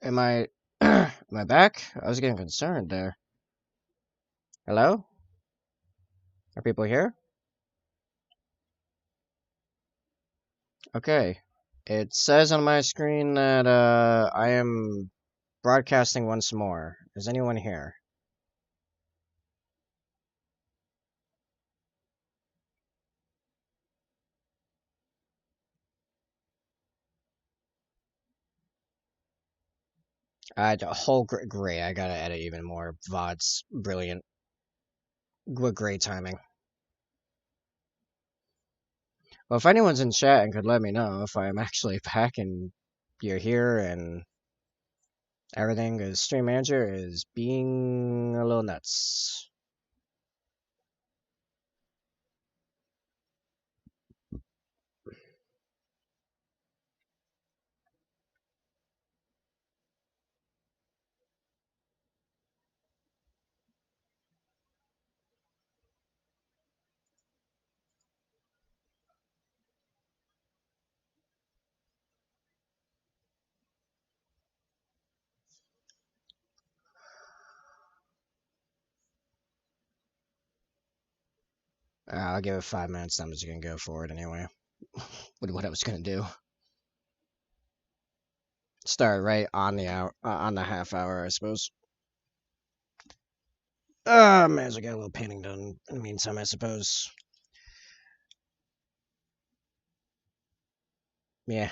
Am I am I back? I was getting concerned there. Hello? Are people here? Okay. It says on my screen that I am broadcasting once more. Is anyone here? A whole great. I gotta edit even more VODs. Brilliant. What great timing. Well, if anyone's in chat and could let me know if I'm actually back and you're here and everything, because Stream Manager is being a little nuts. I'll give it 5 minutes. I'm just gonna go for it anyway. What I was gonna do. Start right on the hour, on the half hour, I suppose. May as well get a little painting done in the meantime, I suppose. Yeah.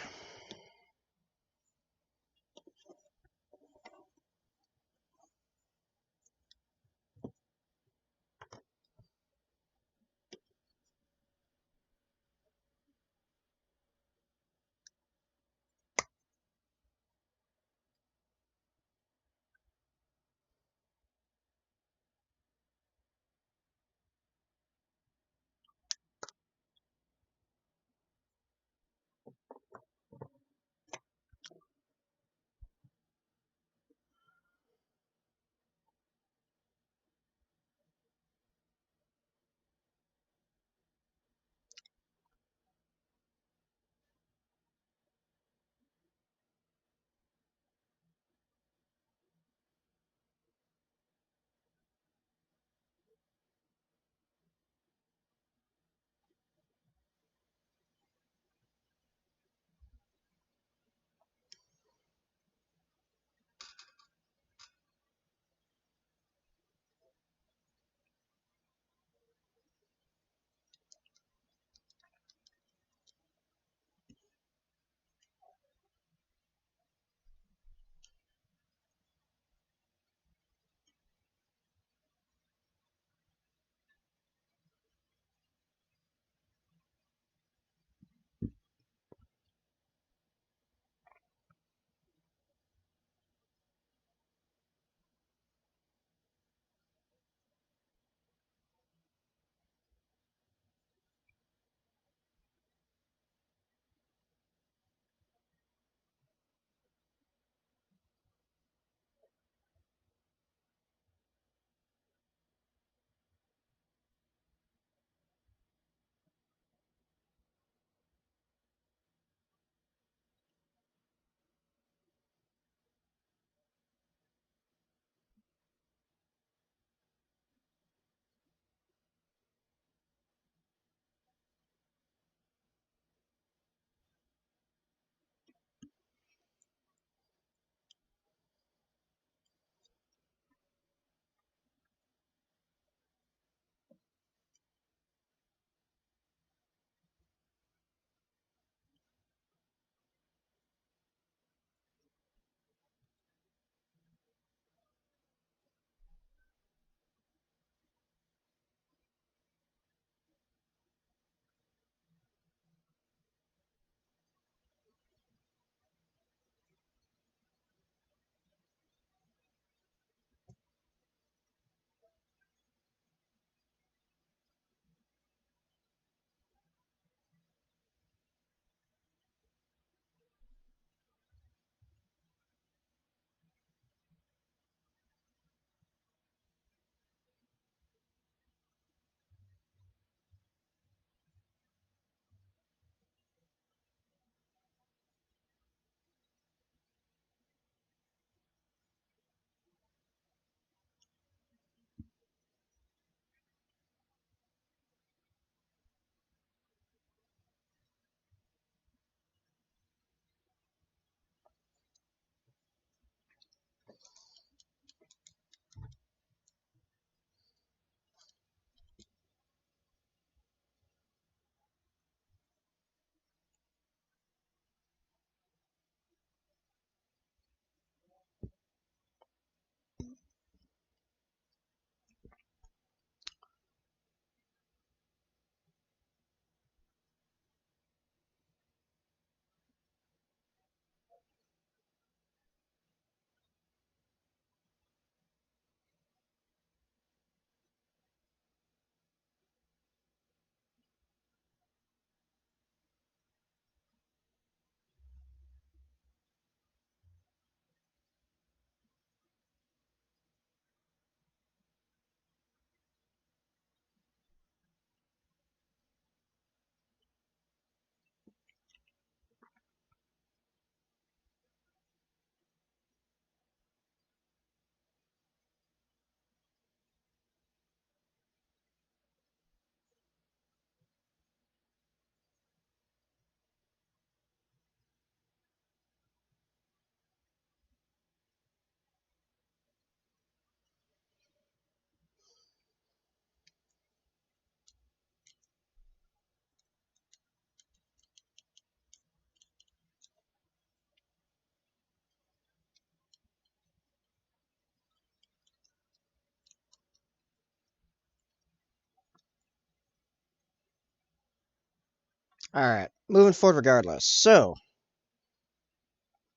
All right, moving forward regardless. So,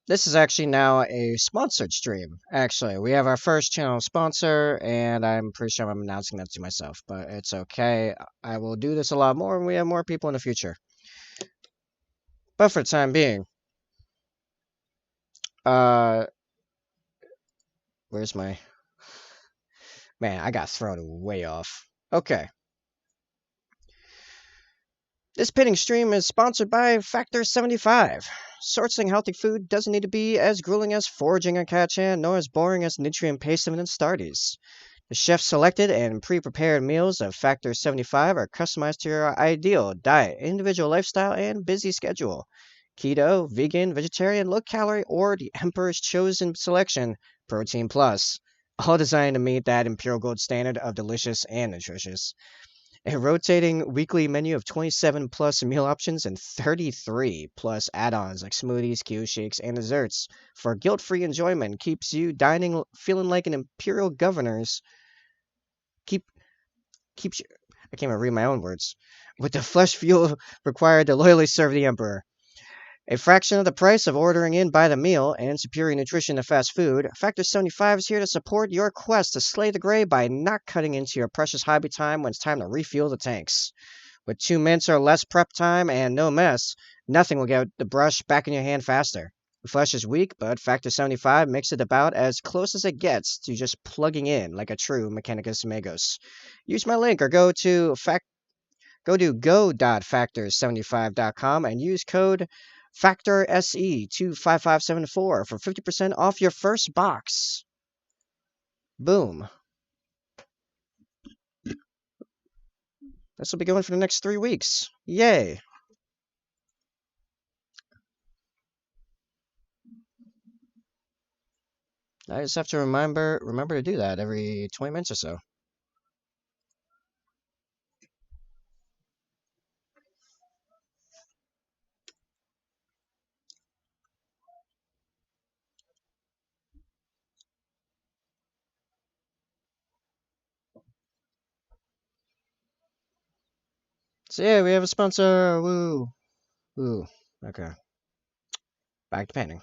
this is actually now a sponsored stream. Actually, we have our first channel sponsor, and I'm pretty sure I'm announcing that to myself, but it's okay. I will do this a lot more when we have more people in the future. But for the time being, uh, where's my man? I got thrown way off. Okay, this pinning stream is sponsored by Factor 75. Sourcing healthy food doesn't need to be as grueling as foraging a catchan, nor as boring as nutrient pasting in Starties. The chef-selected and pre-prepared meals of Factor 75 are customized to your ideal diet, individual lifestyle, and busy schedule. Keto, vegan, vegetarian, low-calorie, or the Emperor's chosen selection, Protein Plus. All designed to meet that Imperial Gold standard of delicious and nutritious. A rotating weekly menu of 27 plus meal options and 33 plus add-ons like smoothies, Q shakes, and desserts for guilt-free enjoyment keeps you dining feeling like an imperial governor's keep keeps you I can't even read my own words. With the flesh fuel required to loyally serve the emperor. A fraction of the price of ordering in by the meal and superior nutrition to fast food, Factor 75 is here to support your quest to slay the gray by not cutting into your precious hobby time when it's time to refuel the tanks. With 2 minutes or less prep time and no mess, nothing will get the brush back in your hand faster. The flesh is weak, but Factor 75 makes it about as close as it gets to just plugging in like a true Mechanicus Magos. Use my link or go to go.factors75.com and use code FACTORSE25574 for 50% off your first box. Boom. This will be going for the next 3 weeks. Yay. I just have to remember to do that every 20 minutes or so. So yeah, we have a sponsor. Woo. Woo. Okay. Back to painting.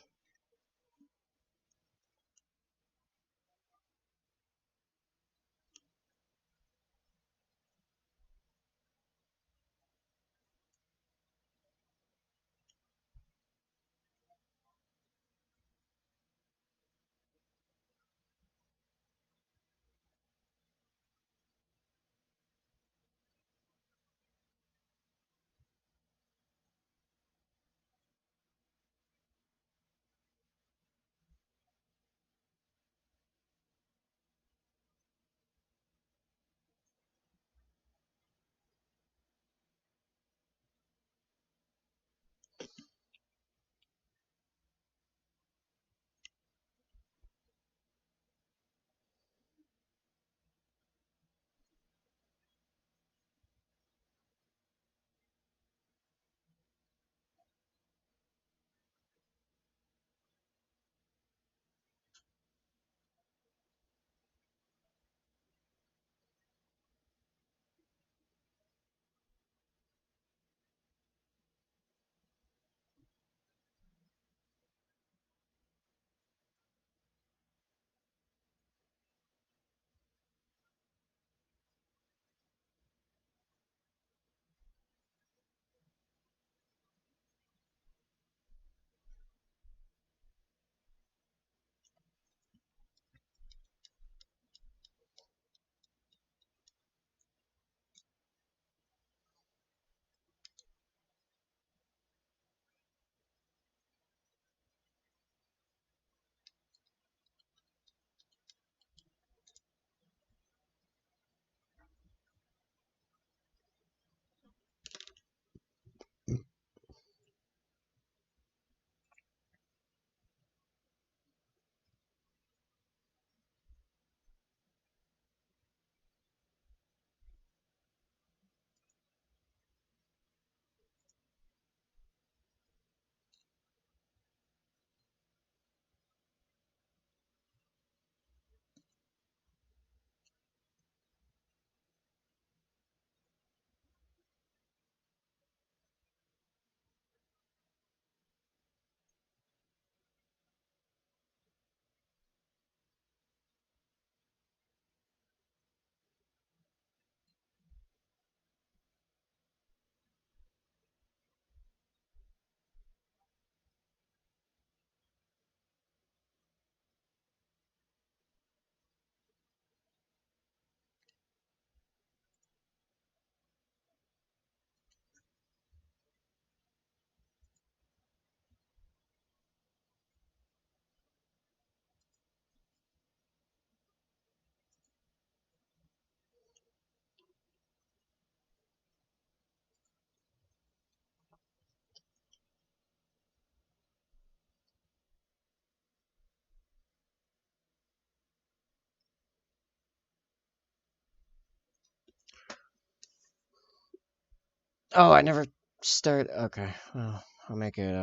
Oh, I never start. Okay, well, I'll make it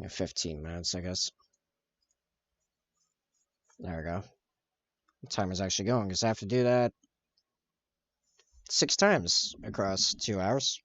15 minutes, I guess. There we go. The timer's actually going because I have to do that 6 times across 2 hours.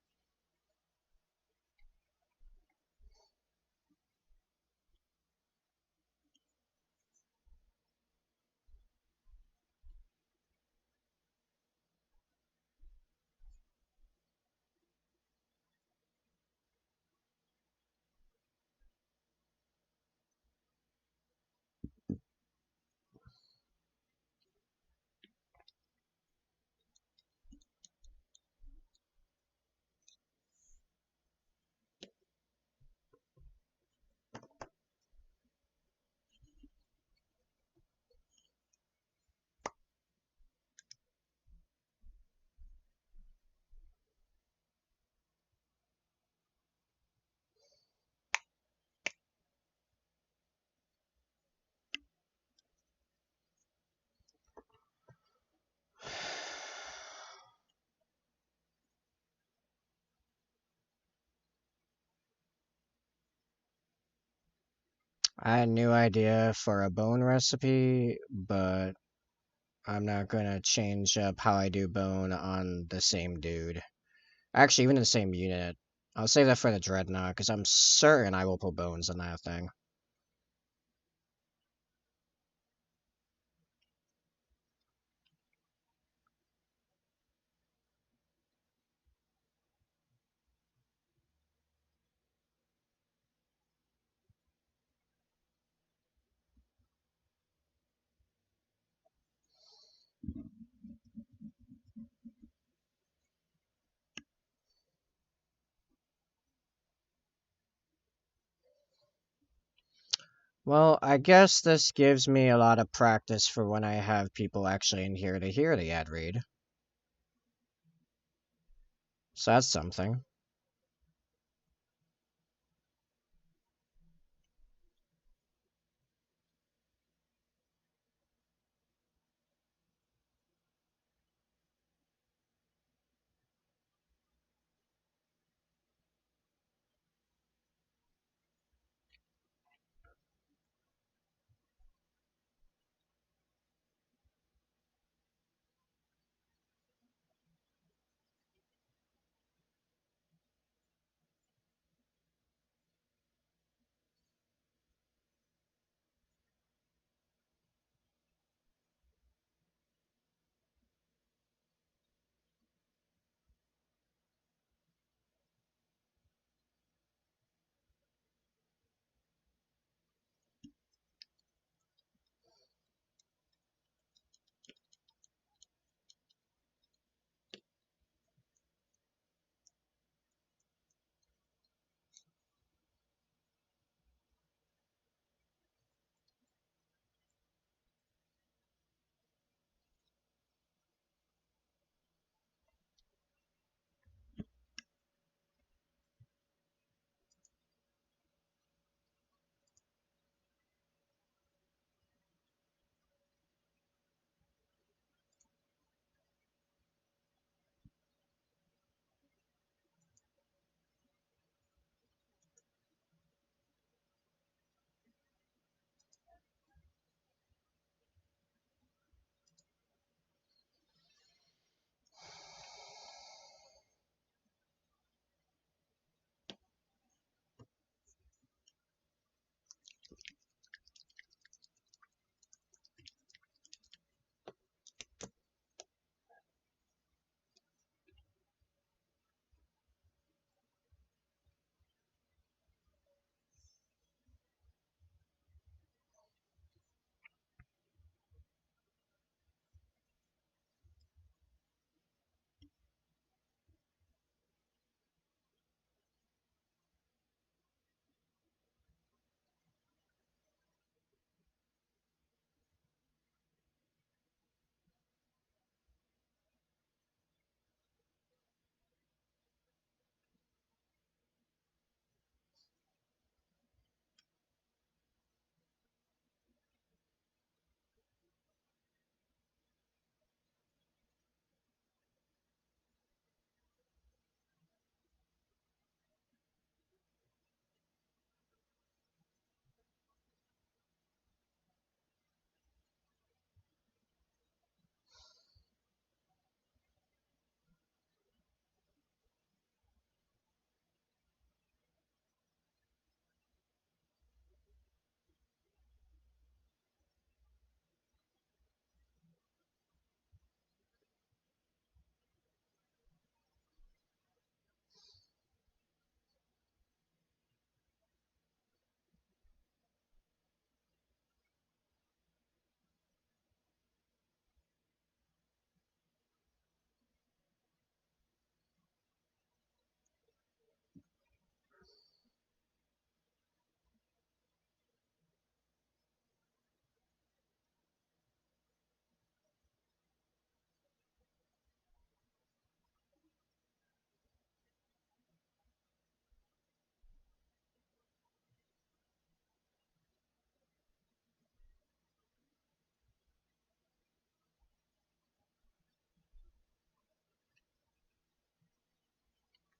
I had a new idea for a bone recipe, but I'm not gonna change up how I do bone on the same dude. Actually, even in the same unit. I'll save that for the Dreadnought, because I'm certain I will put bones on that thing. Well, I guess this gives me a lot of practice for when I have people actually in here to hear the ad read. So that's something.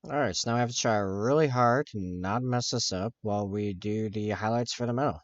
Alright, so now I have to try really hard to not mess this up while we do the highlights for the middle.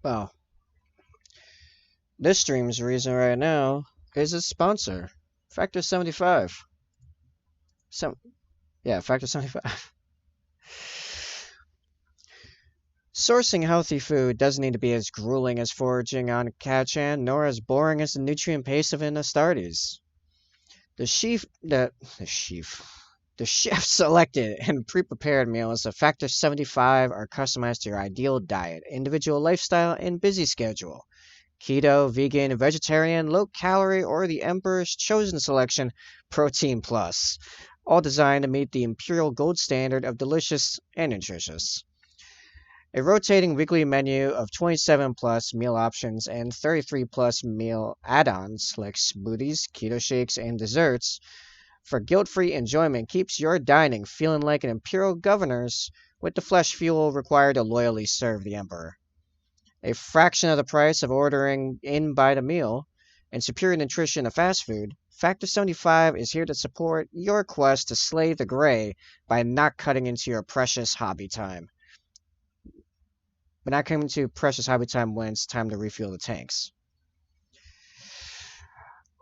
Well, this stream's reason right now is its sponsor, Factor 75. Some, yeah, Factor 75. Sourcing healthy food doesn't need to be as grueling as foraging on Kachan, nor as boring as the nutrient paste of an Astartes. The chef, the chef, the chef selected and pre-prepared meals of Factor 75 are customized to your ideal diet, individual lifestyle, and busy schedule. Keto, vegan, vegetarian, low calorie, or the Emperor's chosen selection, Protein Plus. All designed to meet the imperial gold standard of delicious and nutritious. A rotating weekly menu of 27 plus meal options and 33 plus meal add ons like smoothies, keto shakes, and desserts for guilt free enjoyment keeps your dining feeling like an imperial governor's with the flesh fuel required to loyally serve the emperor. A fraction of the price of ordering in by the meal and superior nutrition of fast food, Factor 75 is here to support your quest to slay the gray by not cutting into your precious hobby time. But not coming to precious hobby time when it's time to refuel the tanks.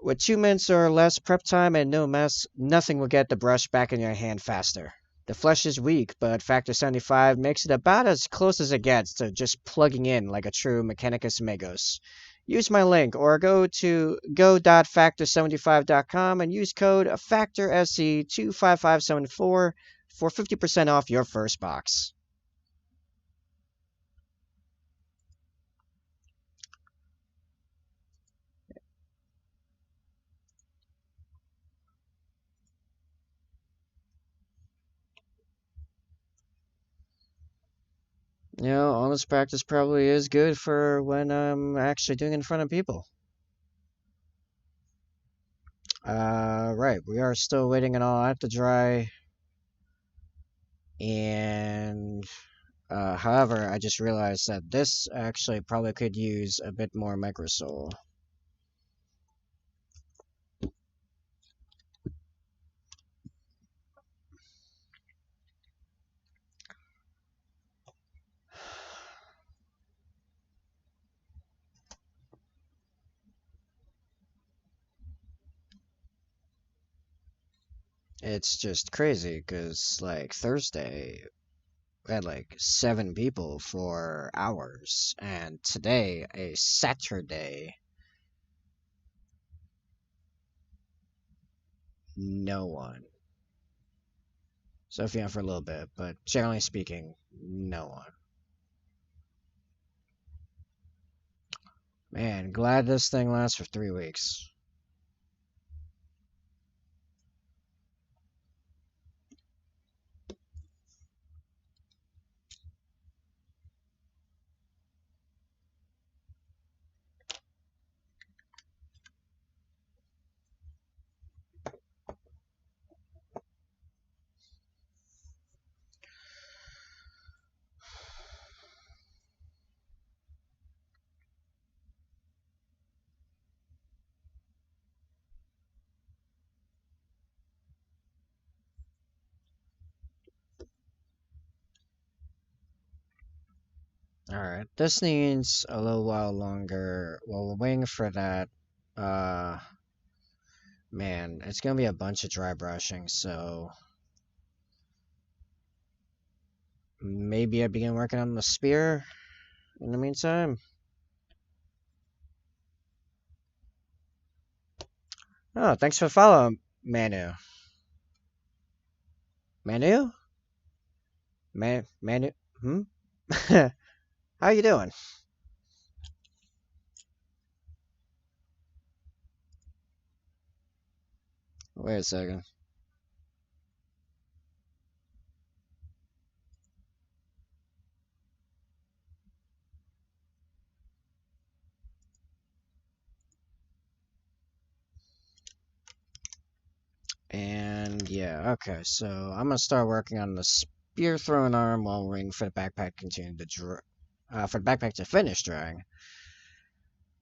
With 2 minutes or less prep time and no mess, nothing will get the brush back in your hand faster. The flesh is weak, but Factor 75 makes it about as close as it gets to just plugging in like a true Mechanicus Magos. Use my link or go to go.factor75.com and use code FACTORSC25574 for 50% off your first box. You know, honest practice probably is good for when I'm actually doing it in front of people. Right, we are still waiting it all out to dry, and however, I just realized that this actually probably could use a bit more microsol. It's just crazy, because, like, Thursday, we had, like, 7 people for hours, and today, a Saturday, no one. Sophia for a little bit, but generally speaking, no one. Man, glad this thing lasts for 3 weeks. Alright, this needs a little while longer. Well, we're waiting for that. Uh, man, it's gonna be a bunch of dry brushing, so maybe I begin working on the spear in the meantime. Oh, thanks for following, Manu. Manu? Manu? Hmm? How you doing? Wait a second. And yeah, okay, so I'm gonna start working on the spear throwing arm while waiting for the backpack to continue to for the backpack to finish drying.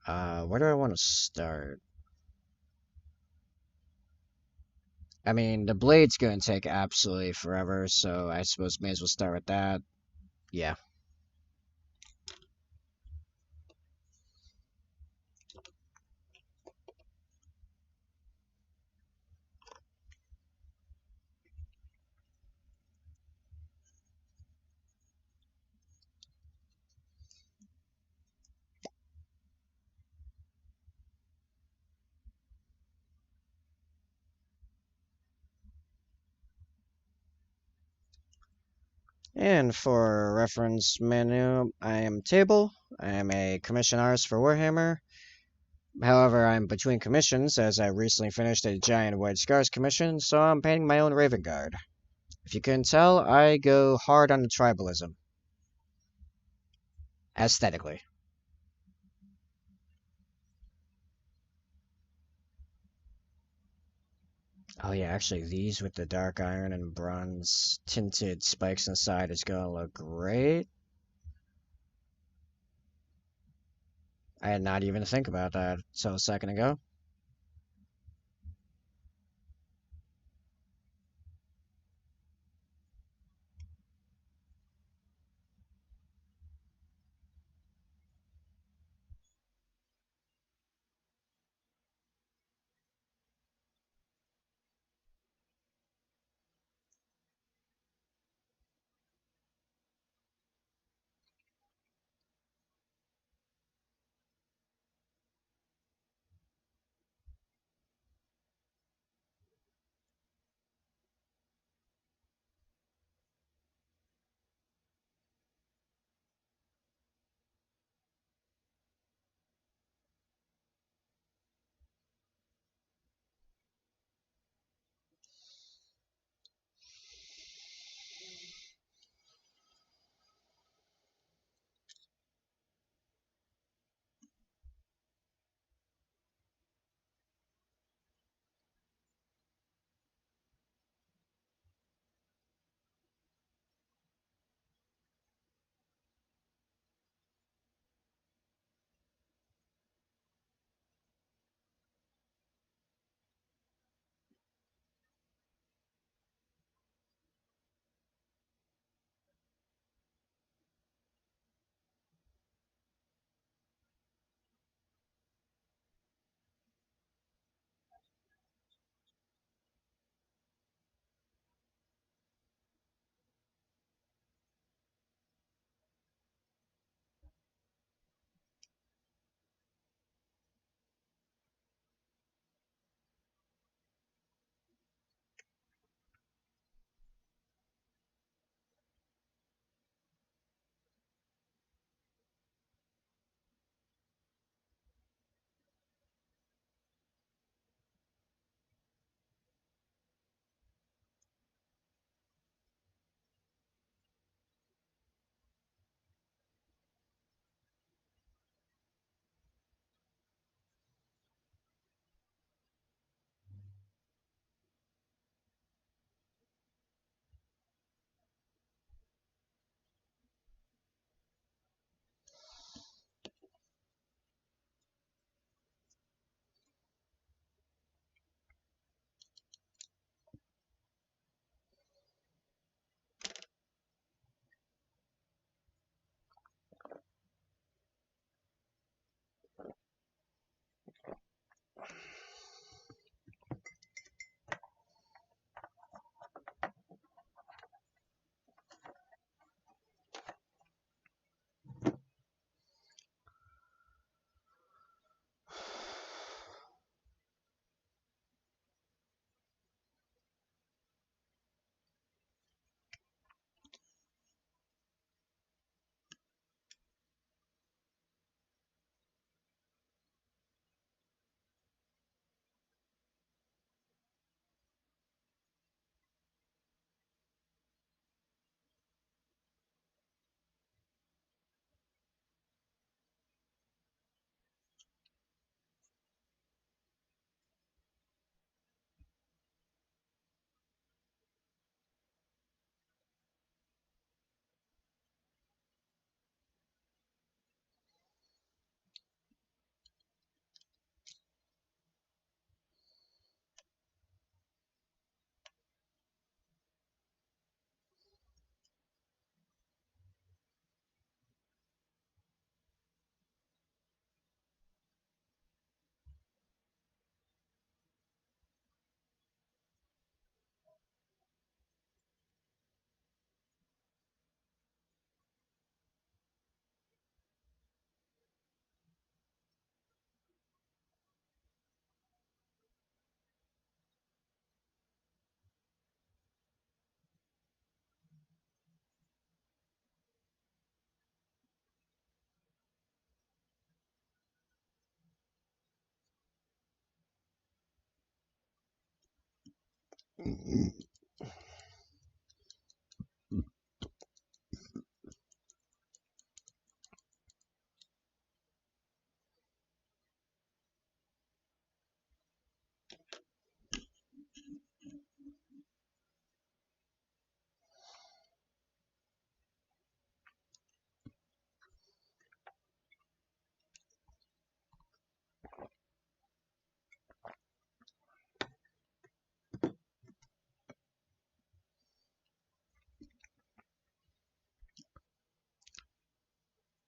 Where do I want to start? I mean, the blade's gonna take absolutely forever, so I suppose may as well start with that. Yeah. And for reference menu, I am Table. I am a commission artist for Warhammer. However, I'm between commissions as I recently finished a giant White Scars commission, so I'm painting my own Raven Guard. If you couldn't tell, I go hard on the tribalism. Aesthetically. Oh yeah, actually these with the dark iron and bronze tinted spikes inside is gonna look great. I had not even think about that until a second ago.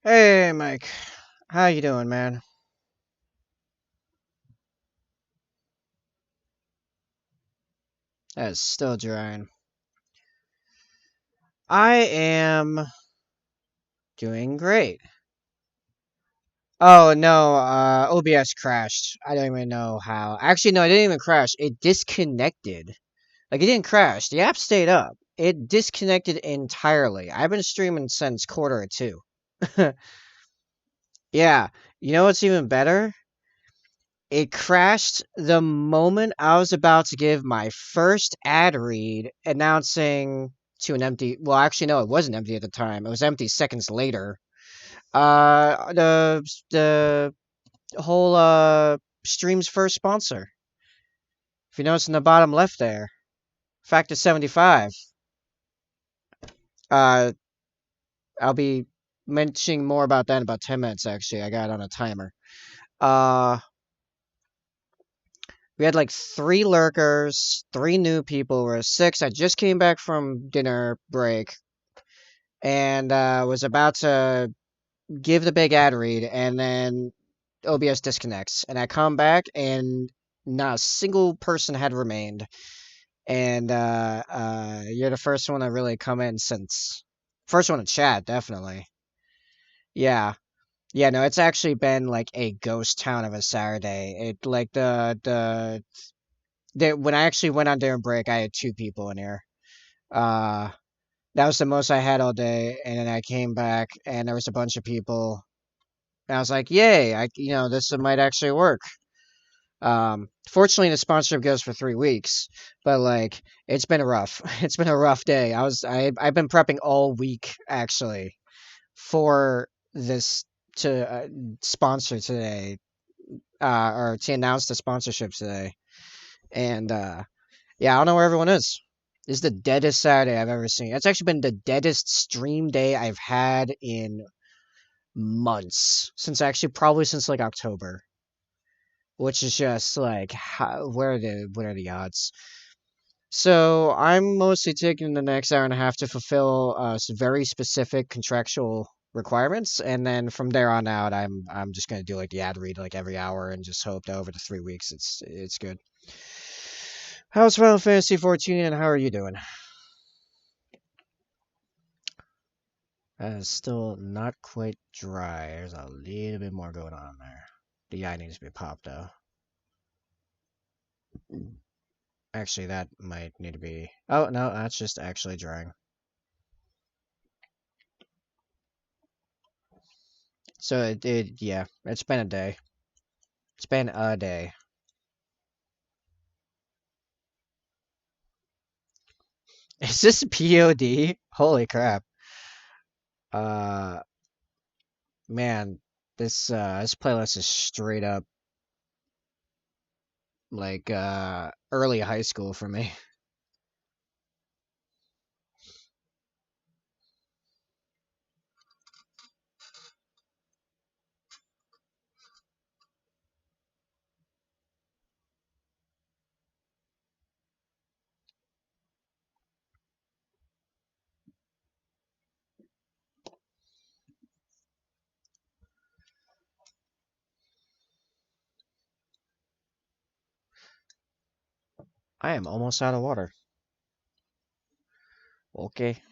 Hey, Mike. How you doing, man? That's still drying. I am doing great. Oh no, OBS crashed. I don't even know how. Actually, no, it didn't even crash. It disconnected. Like it didn't crash. The app stayed up. It disconnected entirely. I've been streaming since quarter of 2. Yeah. You know what's even better? It crashed the moment I was about to give my first ad read announcing to an empty. Well, actually, no, it wasn't empty at the time. It was empty seconds later. The whole stream's first sponsor. If you notice in the bottom left there, Factor 75. Uh, I'll be mentioning more about that in about 10 minutes. Actually, I got it on a timer. Uh, we had like 3 lurkers, 3 new people. We're 6. I just came back from dinner break and was about to give the big ad read, and then OBS disconnects, and I come back and not a single person had remained. And you're the first one to really come in since. First one to chat, definitely. Yeah. Yeah, no, it's actually been like a ghost town of a Saturday. It like the when I actually went on during break, I had 2 people in here. Uh, that was the most I had all day, and then I came back and there was a bunch of people. And I was like, "Yay! This might actually work." Fortunately, the sponsorship goes for 3 weeks, but like it's been rough. It's been a rough day. I've been prepping all week actually for this to sponsor today, or to announce the sponsorship today. And yeah, I don't know where everyone is. This is the deadest Saturday I've ever seen. It's actually been the deadest stream day I've had in months. Probably since like October, which is just like, what are the odds? So I'm mostly taking the next hour and a half to fulfill some very specific contractual requirements, and then from there on out, I'm just gonna do like the ad read like every hour and just hope that over the 3 weeks it's good. How's Final Fantasy 14 and how are you doing? Still not quite dry. There's a little bit more going on there. The eye needs to be popped though. Actually, that might need to be. Oh no, that's just actually drying. So yeah, it's been a day. It's been a day. Is this POD? Holy crap. Uh man, this playlist is straight up like early high school for me. I am almost out of water. Okay.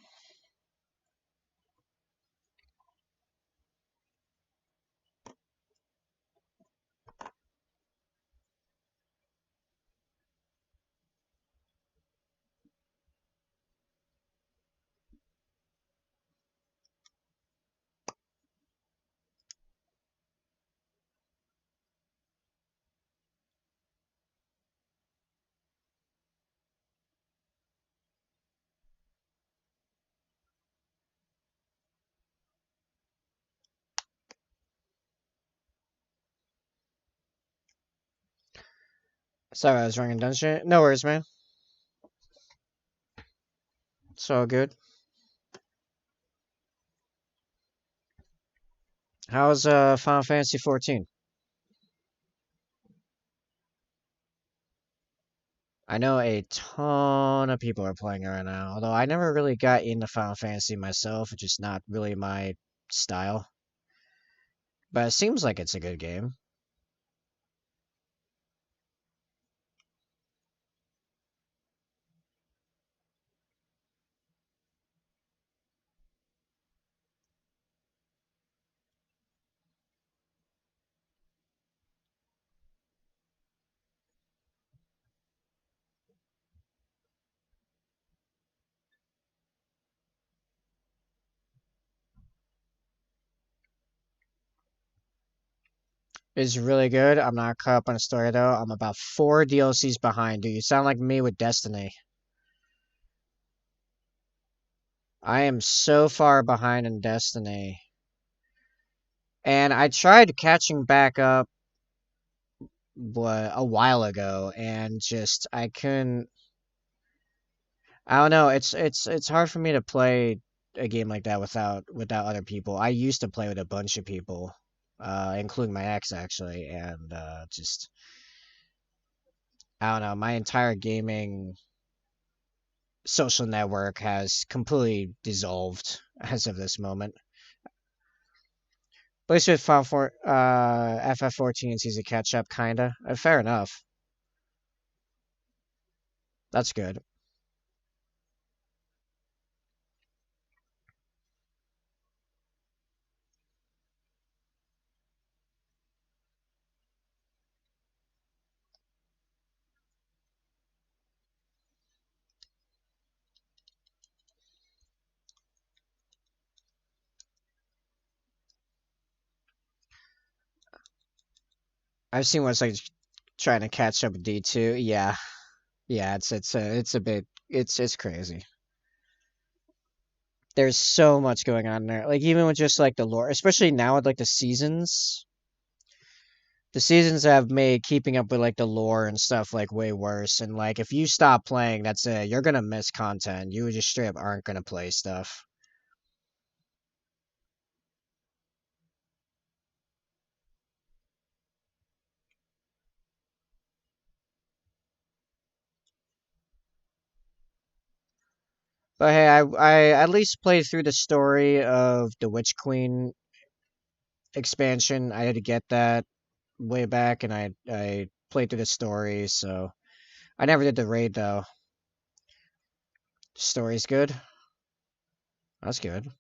Sorry, I was running dungeon. No worries, man. It's all good. How's Final Fantasy 14? I know a ton of people are playing it right now, although I never really got into Final Fantasy myself, it's just not really my style. But it seems like it's a good game. It's really good. I'm not caught up on the story though. I'm about 4 DLCs behind. Do you sound like me with Destiny? I am so far behind in Destiny. And I tried catching back up a while ago and just I couldn't. I don't know. It's hard for me to play a game like that without other people. I used to play with a bunch of people, including my ex actually, and just I don't know. My entire gaming social network has completely dissolved as of this moment. But it's just FF14 sees a catch up, kinda. Fair enough. That's good. I've seen what's like trying to catch up with D2. Yeah, yeah. It's a bit. It's crazy. There's so much going on there. Like even with just like the lore, especially now with like the seasons. The seasons have made keeping up with like the lore and stuff like way worse. And like if you stop playing, that's it. You're gonna miss content. You just straight up aren't gonna play stuff. But hey, I at least played through the story of the Witch Queen expansion. I had to get that way back, and I played through the story. So I never did the raid though. The story's good. That's good.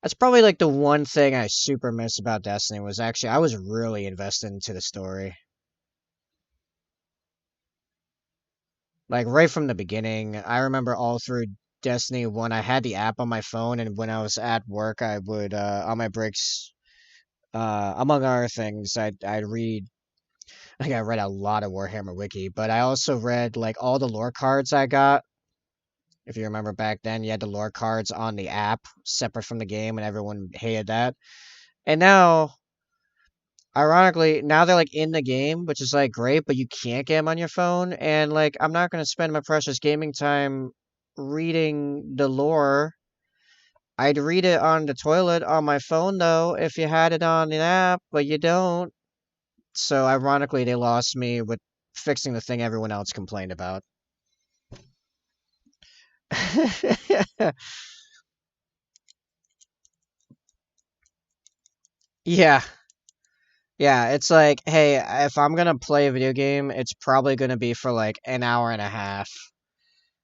That's probably like the one thing I super miss about Destiny was actually I was really invested into the story. Like right from the beginning, I remember all through Destiny 1, I had the app on my phone, and when I was at work, I would on my breaks, among other things, I'd read. I think I read a lot of Warhammer Wiki, but I also read like all the lore cards I got. If you remember back then, you had the lore cards on the app separate from the game, and everyone hated that. And now, ironically, now they're like in the game, which is like great, but you can't get them on your phone. And like, I'm not gonna spend my precious gaming time reading the lore. I'd read it on the toilet on my phone though, if you had it on an app, but you don't. So ironically, they lost me with fixing the thing everyone else complained about. Yeah, yeah. It's like, hey, if I'm gonna play a video game, it's probably gonna be for like an hour and a half,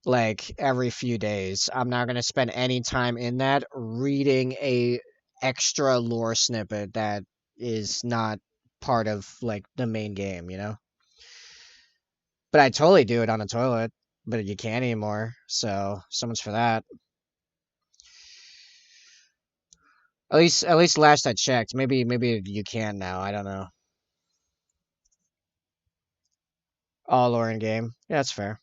like every few days. I'm not gonna spend any time in that reading a extra lore snippet that is not part of like the main game, you know? But I totally do it on the toilet, but you can't anymore. So much for that. At least last I checked. Maybe you can now. I don't know. All lore in game. Yeah, that's fair.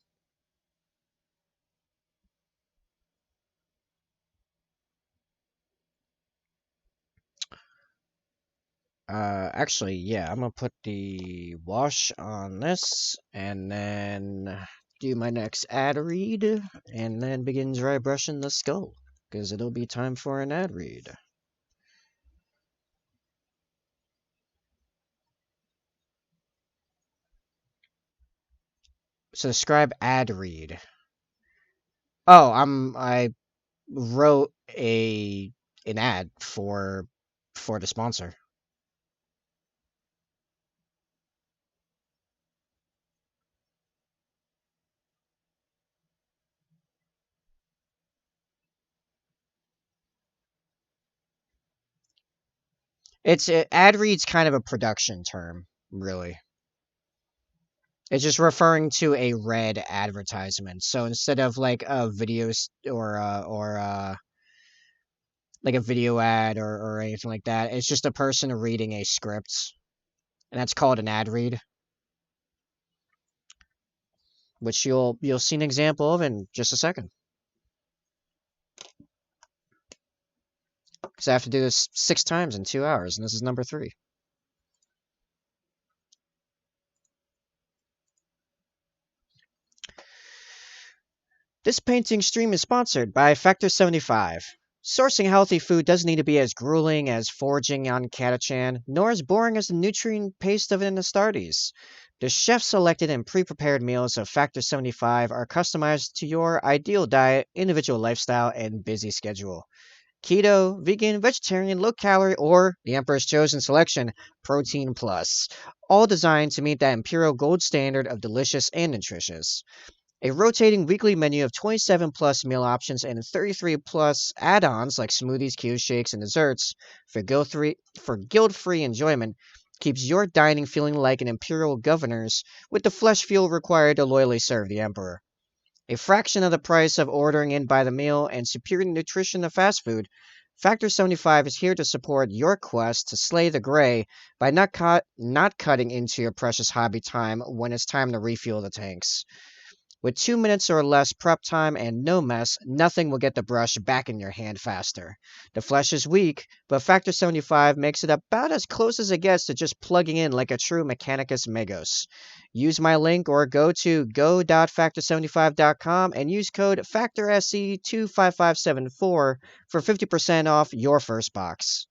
Actually, yeah, I'm gonna put the wash on this, and then do my next ad read, and then begin dry brushing the skull, because it'll be time for an ad read. So describe ad read. Oh, I wrote an ad for the sponsor. Ad read's kind of a production term, really. It's just referring to a read advertisement. So instead of like a video or like a video ad or anything like that, it's just a person reading a script, and that's called an ad read, which you'll see an example of in just a second. Because I have to do this 6 times in 2 hours, and this is number 3. This painting stream is sponsored by Factor 75. Sourcing healthy food doesn't need to be as grueling as foraging on Catachan, nor as boring as the nutrient paste of an Astartes. The chef-selected and pre-prepared meals of Factor 75 are customized to your ideal diet, individual lifestyle, and busy schedule. Keto, vegan, vegetarian, low-calorie, or the Emperor's chosen selection, Protein Plus. All designed to meet that imperial gold standard of delicious and nutritious. A rotating weekly menu of 27 plus meal options and 33 plus add-ons like smoothies, cubes, shakes, and desserts for guilt-free enjoyment keeps your dining feeling like an imperial governor's with the flesh fuel required to loyally serve the emperor. A fraction of the price of ordering in by the meal and superior nutrition of fast food, Factor 75 is here to support your quest to slay the gray by not cutting into your precious hobby time when it's time to refuel the tanks. With 2 minutes or less prep time and no mess, nothing will get the brush back in your hand faster. The flesh is weak, but Factor 75 makes it about as close as it gets to just plugging in like a true Mechanicus Megos. Use my link or go to go.factor75.com and use code FACTORSE25574 for 50% off your first box.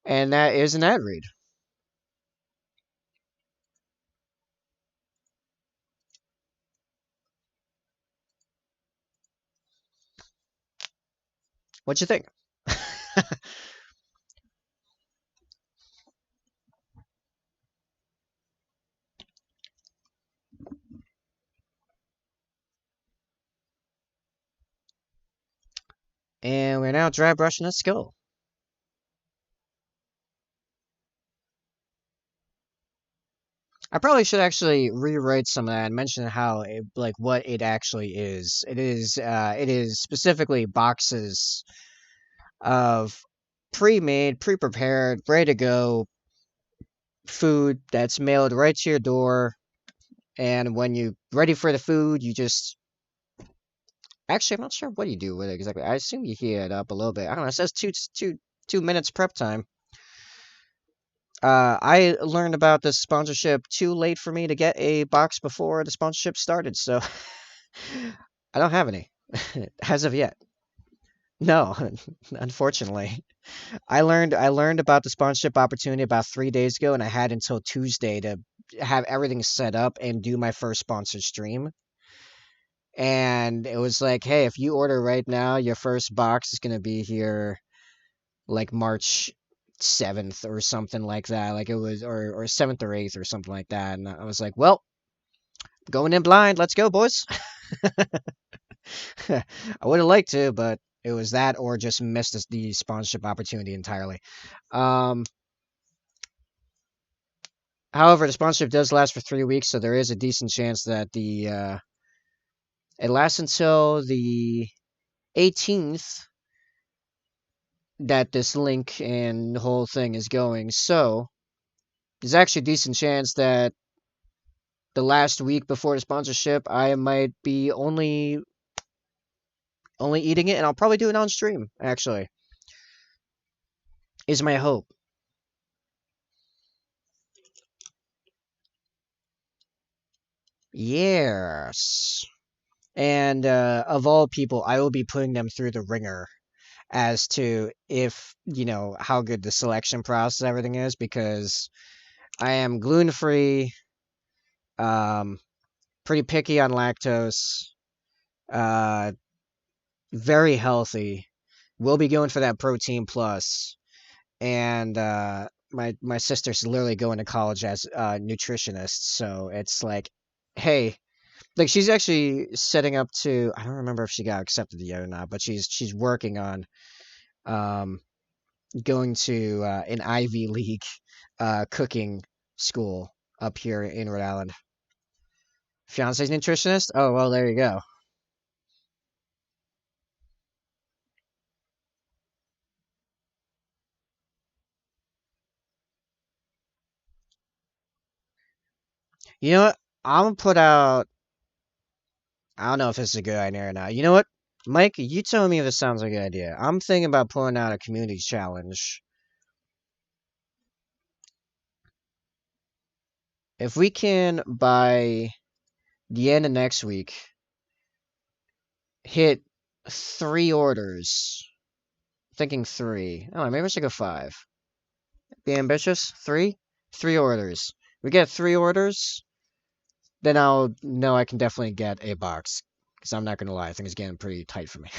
And that is an ad read. What you think? And we're now dry brushing a skull. I probably should actually rewrite some of that and mention how like what it actually is. It is specifically boxes of pre-made, pre-prepared, ready to go food that's mailed right to your door. And when you're ready for the food, you just actually I'm not sure what you do with it exactly. I assume you heat it up a little bit. I don't know. It says 2 minutes prep time. I learned about this sponsorship too late for me to get a box before the sponsorship started, so I don't have any as of yet. No, unfortunately. I learned about the sponsorship opportunity about 3 days ago, and I had until Tuesday to have everything set up and do my first sponsored stream. And it was like, hey, if you order right now, your first box is gonna be here like March 7th or something like that. Like it was, or 7th or 8th or something like that. And I was like, well, going in blind. Let's go, boys. I would have liked to, but it was that or just missed the sponsorship opportunity entirely. Um, However, the sponsorship does last for 3 weeks, so there is a decent chance that it lasts until the 18th that this link and the whole thing is going. So there's actually a decent chance that the last week before the sponsorship, I might be only only eating it, and I'll probably do it on stream. Actually, is my hope. Yes. And of all people, I will be putting them through the ringer as to if, how good the selection process everything is, because I am gluten free, um, pretty picky on lactose, uh, very healthy. We'll be going for that protein plus, and my sister's literally going to college as a nutritionist, so it's like, hey, like she's actually setting up to. I don't remember if she got accepted yet or not, but she's working on um going to an Ivy League cooking school up here in Rhode Island. Fiance's nutritionist? Oh, well, there you go. You know what? I'm gonna put out. I don't know if this is a good idea or not. You know what, Mike? You tell me if this sounds like a good idea. I'm thinking about putting out a community challenge. If we can, by the end of next week, hit 3 orders. Thinking three. Oh, maybe I should go five. Be ambitious. Three orders. We get 3 orders, then I'll know I can definitely get a box. Because I'm not gonna lie, I think it's getting pretty tight for me.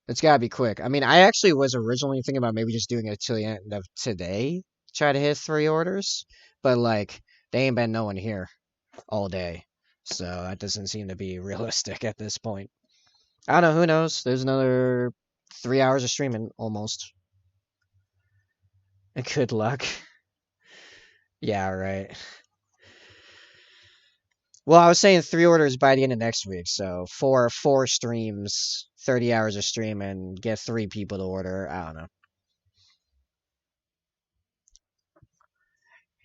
It's gotta be quick. I mean, I actually was originally thinking about maybe just doing it till the end of today, try to hit 3 orders, but like they ain't been no one here all day, so that doesn't seem to be realistic at this point. I don't know. Who knows? There's another 3 hours of streaming almost. Good luck. Yeah, right. Well, I was saying 3 orders by the end of next week, so four streams, 30 hours of stream, and get 3 people to order. I don't know.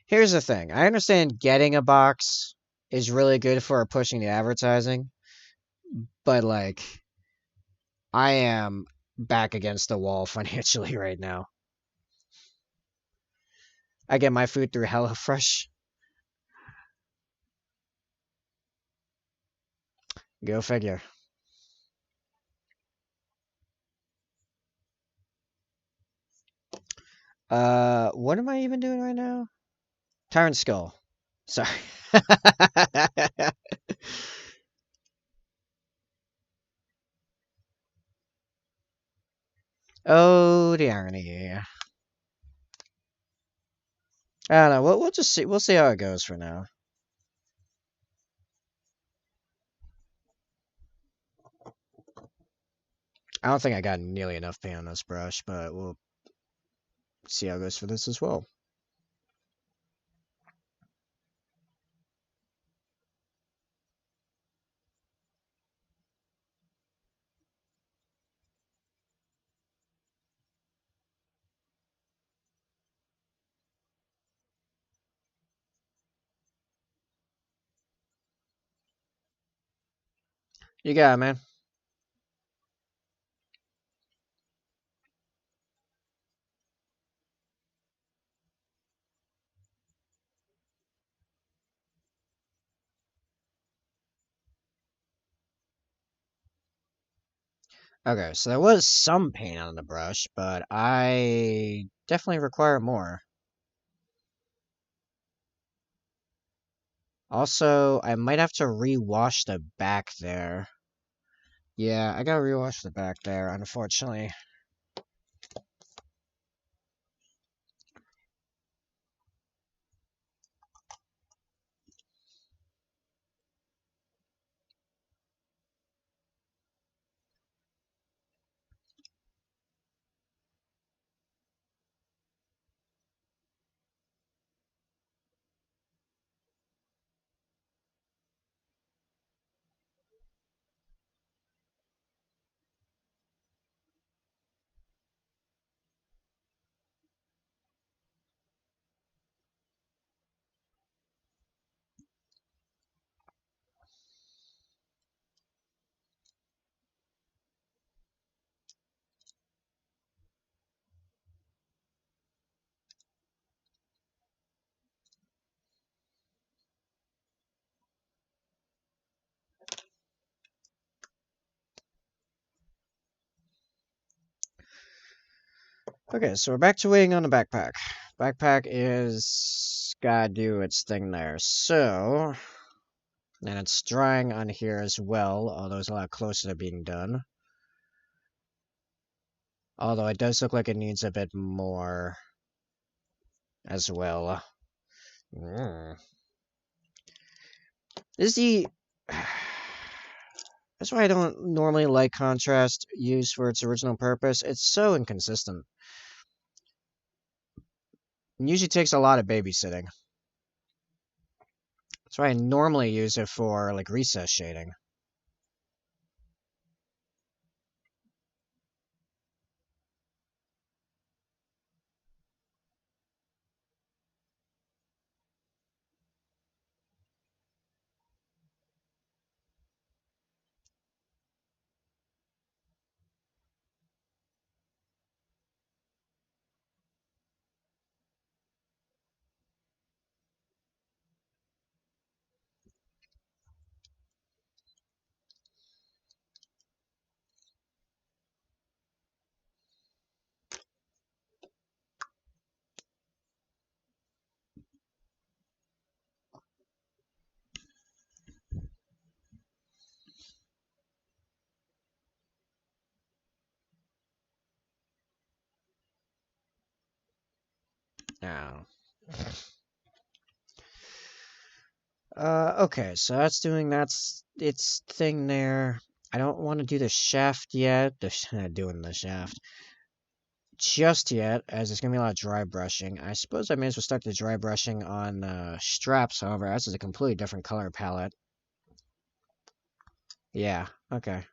Here's the thing: I understand getting a box is really good for pushing the advertising, but like, I am back against the wall financially right now. I get my food through HelloFresh. Go figure. What am I even doing right now? Tyrant Skull. Sorry. Oh, the irony. I don't know. We'll just see. We'll see how it goes for now. I don't think I got nearly enough paint on this brush, but we'll see how it goes for this as well. You got it, man. Okay, so there was some paint on the brush, but I definitely require more. Also, I might have to rewash the back there. Yeah, I gotta rewash the back there, unfortunately. Okay, so we're back to waiting on the backpack. Backpack is gotta do its thing there. So, and it's drying on here as well, although it's a lot closer to being done. Although it does look like it needs a bit more as well. Is the That's why I don't normally like contrast used for its original purpose. It's so inconsistent. It usually takes a lot of babysitting. That's why I normally use it for like recess shading. Now, okay, so that's doing that's its thing there. I don't want to do the shaft yet. Doing the shaft just yet, as there's gonna be a lot of dry brushing. I suppose I may as well start the dry brushing on straps. However, this is a completely different color palette. Yeah. Okay.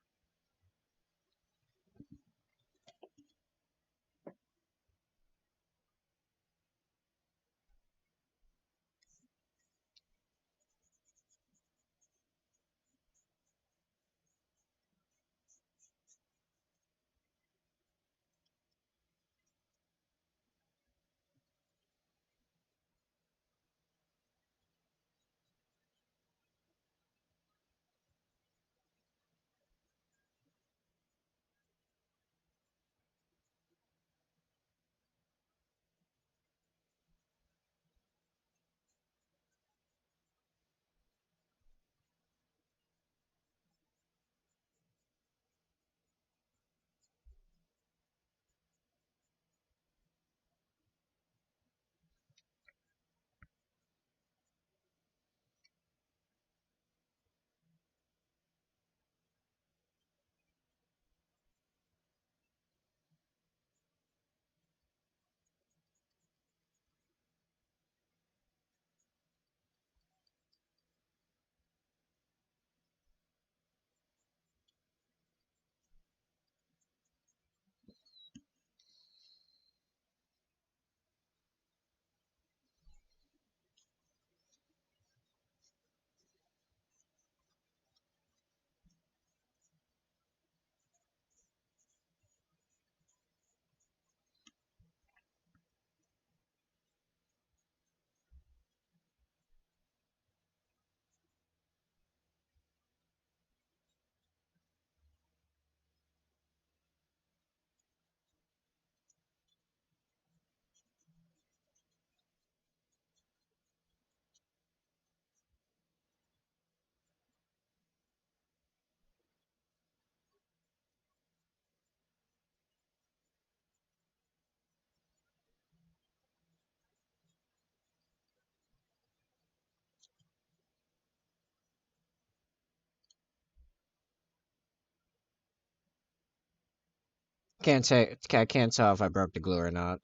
I can't tell if I broke the glue or not.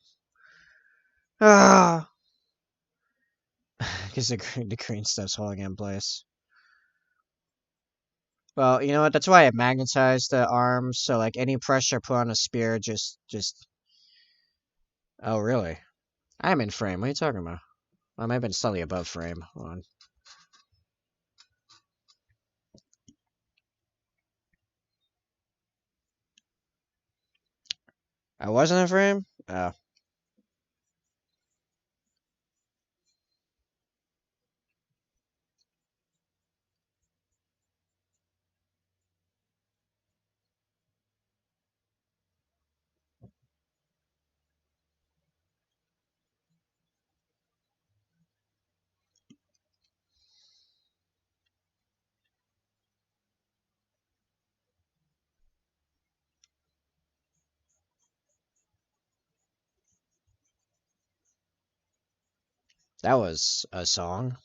Ah, because the green stuff's holding it in place. Well, you know what? That's why I magnetized the arms, so like any pressure put on a spear, just. Oh, really? I'm in frame. What are you talking about? I might have been slightly above frame. Hold on. I wasn't in frame. Oh, That was a song.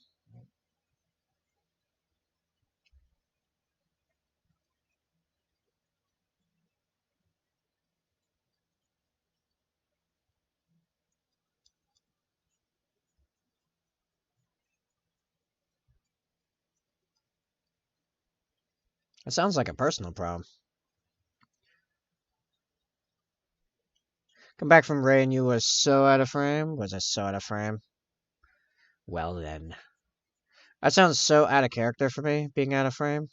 It sounds like a personal problem. Come back from Ray and you were so out of frame? Was I so out of frame? Well then. That sounds so out of character for me, being out of frame.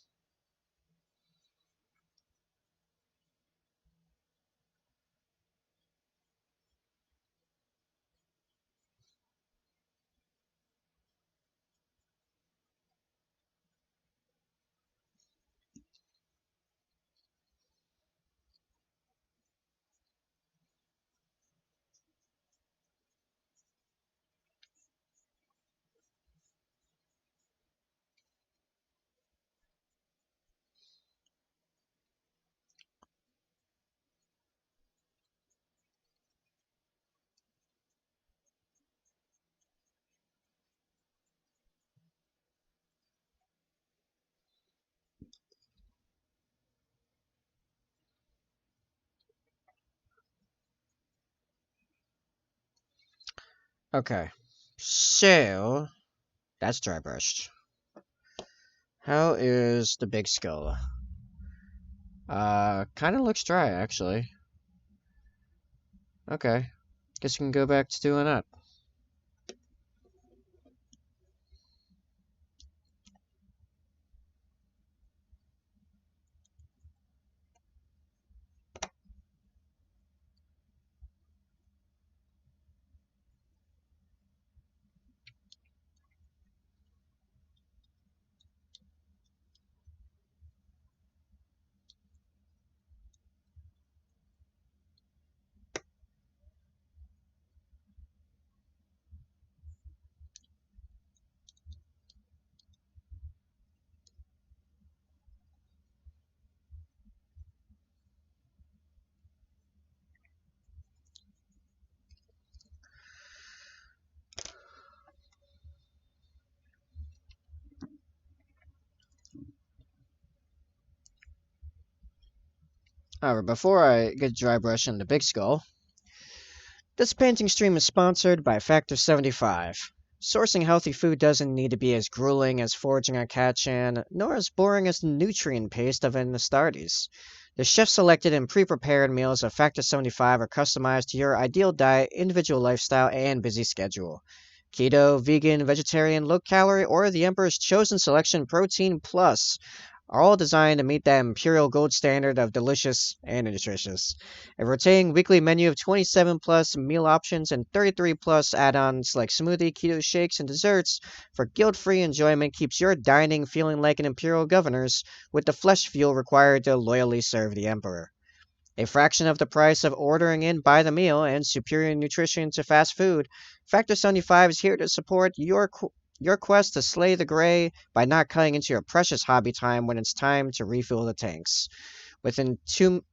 Okay. So, that's dry brushed. How is the big skull? Kinda looks dry, actually. Okay. Guess we can go back to doing that. However, before I get dry brushing the big skull, this painting stream is sponsored by Factor 75. Sourcing healthy food doesn't need to be as grueling as foraging a Kachan, nor as boring as the nutrient paste of an Astartes. The chef-selected and pre-prepared meals of Factor 75 are customized to your ideal diet, individual lifestyle, and busy schedule. Keto, vegan, vegetarian, low-calorie, or the Emperor's chosen selection Protein Plus are all designed to meet that imperial gold standard of delicious and nutritious. A rotating weekly menu of 27 plus meal options and 33 plus add-ons like smoothie, keto shakes, and desserts for guilt-free enjoyment keeps your dining feeling like an imperial governor's with the flesh fuel required to loyally serve the emperor. A fraction of the price of ordering in by the meal and superior nutrition to fast food, Factor 75 is here to support your quest to slay the gray by not cutting into your precious hobby time when it's time to refill the tanks. Within two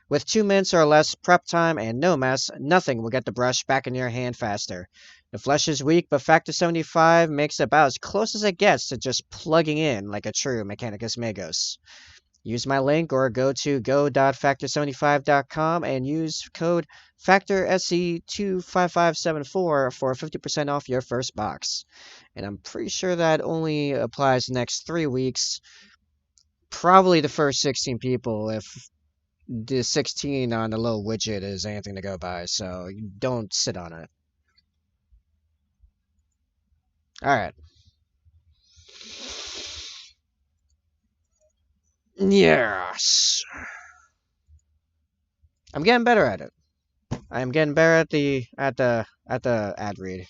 with 2 minutes or less prep time and no mess, nothing will get the brush back in your hand faster. The flesh is weak, but Factor 75 makes it about as close as it gets to just plugging in like a true Mechanicus Magos. Use my link or go to go.factor75.com and use code FACTORSE25574 for 50% off your first box. And I'm pretty sure that only applies next 3 weeks. Probably the first 16 people if the 16 on the little widget is anything to go by, so don't sit on it. Alright. Yes. I'm getting better at it. I am getting better at the ad read.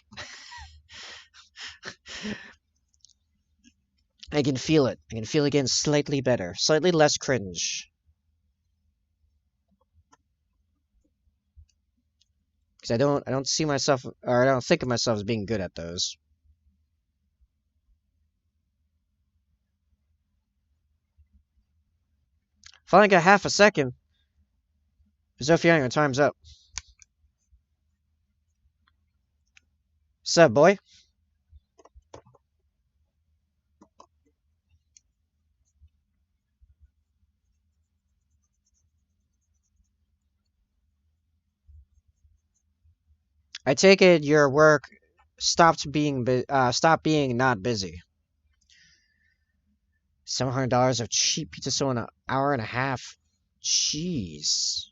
I can feel it. I can feel it getting slightly better, slightly less cringe. Because I don't see myself, or I don't think of myself as being good at those. Finally got half a second. Zophion, your time's up. Sup, boy? I take it your work stopped being not busy. $700 of cheap pizza so in an hour and a half. Jeez.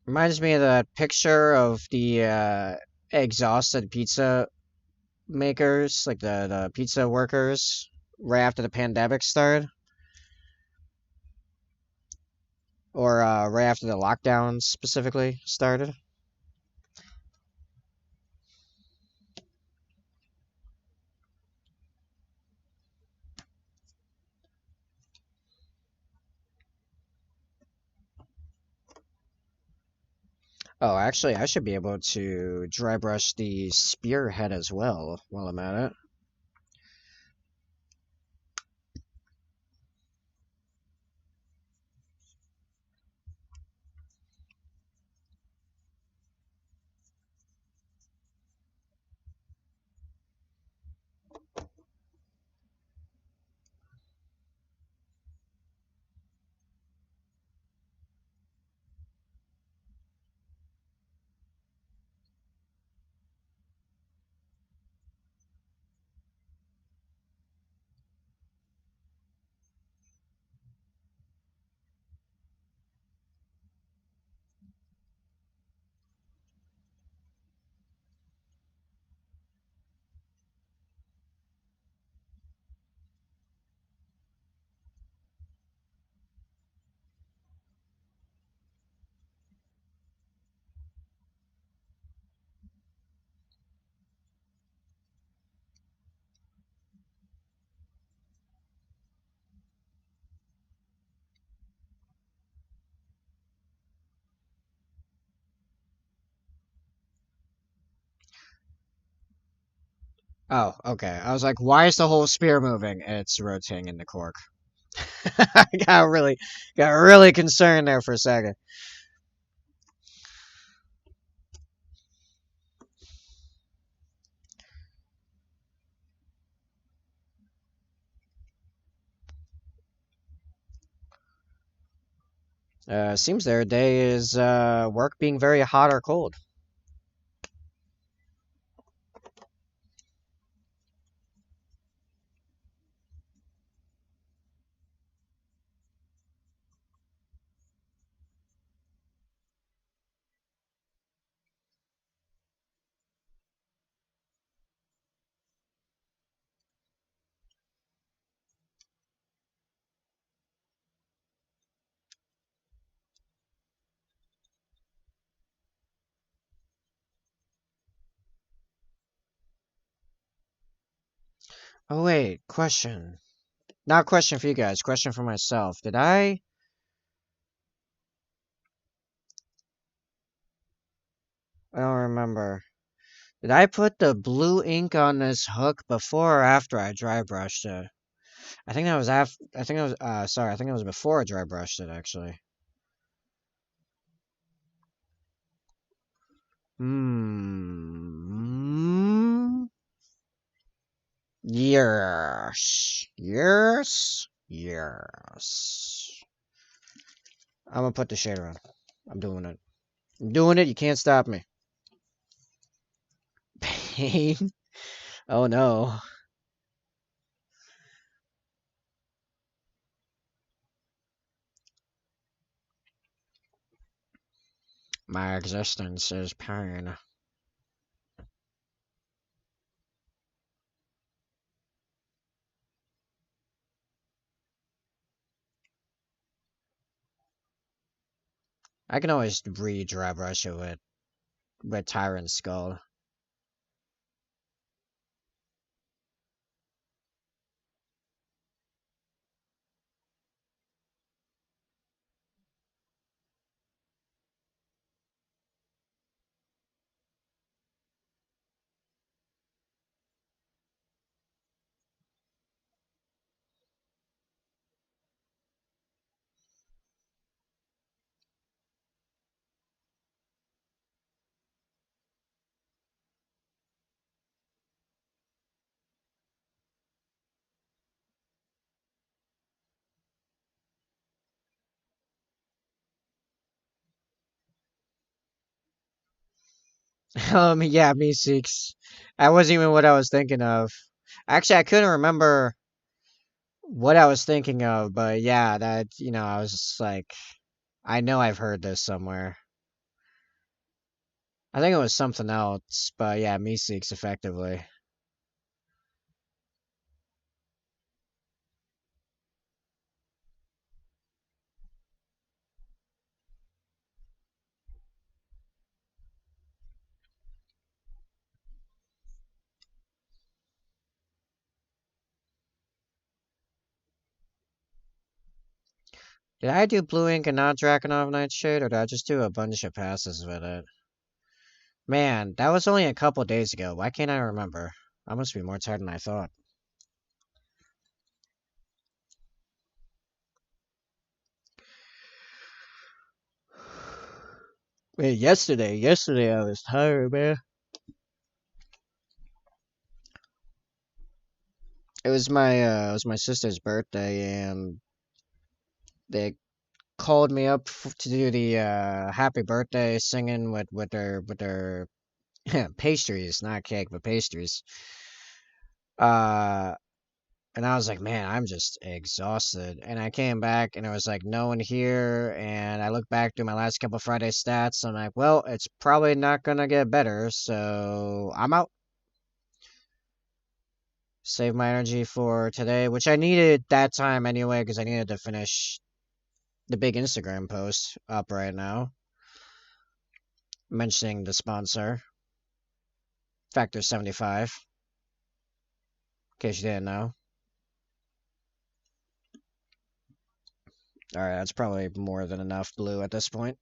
Reminds me of that picture of the exhausted pizza makers, like the pizza workers, right after the pandemic started, or right after the lockdown specifically started. Oh, actually, I should be able to dry brush the spearhead as well while I'm at it. Oh, okay. I was like, why is the whole spear moving? It's rotating in the cork. I got really concerned there for a second. Seems their day is work being very hot or cold. Oh wait, question. Not question for you guys, question for myself. I don't remember. Did I put the blue ink on this hook before or after I dry brushed it? I think that was after. I think it was. Sorry. I think it was before I dry brushed it. Actually. Hmm. Yes. Yes. Yes. I'm gonna put the shader on. I'm doing it. I'm doing it. You can't stop me. Pain. Oh no. My existence is pain. I can always re-dry brush it with Tyrant Skull. Yeah, me six. That wasn't even what I was thinking of. Actually, I couldn't remember what I was thinking of, but yeah, that I was just like, I know I've heard this somewhere. I think it was something else, but yeah, me six effectively. Did I do Blue Ink and not Drakenov Nightshade, or did I just do a bunch of passes with it? Man, that was only a couple days ago. Why can't I remember? I must be more tired than I thought. Wait, yesterday I was tired, man. It was my sister's birthday, and they called me up to do the happy birthday singing with their pastries, not cake, but pastries. Uh, and I was like, man, I'm just exhausted. And I came back, and there was like no one here. And I looked back through my last couple Friday stats. I'm like, well, it's probably not gonna get better, so I'm out. Save my energy for today, which I needed that time anyway, because I needed to finish the big Instagram post up right now, mentioning the sponsor, Factor 75, in case you didn't know. Alright, that's probably more than enough blue at this point.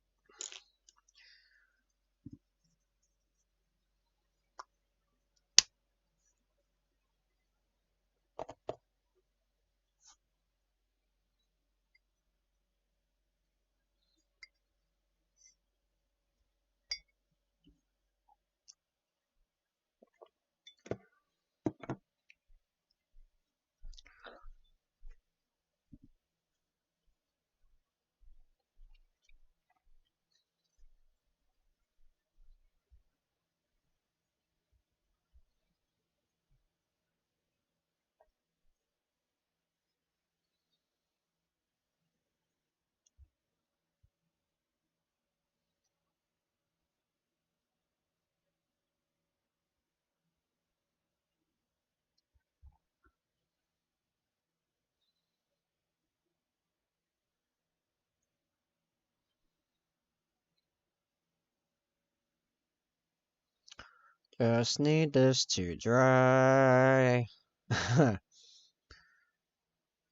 Just need this to dry.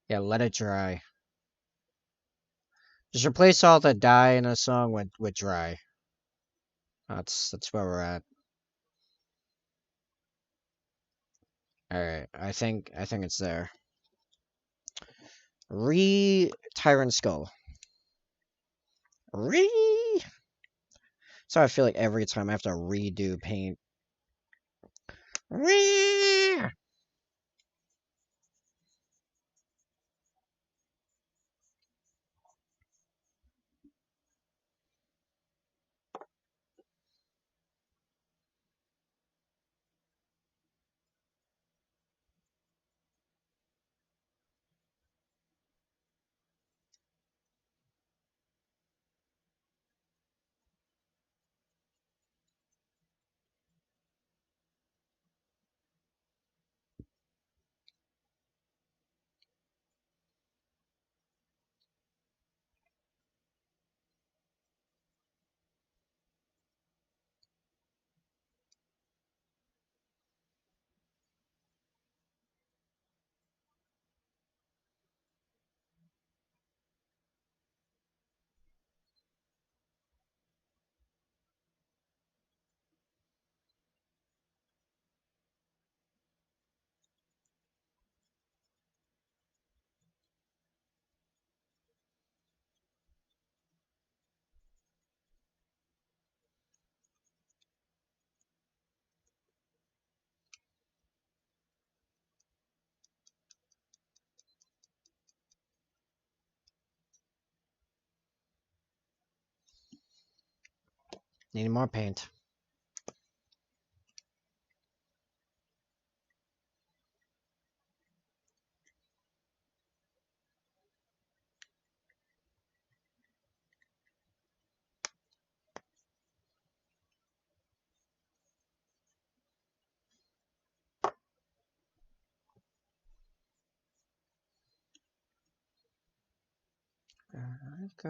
Yeah, let it dry. Just replace all the dye in a song with dry. That's where we're at. Alright, I think it's there. Tyrant Skull. Re So I feel like every time I have to redo paint. Re Need more paint. Let's go.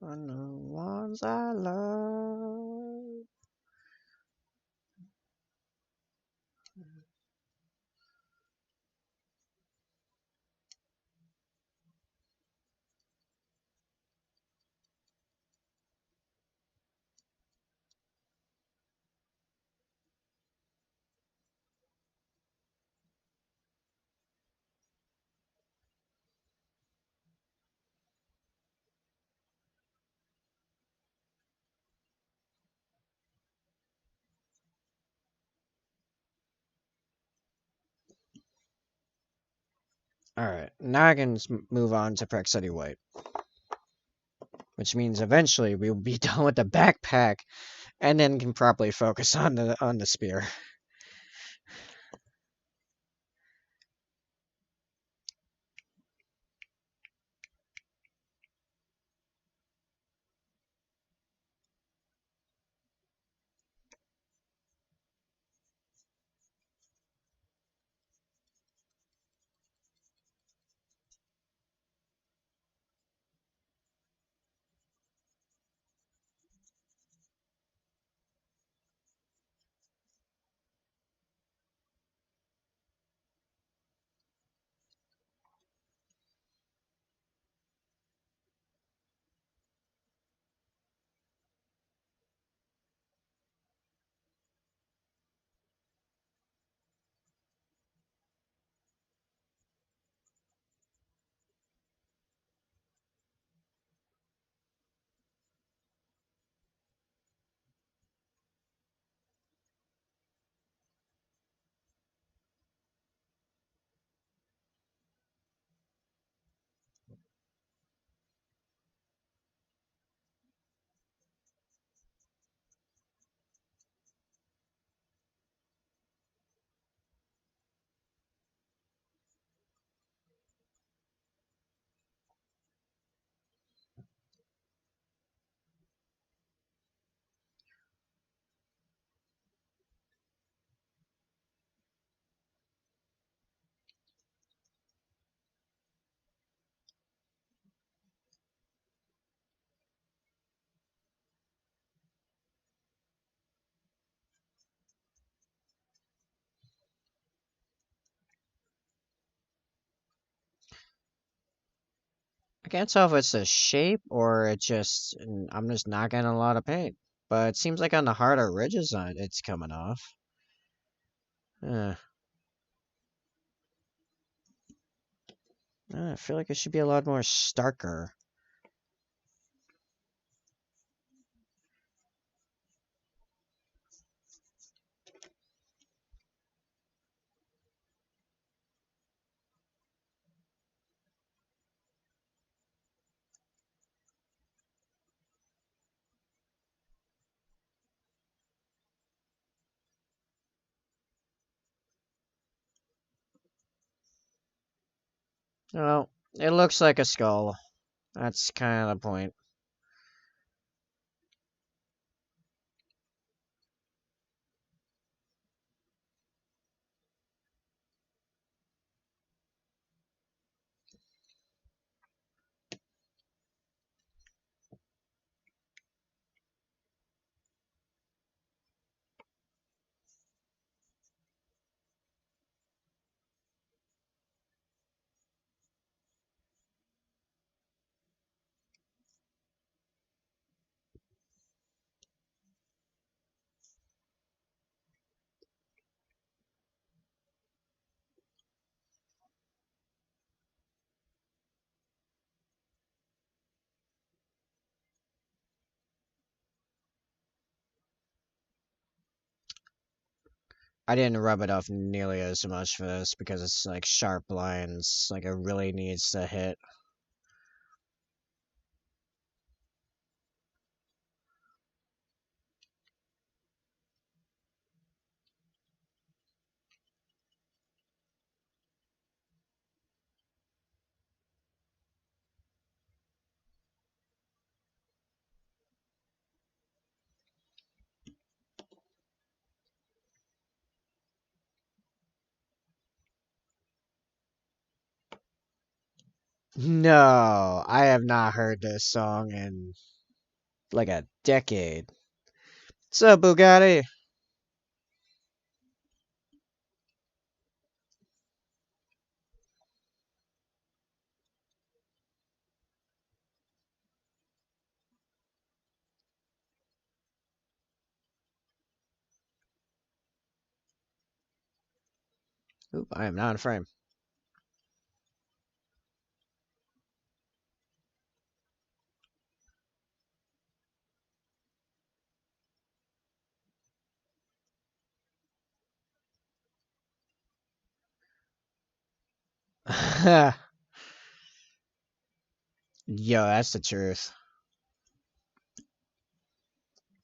On the ones I love. Alright, now I can move on to Prec City White, which means eventually we will be done with the backpack, and then can properly focus on the spear. I can't tell if it's the shape or it just I'm just not getting a lot of paint. But it seems like on the harder ridges it's coming off. Uh, I feel like it should be a lot more starker. Well, it looks like a skull. That's kind of the point. I didn't rub it off nearly as much for this because it's like sharp lines. Like it really needs to hit. No, I have not heard this song in like a decade. What's up, Bugatti? Oop, I am not in frame. Yo, that's the truth.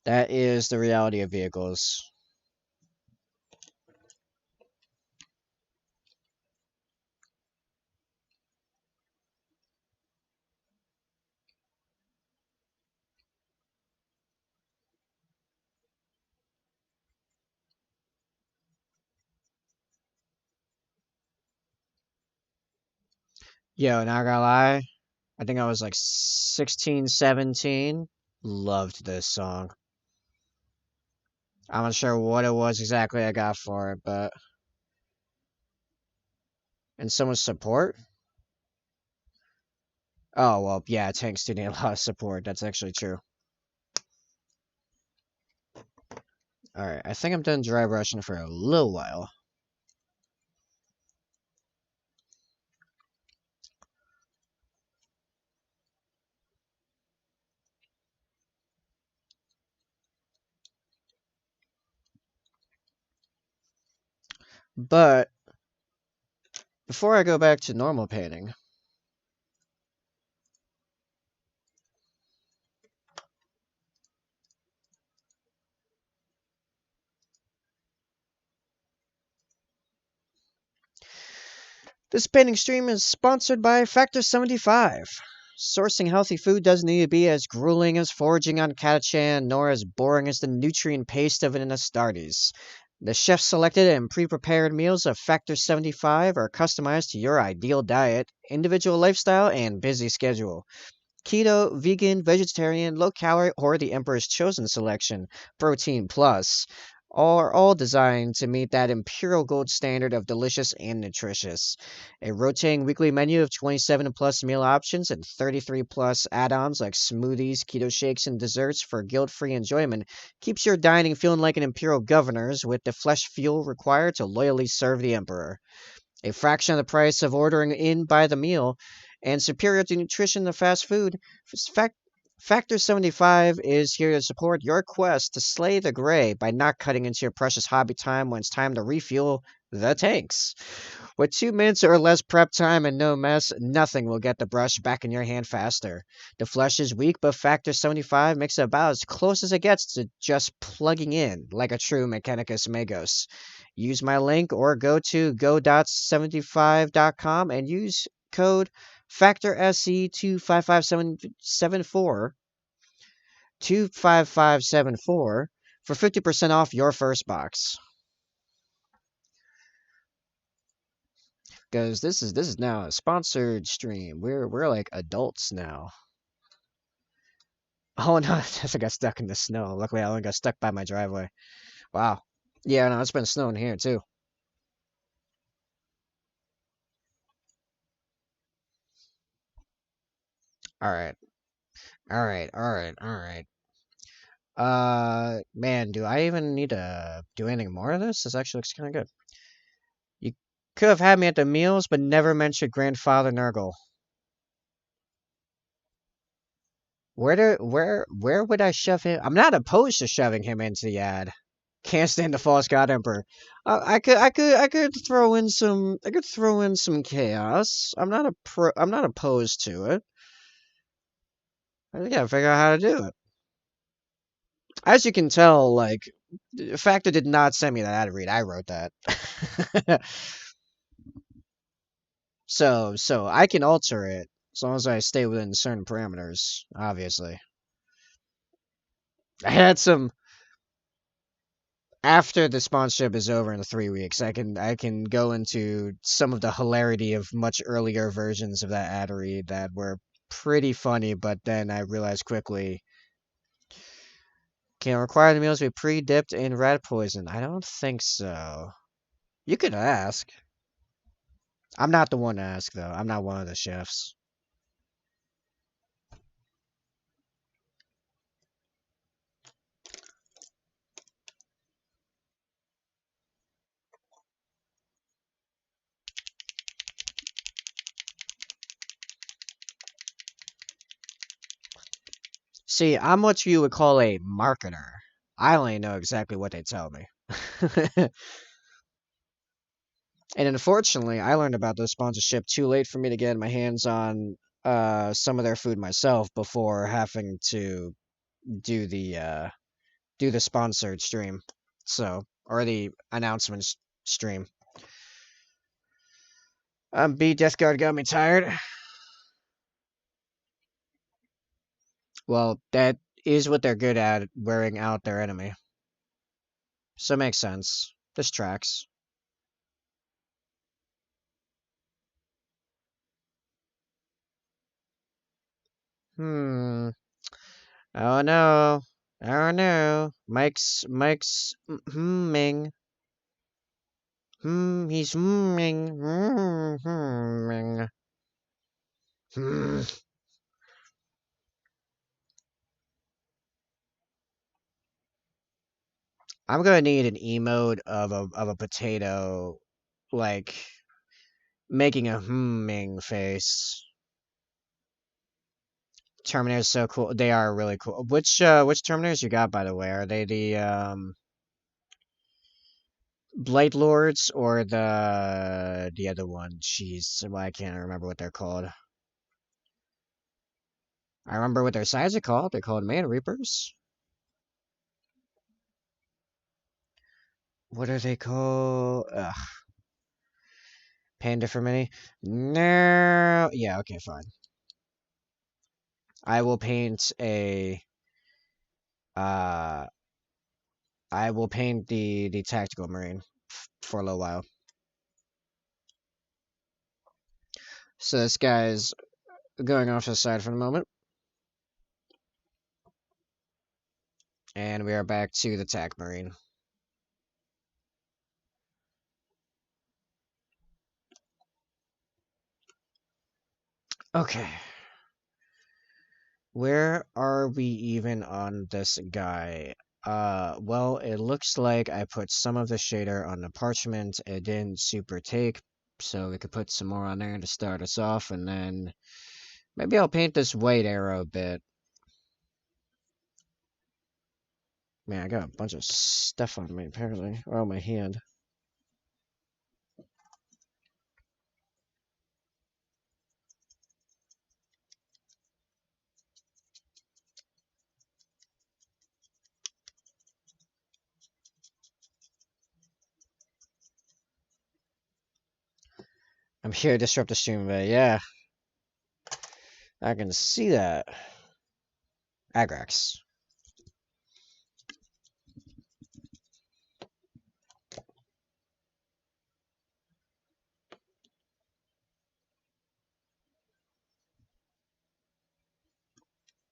That is the reality of vehicles. Yo, not gonna lie, I think I was like 16, 17. Loved this song. I'm not sure what it was exactly I got for it, but and someone's support? Oh, well, yeah, tanks do need a lot of support. That's actually true. Alright, I think I'm done dry brushing for a little while. But before I go back to normal painting, this painting stream is sponsored by Factor 75. Sourcing healthy food doesn't need to be as grueling as foraging on Catachan, nor as boring as the nutrient paste of an Astartes. The chef selected and pre prepared meals of Factor 75 are customized to your ideal diet, individual lifestyle, and busy schedule. Keto, vegan, vegetarian, low calorie, or the Emperor's Chosen selection, Protein Plus, are all designed to meet that imperial gold standard of delicious and nutritious. A rotating weekly menu of 27 plus meal options and 33 plus add ons like smoothies, keto shakes, and desserts for guilt free enjoyment keeps your dining feeling like an imperial governor's with the flesh fuel required to loyally serve the Emperor. A fraction of the price of ordering in by the meal, and superior to nutrition than fast food, Factor 75 is here to support your quest to slay the gray by not cutting into your precious hobby time when it's time to refuel the tanks. With 2 minutes or less prep time and no mess, nothing will get the brush back in your hand faster. The flesh is weak, but Factor 75 makes it about as close as it gets to just plugging in like a true Mechanicus Magos. Use my link or go to go.75.com and use code FACTORSE25574 25574 for 50% off your first box. Because this is now a sponsored stream. We're like adults now. Oh no, I just got stuck in the snow. Luckily, I only got stuck by my driveway. Wow. Yeah, no, it's been snowing here too. All right, all right, all right, all right. Man, do I even need to do anything more of this? This actually looks kind of good. You could have had me at the meals, but never mentioned grandfather Nurgle. Where would I shove him? I'm not opposed to shoving him into the ad. Can't stand the false god emperor. I could throw in some. I could throw in some chaos. I'm not opposed to it. I just gotta figure out how to do it. As you can tell, like, Factor did not send me that ad read. I wrote that. So I can alter it as long as I stay within certain parameters. Obviously, I had some after the sponsorship is over in 3 weeks. I can go into some of the hilarity of much earlier versions of that ad read that were pretty funny, but then I realized quickly can require the meals be pre-dipped in rat poison. I don't think so. You could ask. I'm not the one to ask though. I'm not one of the chefs. See, I'm what you would call a marketer. I only know exactly what they tell me. And unfortunately, I learned about this sponsorship too late for me to get my hands on some of their food myself before having to do the sponsored stream. So, or the announcements stream. B Death Guard got me tired. Well, that is what they're good at, wearing out their enemy. So it makes sense. This tracks. Hmm. Oh no. Oh no. Mike's humming. He's humming. Humming. Hmm. I'm gonna need an emote of a potato, like making a humming face. Terminator's so cool. They are really cool. Which Terminators you got, by the way? Are they the Blight Lords or the other one? Jeez, well, I can't remember what they're called. I remember what their size are called. They're called Man Reapers. What are they called? Ugh, Panda for mini? No. Yeah, okay, fine. I will paint a uh I will paint the tactical marine for a little while. So this guy's going off to the side for the moment. And we are back to the tac marine. Okay. Where are we even on this guy? Well, it looks like I put some of the shader on the parchment. It didn't super take, so we could put some more on there to start us off, and then maybe I'll paint this white arrow a bit. Man, I got a bunch of stuff on me, apparently. Oh, my hand. I'm here to disrupt the stream, but yeah, I can see that. Agrax.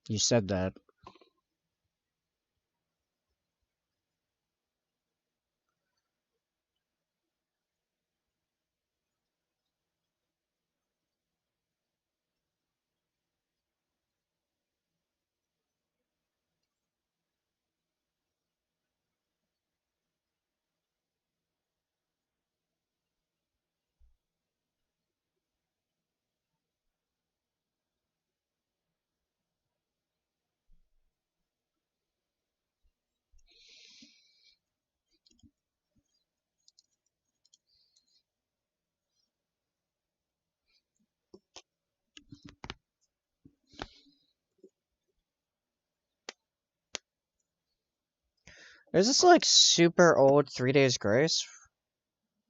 You said that. Is this like super old 3 Days Grace?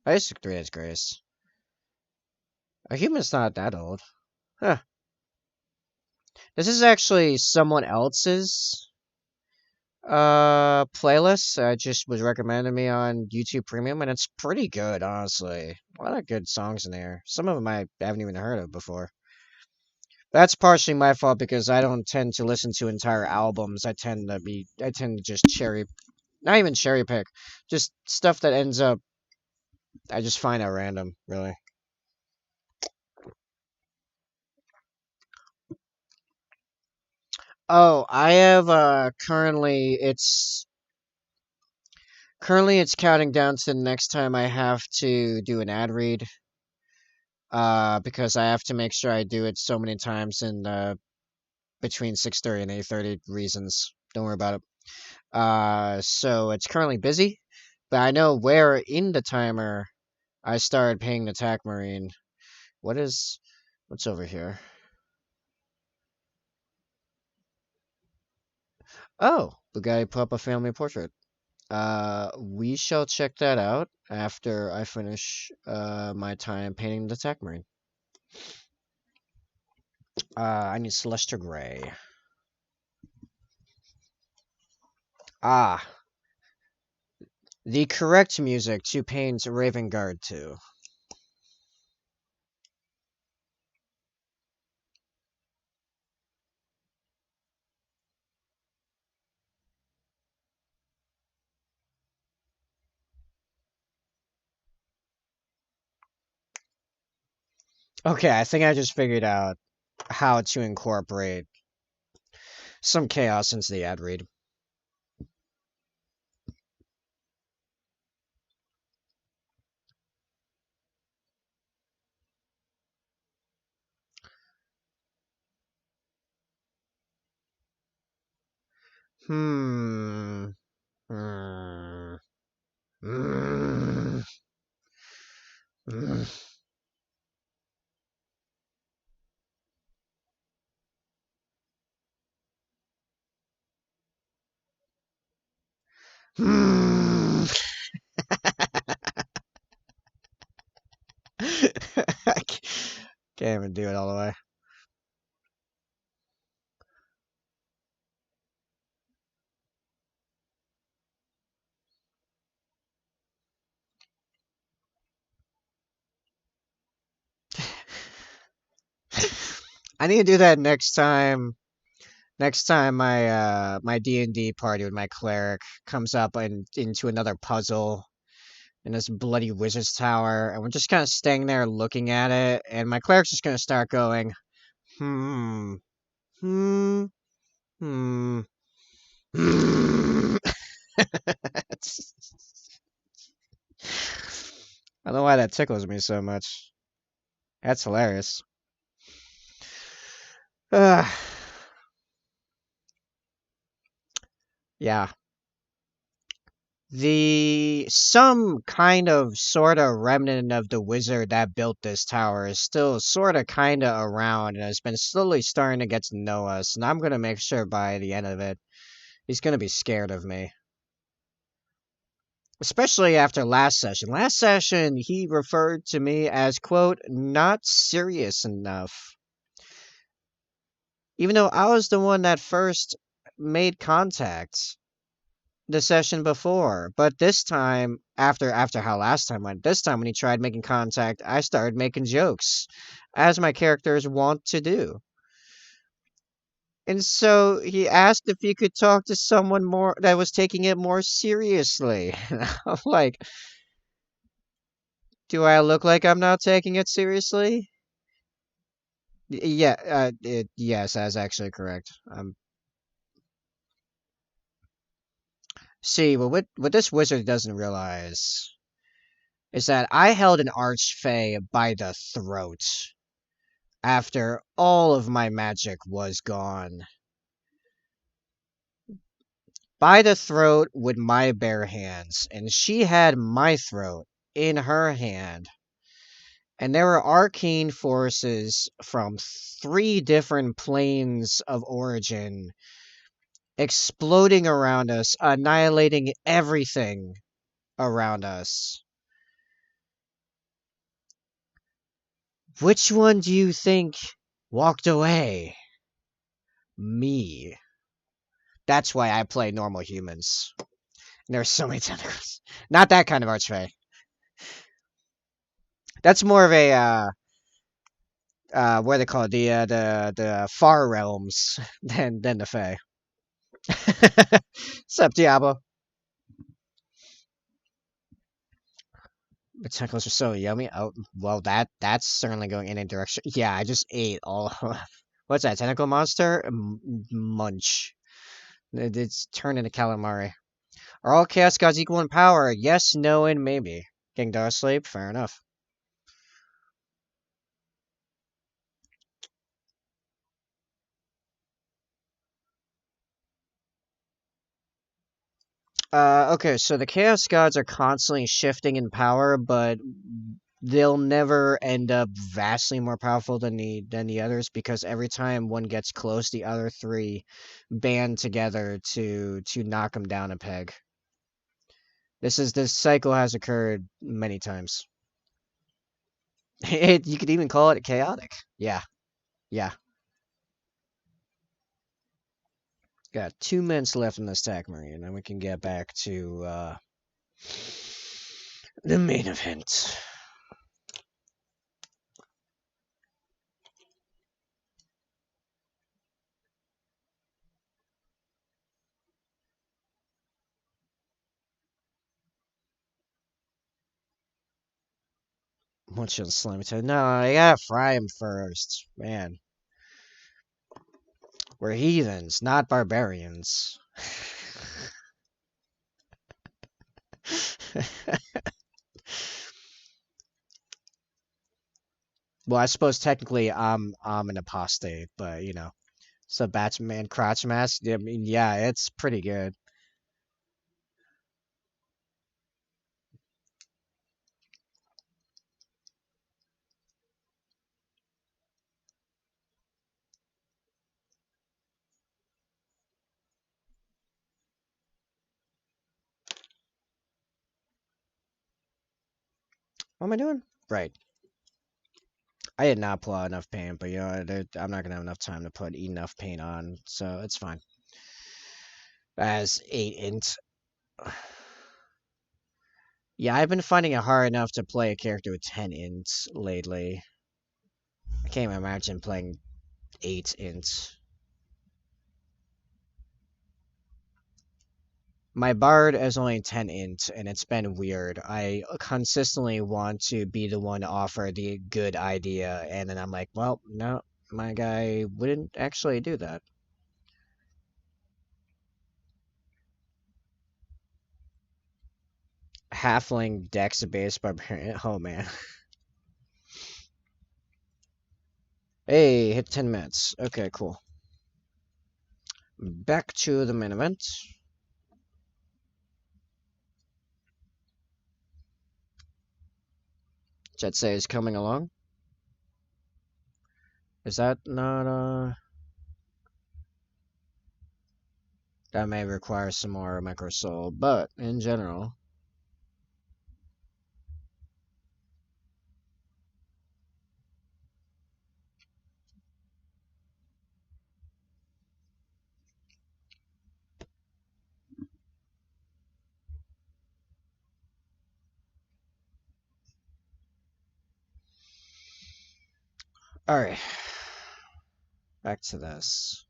I used to 3 Days Grace. A human's not that old. Huh. This is actually someone else's playlist. Just was recommended to me on YouTube Premium, and it's pretty good, honestly. A lot of good songs in there. Some of them I haven't even heard of before. That's partially my fault because I don't tend to listen to entire albums. I tend to just not even cherry pick, just stuff that ends up I just find at random, really. Oh, I have currently it's counting down to the next time I have to do an ad read. Because I have to make sure I do it so many times in between 6:30 and 8:30 reasons. Don't worry about it. So it's currently busy, but I know where in the timer I started paying the TAC Marine. What's over here? Oh, Bugatti Papa family portrait. We shall check that out after I finish my time painting the TAC Marine. I need Celestial Gray. Ah, the correct music to paint Raven Guard to. Okay, I think I just figured out how to incorporate some chaos into the ad read. Hmm. Hmm. Hmm. Hmm. Hmm. I can't even do it all the way. I need to do that next time. Next time my D&D party with my cleric comes up and into another puzzle in this bloody wizard's tower, and we're just kind of staying there looking at it, and my cleric's just gonna start going, hmm, hmm, hmm, hmm. I don't know why that tickles me so much. That's hilarious. Uh, yeah. Some kind of sort of remnant of the wizard that built this tower is still sort of kind of around and has been slowly starting to get to know us, and I'm gonna make sure by the end of it, he's gonna be scared of me. Especially after last session. Last session, he referred to me as, quote, not serious enough. Even though I was the one that first made contact the session before. But this time, after how last time went, this time when he tried making contact, I started making jokes, as my characters want to do. And so he asked if he could talk to someone more that was taking it more seriously. I'm like, do I look like I'm not taking it seriously? Yeah, yes, that's actually correct. See, what this wizard doesn't realize is that I held an archfey by the throat after all of my magic was gone. By the throat with my bare hands, and she had my throat in her hand. And there were arcane forces from 3 different planes of origin exploding around us, annihilating everything around us. Which one do you think walked away? Me. That's why I play normal humans. There's so many tentacles. Not that kind of archfey. That's more of a what do they call it? The far realms than the Fae. Sup, Diablo? The tentacles are so yummy. Oh, well, that's certainly going in a direction. Yeah, I just ate all. What's that? Tentacle monster? Munch. It's turned into calamari. Are all chaos gods equal in power? Yes, no, and maybe. King Darksleep? Fair enough. Okay, so the Chaos Gods are constantly shifting in power, but they'll never end up vastly more powerful than the others because every time one gets close, the other three band together to knock them down a peg. This cycle has occurred many times. You could even call it chaotic. Yeah, yeah. Got 2 minutes left in this attack, Marie, and then we can get back to the main event. What should Slimy tell? No, I gotta fry him first. Man. We're heathens, not barbarians. Well, I suppose technically I'm an apostate, but you know. So Batman crotch mask, I mean, yeah, it's pretty good. What am I doing? Right. I did not pull out enough paint, but you know, I'm not gonna have enough time to put enough paint on, so it's fine. As 8 int. Yeah, I've been finding it hard enough to play a character with 10 ints lately. I can't imagine playing 8 ints. My bard is only 10 int, and it's been weird. I consistently want to be the one to offer the good idea, and then I'm like, well, no, my guy wouldn't actually do that. Halfling dex based barbarian. Oh man. Hey, hit 10 minutes. Okay, cool. Back to the main event. Jet say is coming along. Is that not that may require some more micro soul, but in general. Alright. Back to this.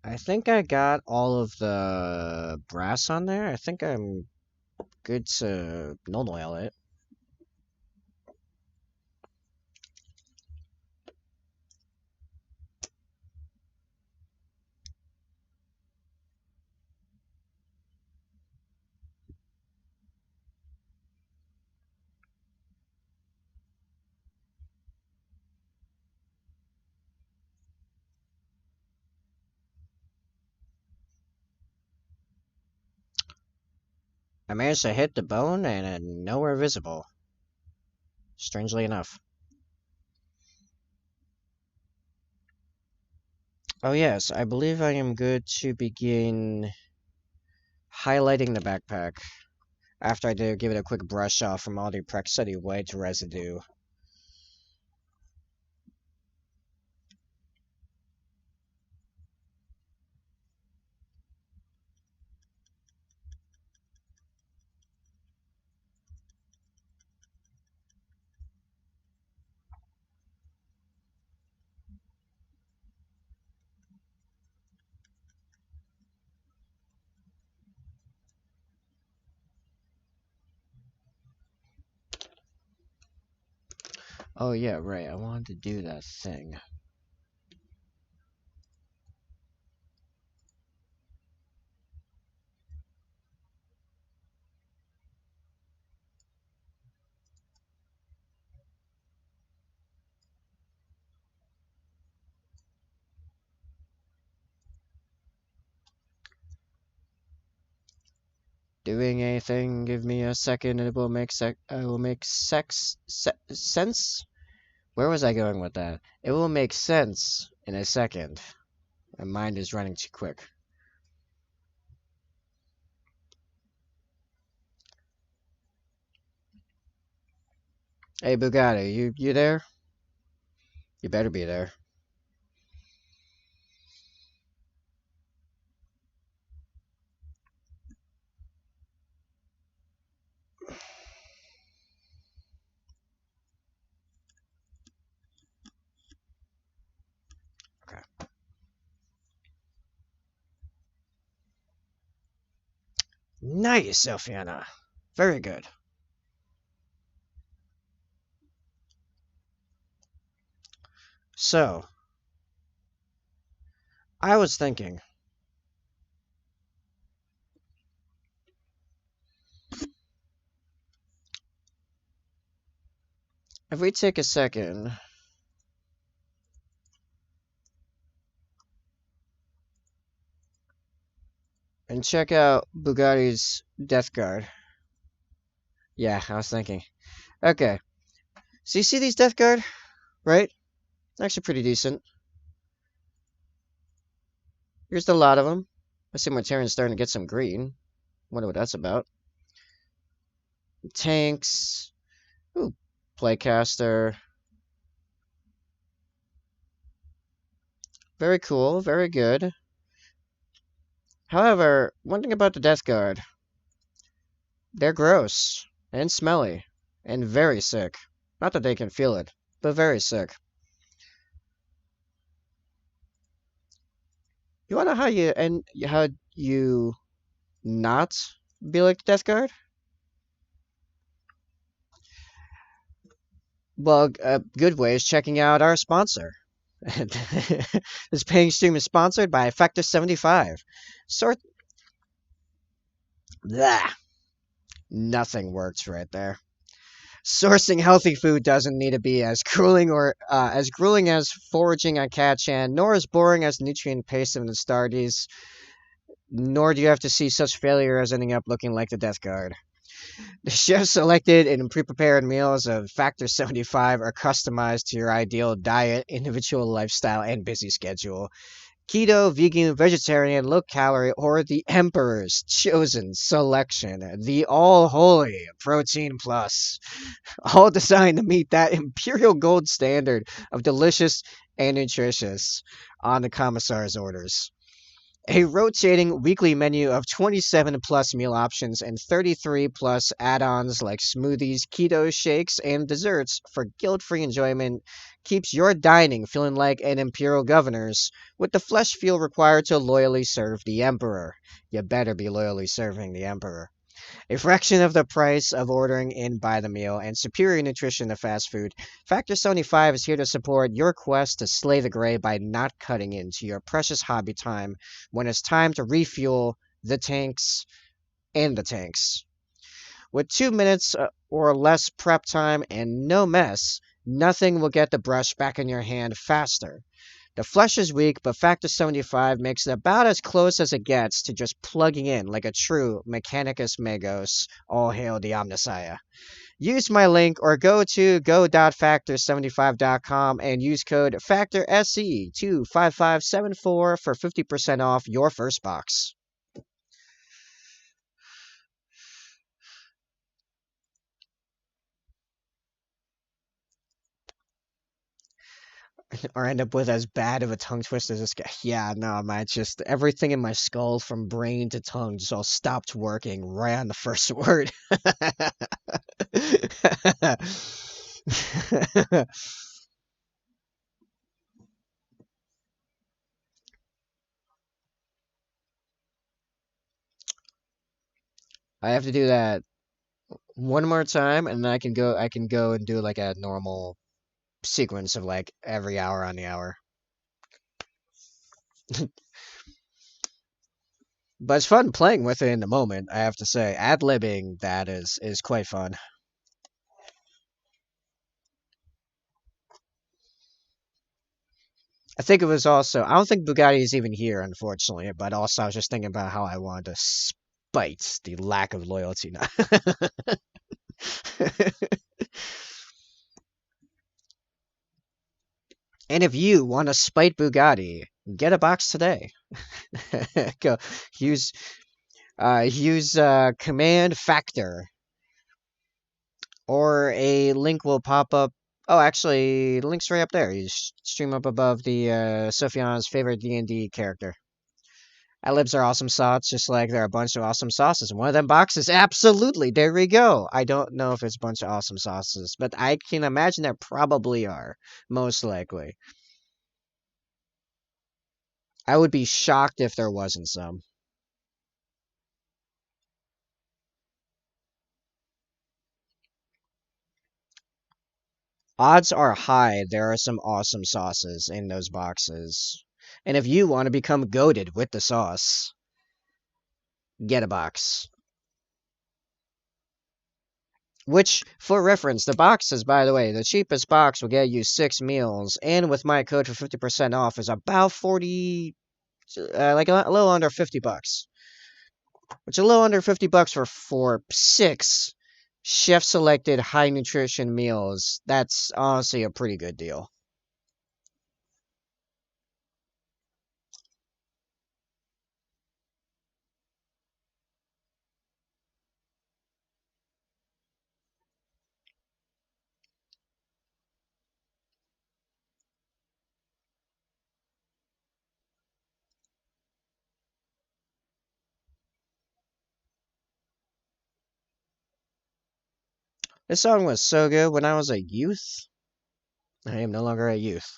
I think I got all of the brass on there. I think I'm good to null oil it. I managed to hit the bone and nowhere visible. Strangely enough. Oh yes, I believe I am good to begin highlighting the backpack after I do give it a quick brush off from all the Prexity white residue. Oh yeah, right, I wanted to do that thing. Doing anything, give me a second and it will make sense? Where was I going with that? It will make sense in a second. My mind is running too quick. Hey Bugatti, you there? You better be there. Okay. Nice, Elfiana. Very good. So, I was thinking, if we take a second and check out Bugatti's Death Guard. Yeah, I was thinking. Okay, so you see these Death Guard, right? Actually pretty decent. Here's a lot of them. I see my Terran's starting to get some green. Wonder what that's about. Tanks. Ooh, Playcaster. Very cool, very good. However, one thing about the Death Guard, they're gross and smelly and very sick. Not that they can feel it, but very sick. You wanna know how you not be like the Death Guard? Well, a good way is checking out our sponsor. This paying stream is sponsored by Factor 75. Sort Blah. Nothing works right there. Sourcing healthy food doesn't need to be as grueling as foraging on Catchan, nor as boring as nutrient paste in the Stardies, nor do you have to see such failure as ending up looking like the Death Guard. The chefs selected and pre-prepared meals of Factor 75 are customized to your ideal diet, individual lifestyle, and busy schedule. Keto, vegan, vegetarian, low calorie, or the Emperor's chosen selection, the all holy Protein Plus. All designed to meet that imperial gold standard of delicious and nutritious on the commissar's orders. A rotating weekly menu of 27 plus meal options and 33 plus add-ons like smoothies, keto shakes, and desserts for guilt-free enjoyment keeps your dining feeling like an imperial governor's, with the flesh feel required to loyally serve the emperor. You better be loyally serving the emperor. A fraction of the price of ordering in by the meal and superior nutrition to fast food, Factor 75 is here to support your quest to slay the gray by not cutting into your precious hobby time when it's time to refuel the tanks and the tanks. With 2 minutes or less prep time and no mess, nothing will get the brush back in your hand faster. The flesh is weak, but Factor 75 makes it about as close as it gets to just plugging in like a true Mechanicus Magos, all hail the Omnissiah. use my link or go to go.factor75.com and use code FACTORSE25574 for 50% off your first box. Or end up with as bad of a tongue twister as this guy. Yeah, no, man, just everything in my skull from brain to tongue just all stopped working right on the first word. I have to do that one more time, and then I can go and do like a normal sequence of like every hour on the hour. But it's fun playing with it in the moment, I have to say. Ad-libbing that is quite fun. I think it was also, I don't think Bugatti is even here, unfortunately, but also I was just thinking about how I wanted to spite the lack of loyalty now. And if you want to spite Bugatti, get a box today. Go use command factor, or a link will pop up. Oh, actually, the link's right up there. You stream up above the Sophiana's favorite D&D character. Ad-libs are awesome sauce, just like there are a bunch of awesome sauces. And one of them boxes, absolutely, there we go. I don't know if it's a bunch of awesome sauces, but I can imagine there probably are, most likely. I would be shocked if there wasn't some. Odds are high there are some awesome sauces in those boxes. And if you want to become goated with the sauce, get a box. Which, for reference, the boxes, by the way, the cheapest box will get you 6 meals, and with my code for 50% off is about 40, like a little under 50 bucks. Which is a little under 50 bucks for 6 chef-selected high-nutrition meals. That's honestly a pretty good deal. This song was so good when I was a youth. I am no longer a youth.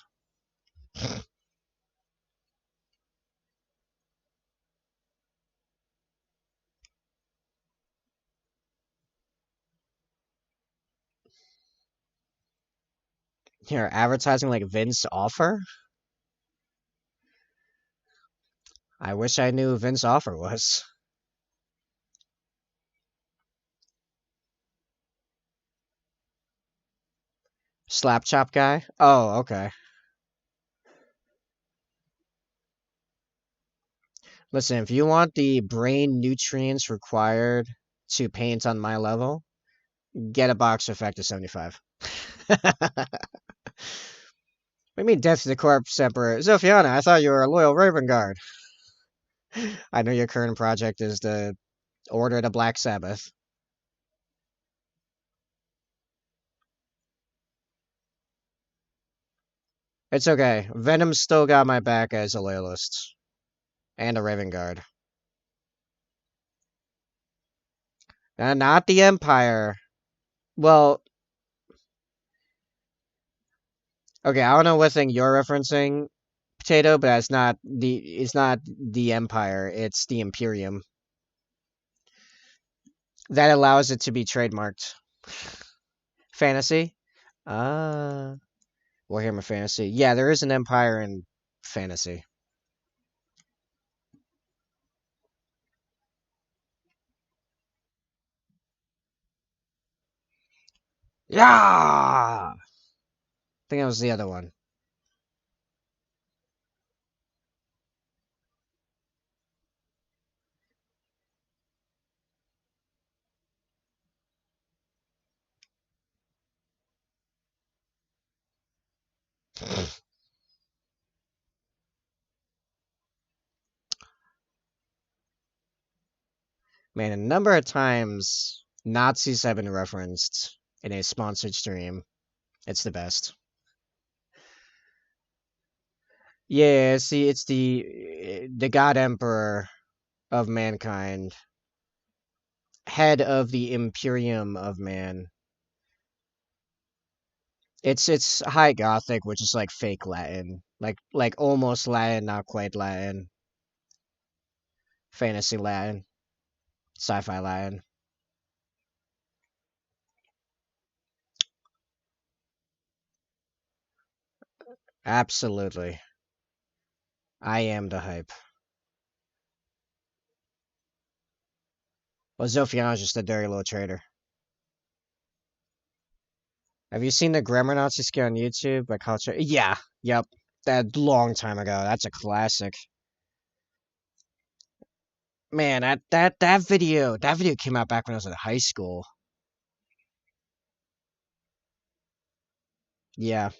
Here, advertising like Vince Offer? I wish I knew who Vince Offer was. Slap chop guy? Oh, okay. Listen, if you want the brain nutrients required to paint on my level, get a box of Factor 75. What do you mean Death to the Corpse Emperor? Zophiana, I thought you were a loyal Raven Guard. I know your current project is to order the Black Sabbath. It's okay. Venom's still got my back as a loyalist. And a Raven Guard. Not the Empire. Well, okay, I don't know what thing you're referencing, Potato, but it's not the Empire, it's the Imperium. That allows it to be trademarked. Fantasy? Ah, Warhammer Fantasy. Yeah, there is an Empire in Fantasy. Yeah! I think that was the other one. Man, a number of times Nazis have been referenced in a sponsored stream. It's the best. Yeah, see, it's the God Emperor of mankind, head of the Imperium of man. It's High Gothic, which is like fake Latin, like almost Latin, not quite Latin, fantasy Latin, sci-fi Latin. Absolutely, I am the hype. Well, Zophian's just a dirty little traitor. Have you seen the Grammar Nazi skit on YouTube by Culture? Yeah, yep, that long time ago. That's a classic. Man, that video came out back when I was in high school. Yeah,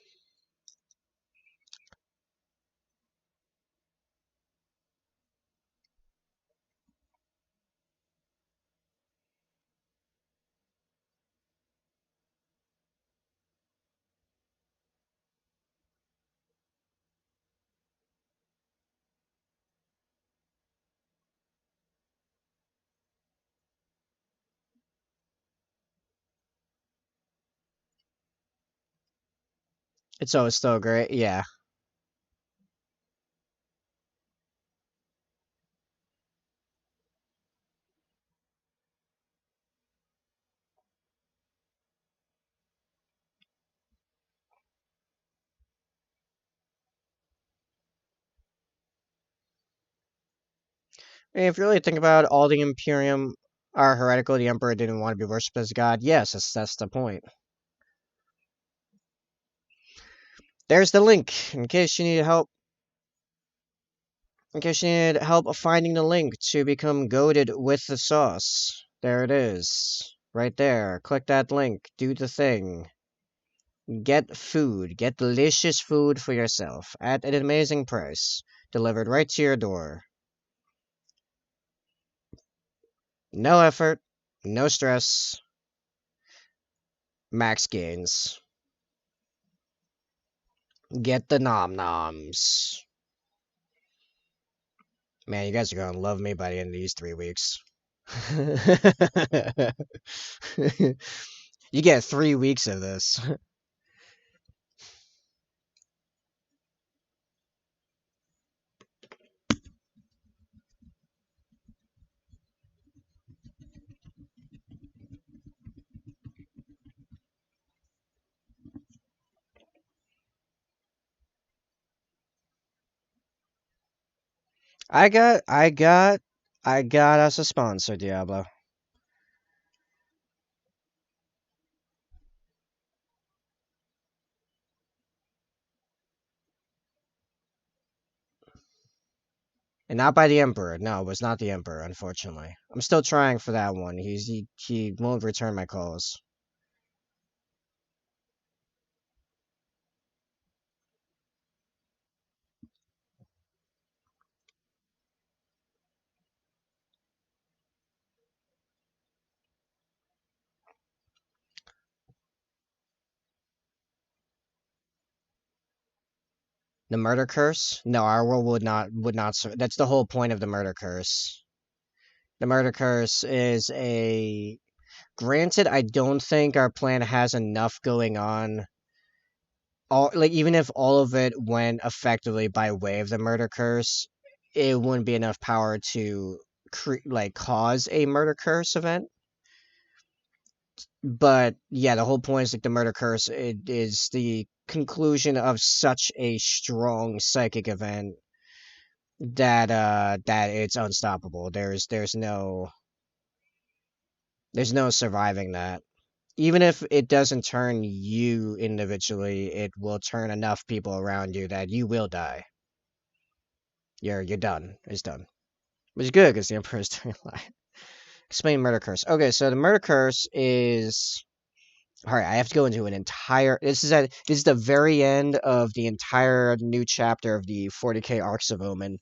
it's always still great. Yeah. If you really think about it, all the Imperium are heretical. The Emperor didn't want to be worshipped as a god. Yes, that's the point. There's the link in case you need help. In case you need help finding the link to become goaded with the sauce. There it is. Right there. Click that link. Do the thing. Get food. Get delicious food for yourself at an amazing price. Delivered right to your door. No effort. No stress. Max gains. Get the nom noms. Man, you guys are gonna love me by the end of these 3 weeks. You get 3 weeks of this. I got us a sponsor, Diablo. And not by the Emperor. No, it was not the Emperor, unfortunately. I'm still trying for that one. He won't return my calls. The murder curse? No, our world would not that's the whole point of the murder curse. The murder curse is a granted, I don't think our planet has enough going on. All like even if all of it went effectively by way of the murder curse, it wouldn't be enough power to cause a murder curse event. But yeah, the whole point is like the murder curse. It is the conclusion of such a strong psychic event that it's unstoppable. There's no surviving that. Even if it doesn't turn you individually, it will turn enough people around you that you will die. You're done. It's done. Which is good because the Emperor's doing a lot. Explain murder curse. Okay, so the murder curse is All right, I have to go into an entire. This is the very end of the entire new chapter of the 40k Arcs of Omen.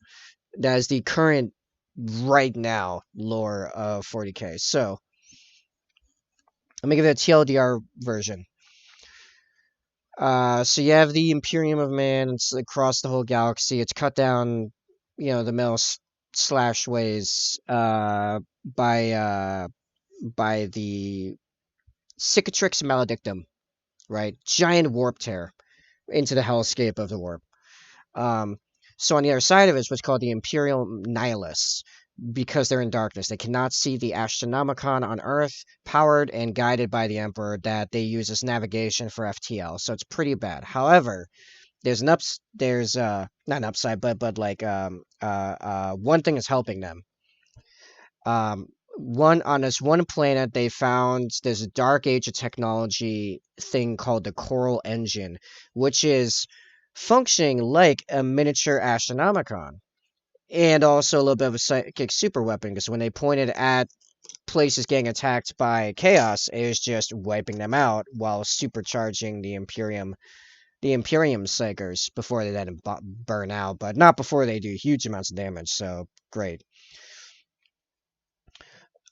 That is the current, right now, lore of 40k. So let me give it a TLDR version. So you have the Imperium of Man. It's across the whole galaxy. It's cut down, the middle slash ways. By the Cicatrix Maledictum, right? Giant warp tear into the hellscape of the warp. Um, so on the other side of it is what's called the Imperial Nihilists, because they're in darkness. They cannot see the Astronomicon on Earth, powered and guided by the Emperor, that they use as navigation for FTL. So it's pretty bad. However, there's not an upside, but like one thing is helping them. One on this one planet, they found this dark age of technology thing called the Coral Engine, which is functioning like a miniature Astronomicon, and also a little bit of a psychic super weapon, because when they pointed at places getting attacked by chaos, it was just wiping them out while supercharging the Imperium Psychers before they then burn out, but not before they do huge amounts of damage. So great.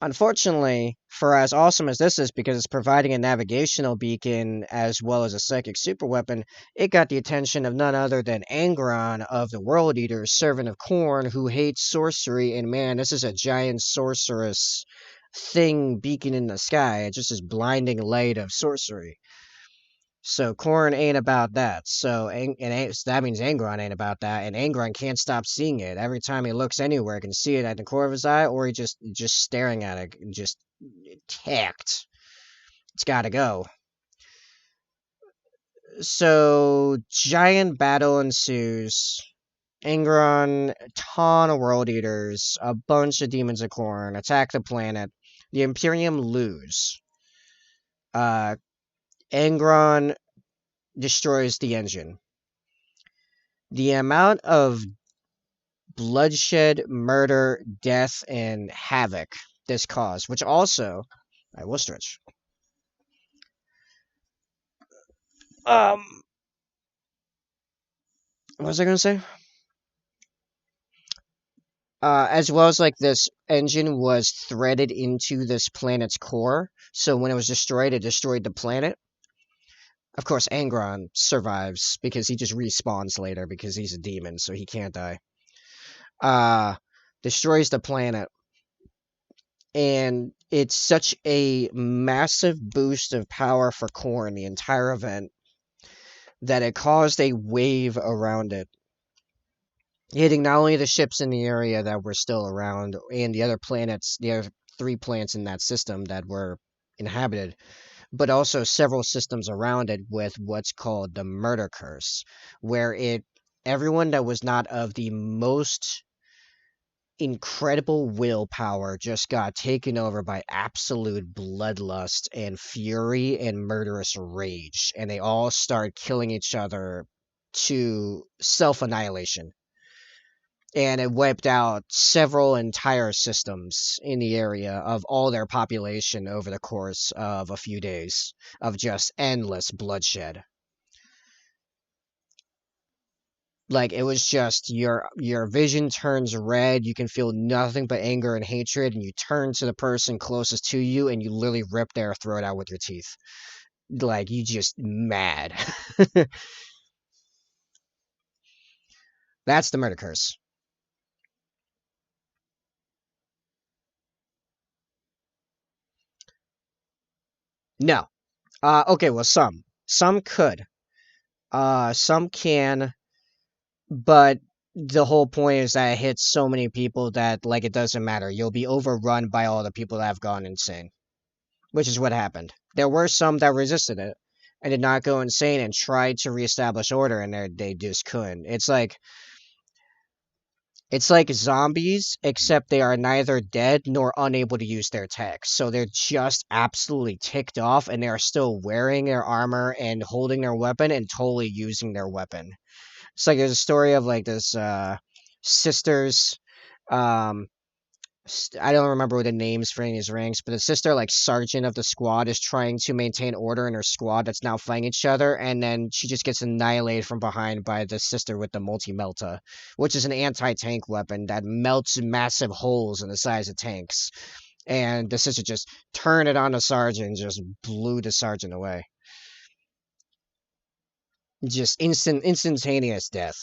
Unfortunately, for as awesome as this is, because it's providing a navigational beacon as well as a psychic superweapon, it got the attention of none other than Angron of the World Eaters, Servant of Khorne, who hates sorcery, and man, this is a giant sorceress thing beacon in the sky. It's just this blinding light of sorcery. So Khorne ain't about that. So that means Angron ain't about that, and Angron can't stop seeing it. Every time he looks anywhere, he can see it at the core of his eye, or he just staring at it, just tacked. It's got to go. So giant battle ensues. Angron, ton of World Eaters, a bunch of Demons of Khorne attack the planet. The Imperium lose. Angron destroys the engine. The amount of bloodshed, murder, death, and havoc this caused, which also, I will stretch. What was I gonna say? As well as like this engine was threaded into this planet's core, so when it was destroyed, it destroyed the planet. Of course, Angron survives because he just respawns later because he's a demon, so he can't die. Destroys the planet. And it's such a massive boost of power for Khorne, the entire event, that it caused a wave around it, hitting not only the ships in the area that were still around, and the other planets, the other 3 planets in that system that were inhabited, but also several systems around it with what's called the Murder Curse, where everyone that was not of the most incredible willpower just got taken over by absolute bloodlust and fury and murderous rage, and they all start killing each other to self-annihilation. And it wiped out several entire systems in the area of all their population over the course of a few days of just endless bloodshed. Like, it was just your vision turns red, you can feel nothing but anger and hatred, and you turn to the person closest to you and you literally rip their throat out with your teeth. Like, you just mad. That's the Murder Curse. No. Okay, well, some could. Some can, but the whole point is that it hits so many people that, like, it doesn't matter. You'll be overrun by all the people that have gone insane, which is what happened. There were some that resisted it and did not go insane and tried to reestablish order, and they just couldn't. It's like zombies, except they are neither dead nor unable to use their tech. So they're just absolutely ticked off, and they are still wearing their armor and holding their weapon and totally using their weapon. It's like there's a story of like this sisters, um, I don't remember what the names for any of these ranks, but the sister, like sergeant of the squad, is trying to maintain order in her squad that's now fighting each other, and then she just gets annihilated from behind by the sister with the multi-melta, which is an anti-tank weapon that melts massive holes in the sides of tanks. And the sister just turned it on the sergeant and just blew the sergeant away. Just instantaneous death.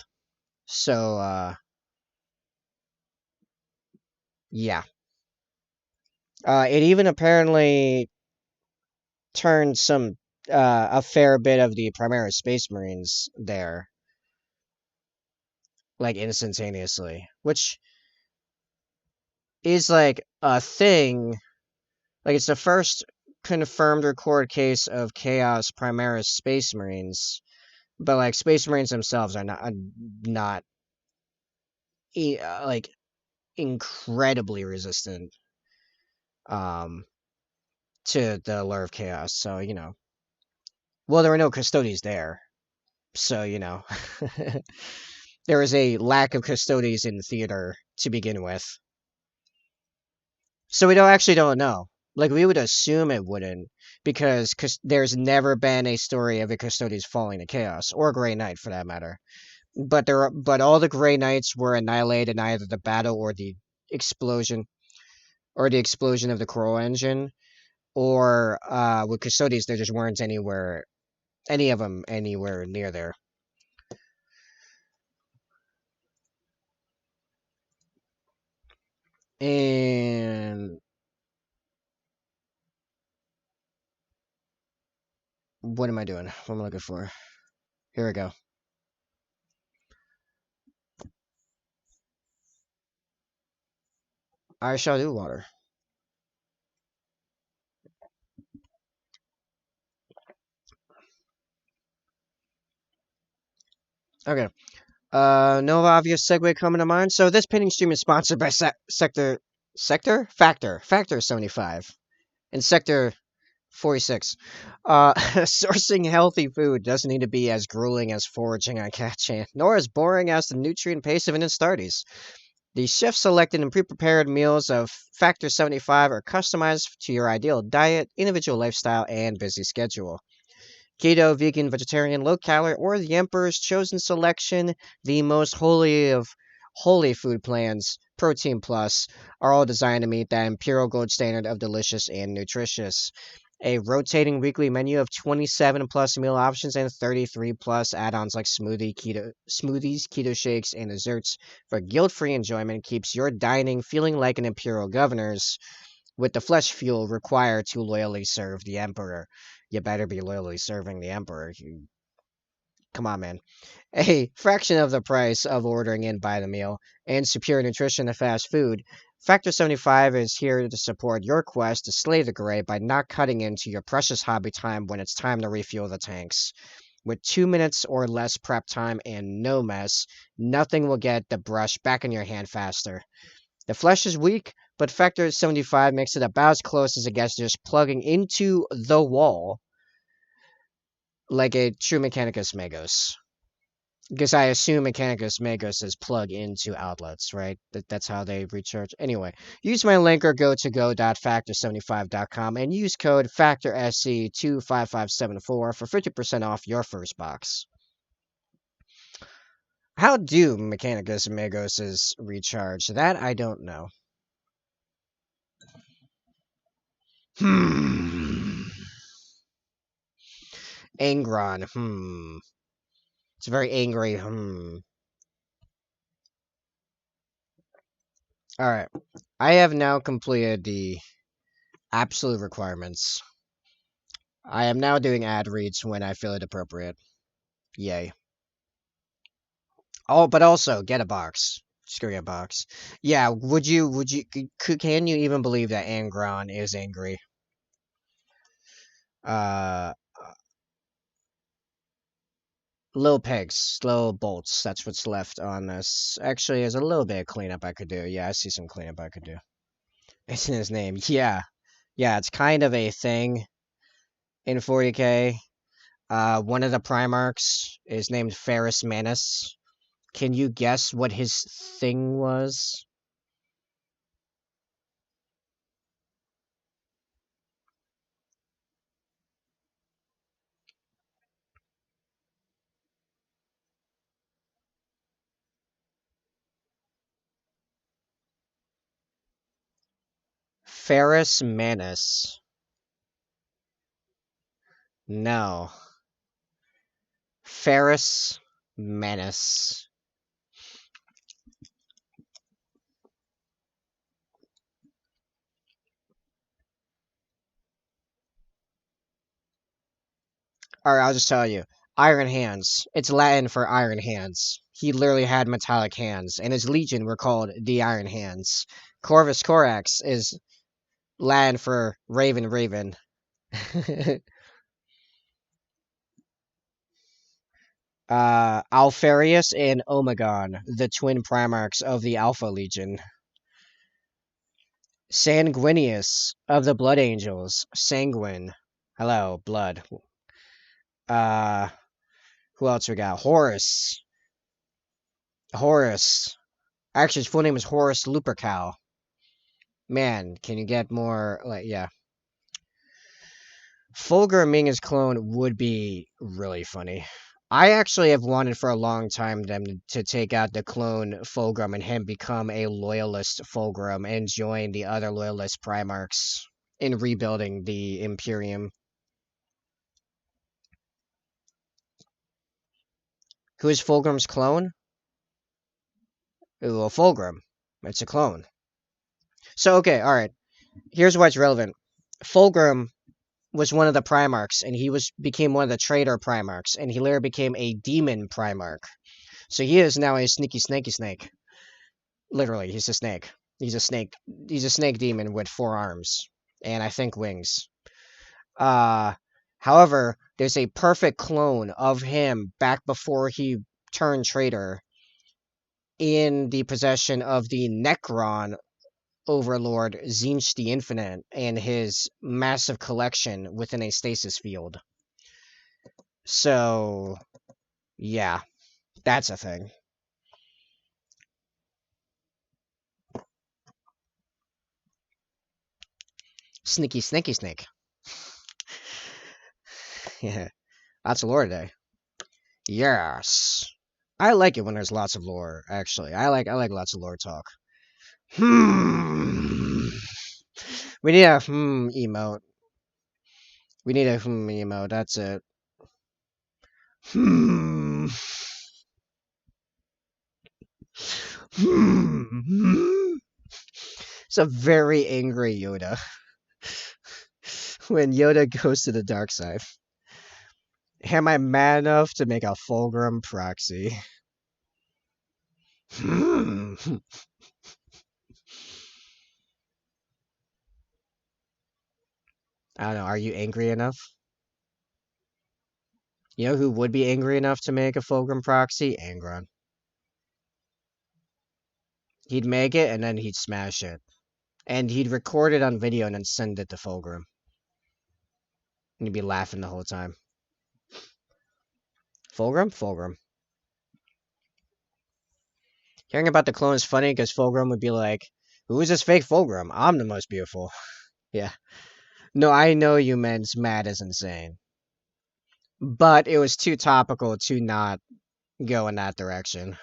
So, yeah. It even apparently turned a fair bit of the Primaris Space Marines there, like instantaneously, which is like a thing. Like it's the first confirmed record case of Chaos Primaris Space Marines, but like Space Marines themselves are not like incredibly resistant um to the lure of chaos. So well, there were no custodies there, so there was a lack of custodies in the theater to begin with. So we don't know. Like we would assume it wouldn't, because there's never been a story of a custodies falling to chaos, or a Grey Knight for that matter. But all the Grey Knights were annihilated in either the battle or the explosion, of the Coral Engine, or with custodies there just weren't any of them anywhere near there. And what am I doing? What am I looking for? Here we go. I shall do water. Okay. No obvious segue coming to mind. So this pinning stream is sponsored by Factor 75 and Sector 46. Sourcing healthy food doesn't need to be as grueling as foraging on Catchan, nor as boring as the nutrient paste of an Astartes. The chef-selected and pre-prepared meals of Factor 75 are customized to your ideal diet, individual lifestyle, and busy schedule. Keto, vegan, vegetarian, low calorie, or the Emperor's chosen selection, the most holy of holy food plans, Protein Plus, are all designed to meet that imperial gold standard of delicious and nutritious. A rotating weekly menu of 27 plus meal options and 33 plus add-ons like smoothies, keto shakes, and desserts for guilt-free enjoyment keeps your dining feeling like an imperial governor's, with the flesh fuel required to loyally serve the Emperor. You better be loyally serving the Emperor. Come on, man. A fraction of the price of ordering in by the meal, and superior nutrition to fast food, Factor 75 is here to support your quest to slay the Grey by not cutting into your precious hobby time when it's time to refuel the tanks. With 2 minutes or less prep time and no mess, nothing will get the brush back in your hand faster. The flesh is weak, but Factor 75 makes it about as close as it gets to just plugging into the wall like a true Mechanicus Magos. Because I assume Mechanicus Magos is plug into outlets, right? That's how they recharge. Anyway, use my link or go to go.factor75.com and use code FACTORSC25574 for 50% off your first box. How do Mechanicus Magoses recharge? That I don't know. Angron. It's very angry. Alright. I have now completed the absolute requirements. I am now doing ad reads when I feel it appropriate. Yay. Oh, but also, get a box. Just go get a box. Yeah, can you even believe that Angron is angry? Little pegs, little bolts, that's what's left on this. Actually, there's a little bit of cleanup I could do. Yeah, I see some cleanup I could do. It's in his name. Yeah. Yeah, it's kind of a thing in 40k. One of the Primarchs is named Ferris Manus. Can you guess what his thing was? Ferris Manus. No. Ferris Manus. Alright, I'll just tell you. Iron Hands. It's Latin for Iron Hands. He literally had metallic hands, and his legion were called the Iron Hands. Corvus Corax is Latin for Raven Raven. Alfarius and Omegon, the twin primarchs of the Alpha Legion. Sanguinius of the Blood Angels. Sanguine. Hello, blood. Uh, who else we got? Horus. Horus. Actually, his full name is Horus Lupercal. Man, can you get more, like, yeah. Fulgrim being his clone would be really funny. I actually have wanted for a long time them to take out the clone Fulgrim and him become a loyalist Fulgrim and join the other loyalist Primarchs in rebuilding the Imperium. Who is Fulgrim's clone? Well, Fulgrim. It's a clone. So, okay, alright. Here's why it's relevant. Fulgrim was one of the Primarchs, and he became one of the traitor Primarchs, and he later became a demon Primarch. So he is now a sneaky snake. Literally, he's a snake. He's a snake demon with 4 arms, and I think wings. However, there's a perfect clone of him back before he turned traitor in the possession of the Necron overlord Zinch the Infinite and his massive collection within a stasis field. So, yeah, that's a thing. Sneaky snake. Yeah, lots of lore today. Yes. I like it when there's lots of lore, actually. I like lots of lore talk. We need a emote. We need a emote, that's it. It's a very angry Yoda. When Yoda goes to the dark side. Am I mad enough to make a Fulgrim proxy? I don't know, are you angry enough? You know who would be angry enough to make a Fulgrim proxy? Angron. He'd make it, and then he'd smash it. And he'd record it on video and then send it to Fulgrim. And he'd be laughing the whole time. Fulgrim? Hearing about the clone is funny because Fulgrim would be like, who is this fake Fulgrim? I'm the most beautiful. Yeah. No, I know you meant mad is insane. But it was too topical to not go in that direction.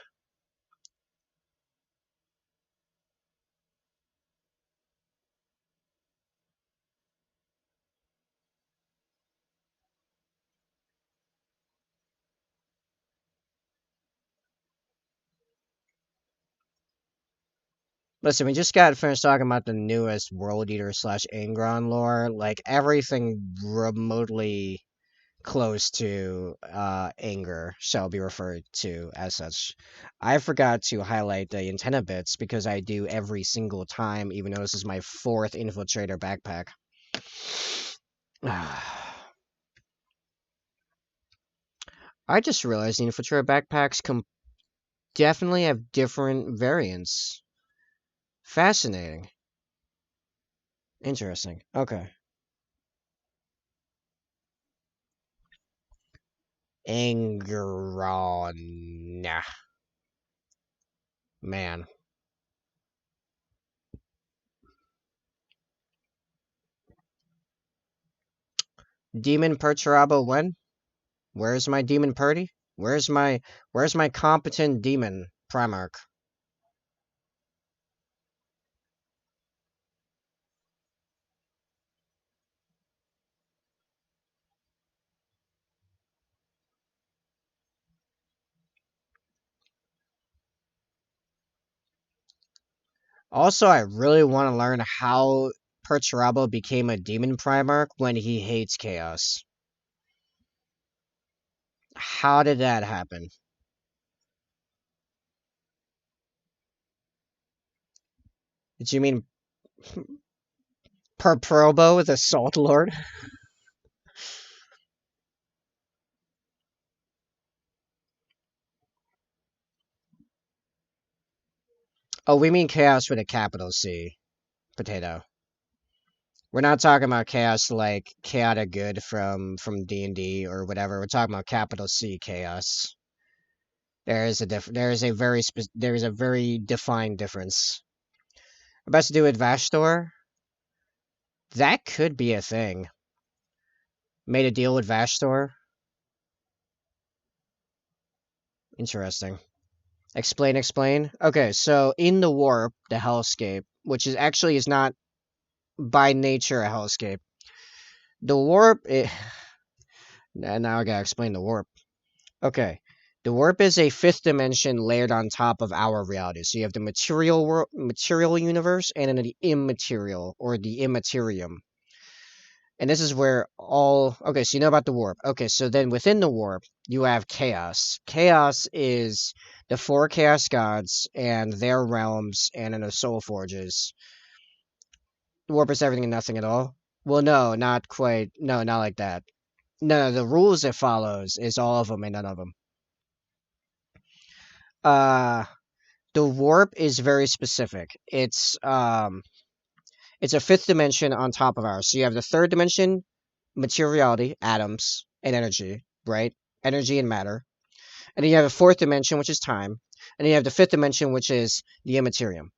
Listen, we just got finished talking about the newest World Eater / Angron lore. Like, everything remotely close to anger shall be referred to as such. I forgot to highlight the antenna bits because I do every single time, even though this is my 4th Infiltrator backpack. I just realized the Infiltrator backpacks definitely have different variants. Fascinating. Interesting. Okay. Angron. Man. Demon Perturabo when? Where's my demon Purdy? Where's my competent demon Primarch? Also, I really want to learn how Perturabo became a demon Primarch when he hates chaos. How did that happen? Did you mean Perprobo, the Salt Lord? Oh, we mean chaos with a capital C. Potato. We're not talking about chaos like chaotic good from D&D or whatever. We're talking about capital C chaos. There is a very defined difference. Best to do with Vashtor? That could be a thing. Made a deal with Vashtor? Interesting. Explain. Okay, so in the warp, the hellscape, which is actually is not by nature a hellscape. The warp now I gotta explain the warp. Okay. The warp is a fifth dimension layered on top of our reality. So you have the material universe and then the immaterial or the immaterium. And this is where all okay, so you know about the warp. Okay, so then within the warp, you have chaos. Chaos is the four chaos gods and their realms and then the soul forges. The warp is everything and nothing at all. Well, no, not quite. No, not like that. No, the rules it follows is all of them and none of them. Uh, the warp is very specific. It's a fifth dimension on top of ours. So you have the third dimension, materiality, atoms, and energy, right? Energy and matter. And then you have a fourth dimension, which is time. And then you have the fifth dimension, which is the immaterium.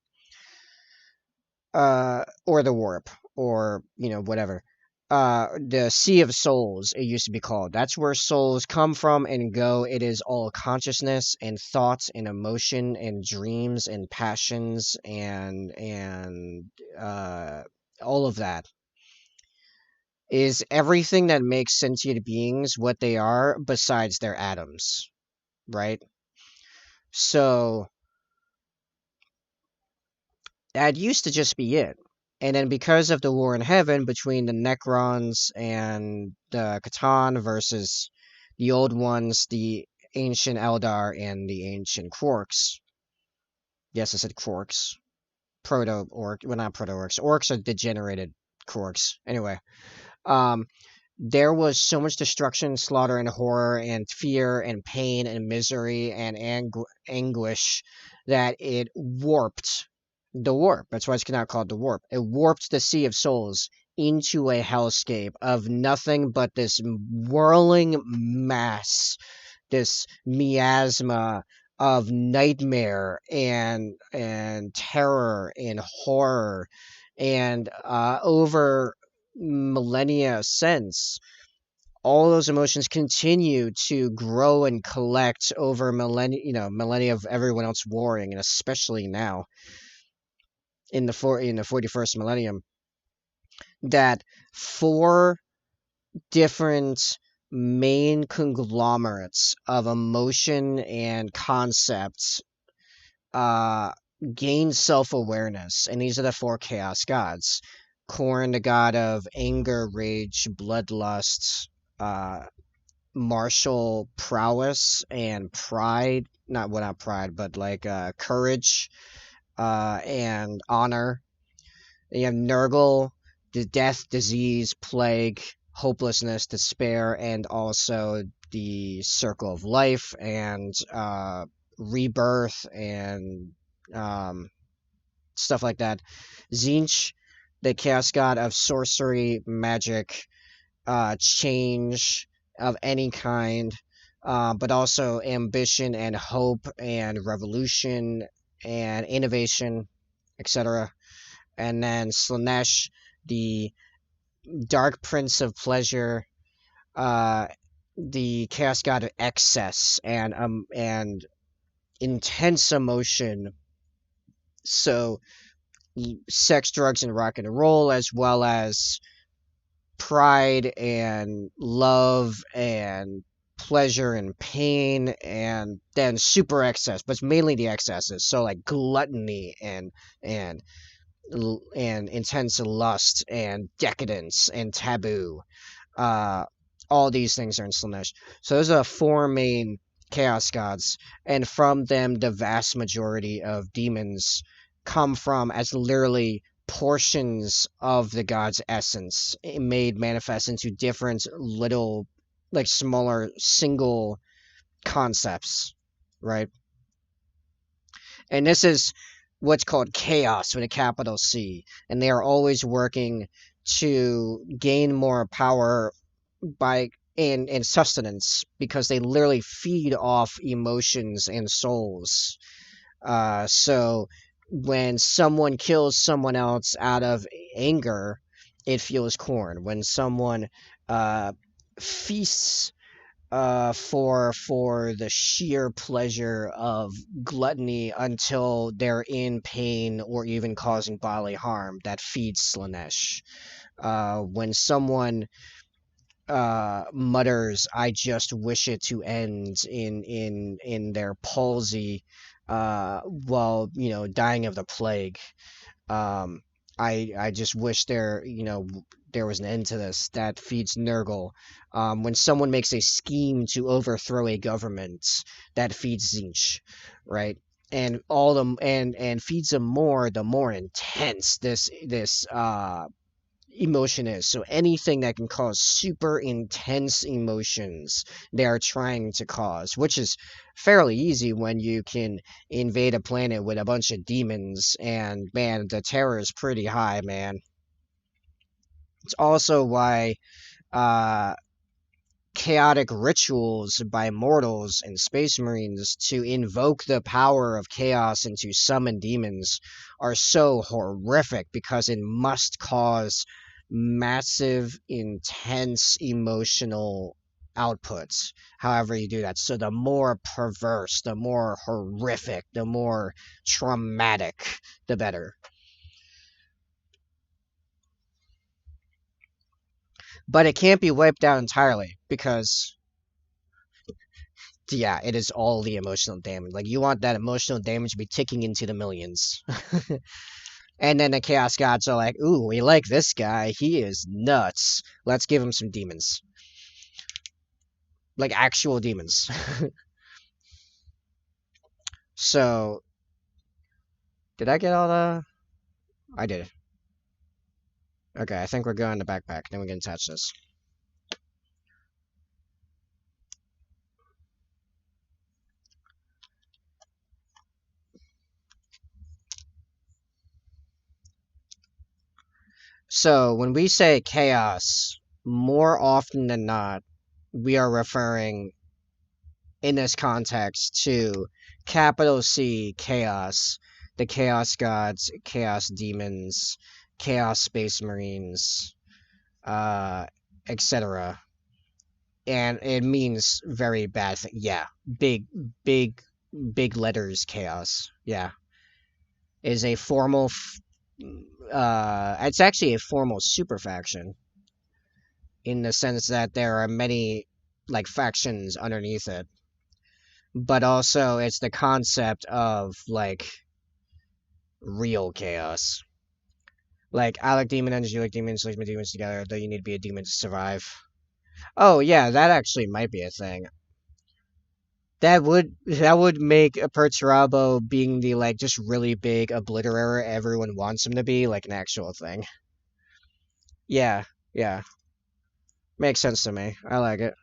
Or the warp, or, whatever. The Sea of Souls, it used to be called. That's where souls come from and go. It is all consciousness and thoughts and emotion and dreams and passions and all of that is everything that makes sentient beings what they are besides their atoms, right? So that used to just be it. And then because of the war in heaven between the Necrons and the Catan versus the old ones, the ancient Eldar and the ancient Quarks. Yes, I said Quarks. Proto-orc. Well, not proto-orcs. Orcs are degenerated Quarks. Anyway. Um, there was so much destruction, slaughter, and horror, and fear, and pain, and misery, and anguish that it warped the warp. That's why it's now called the warp. It warped the Sea of Souls into a hellscape of nothing but this whirling mass, this miasma of nightmare and terror and horror and over millennia since all those emotions continue to grow and collect over millennia of everyone else warring, and especially now in the 41st millennium, that four different main conglomerates of emotion and concepts uh gain self-awareness, and these are the four chaos gods. Khorne, the god of anger, rage, bloodlust, uh martial prowess and pride, not pride, but like courage and honor. Then you have Nurgle, the death, disease, plague, hopelessness, despair, and also the circle of life and rebirth and um, stuff like that. Tzeentch, the chaos god of sorcery, magic, change of any kind, but also ambition and hope and revolution and innovation, etc. And then Slanesh, the dark prince of pleasure, uh, the chaos god of excess and intense emotion. So sex, drugs, and rock and roll, as well as pride and love and pleasure and pain, and then super excess, but it's mainly the excesses. So like gluttony and and intense lust and decadence and taboo. Uh, all these things are in Slanesh. So those are four main chaos gods, and from them, the vast majority of demons come from as literally portions of the god's essence made manifest into different little, like smaller single concepts, right? And this is what's called chaos with a capital C, and they are always working to gain more power by and sustenance, because they literally feed off emotions and souls. So when someone kills someone else out of anger, it feels corn. When someone feasts for the sheer pleasure of gluttony until they're in pain or even causing bodily harm, that feeds Slanesh. When someone mutters, "I just wish it to end," in their palsy, while dying of the plague. Um, I just wish there was an end to this. That feeds Nurgle. When someone makes a scheme to overthrow a government, that feeds Zinch, right? And all them and feeds them more the more intense this emotion is. So anything that can cause super intense emotions, they are trying to cause, which is fairly easy when you can invade a planet with a bunch of demons, and man, the terror is pretty high, man. It's also why uh chaotic rituals by mortals and space marines to invoke the power of chaos and to summon demons are so horrific, because it must cause massive, intense emotional outputs. However you do that. So the more perverse, the more horrific, the more traumatic, the better. But it can't be wiped out entirely, because yeah, it is all the emotional damage. Like, you want that emotional damage to be ticking into the millions. And then the Chaos Gods are like, ooh, we like this guy. He is nuts. Let's give him some demons. Like, actual demons. So, did I get all the... I did. Okay, I think we're going to backpack. Then we can attach this. So, when we say chaos, more often than not, we are referring in this context to capital C chaos, the chaos gods, chaos demons, chaos space marines, uh, etc. And it means very bad thing. Yeah, big, big, big letters. Chaos. Yeah, is a formal. It's actually a formal super faction in the sense that there are many like factions underneath it, but also it's the concept of like real chaos. Like, I like demon energy, you like demons, like my demons together, though you need to be a demon to survive. Oh yeah, that actually might be a thing. That would make a Perturabo being the like just really big obliterator everyone wants him to be, like an actual thing. Yeah, yeah. Makes sense to me. I like it.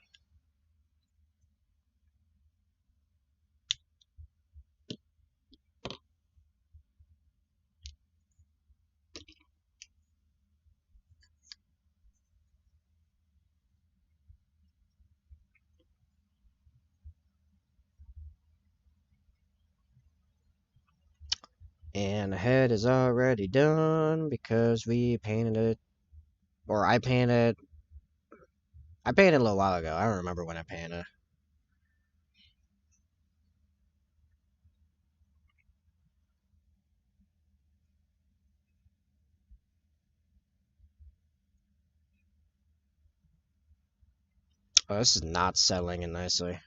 And the head is already done because we painted it, or I painted it a little while ago. I don't remember when I painted it. Oh, this is not settling in nicely.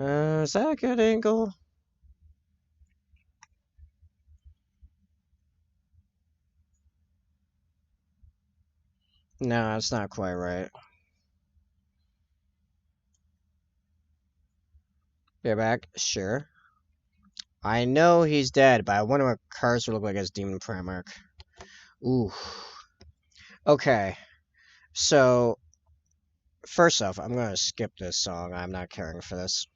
Is that a good angle? No, it's not quite right. You're back? Sure. I know he's dead, but I wonder what cards would look like as Demon Primarch. Ooh. Okay. So, first off, I'm gonna skip this song. I'm not caring for this.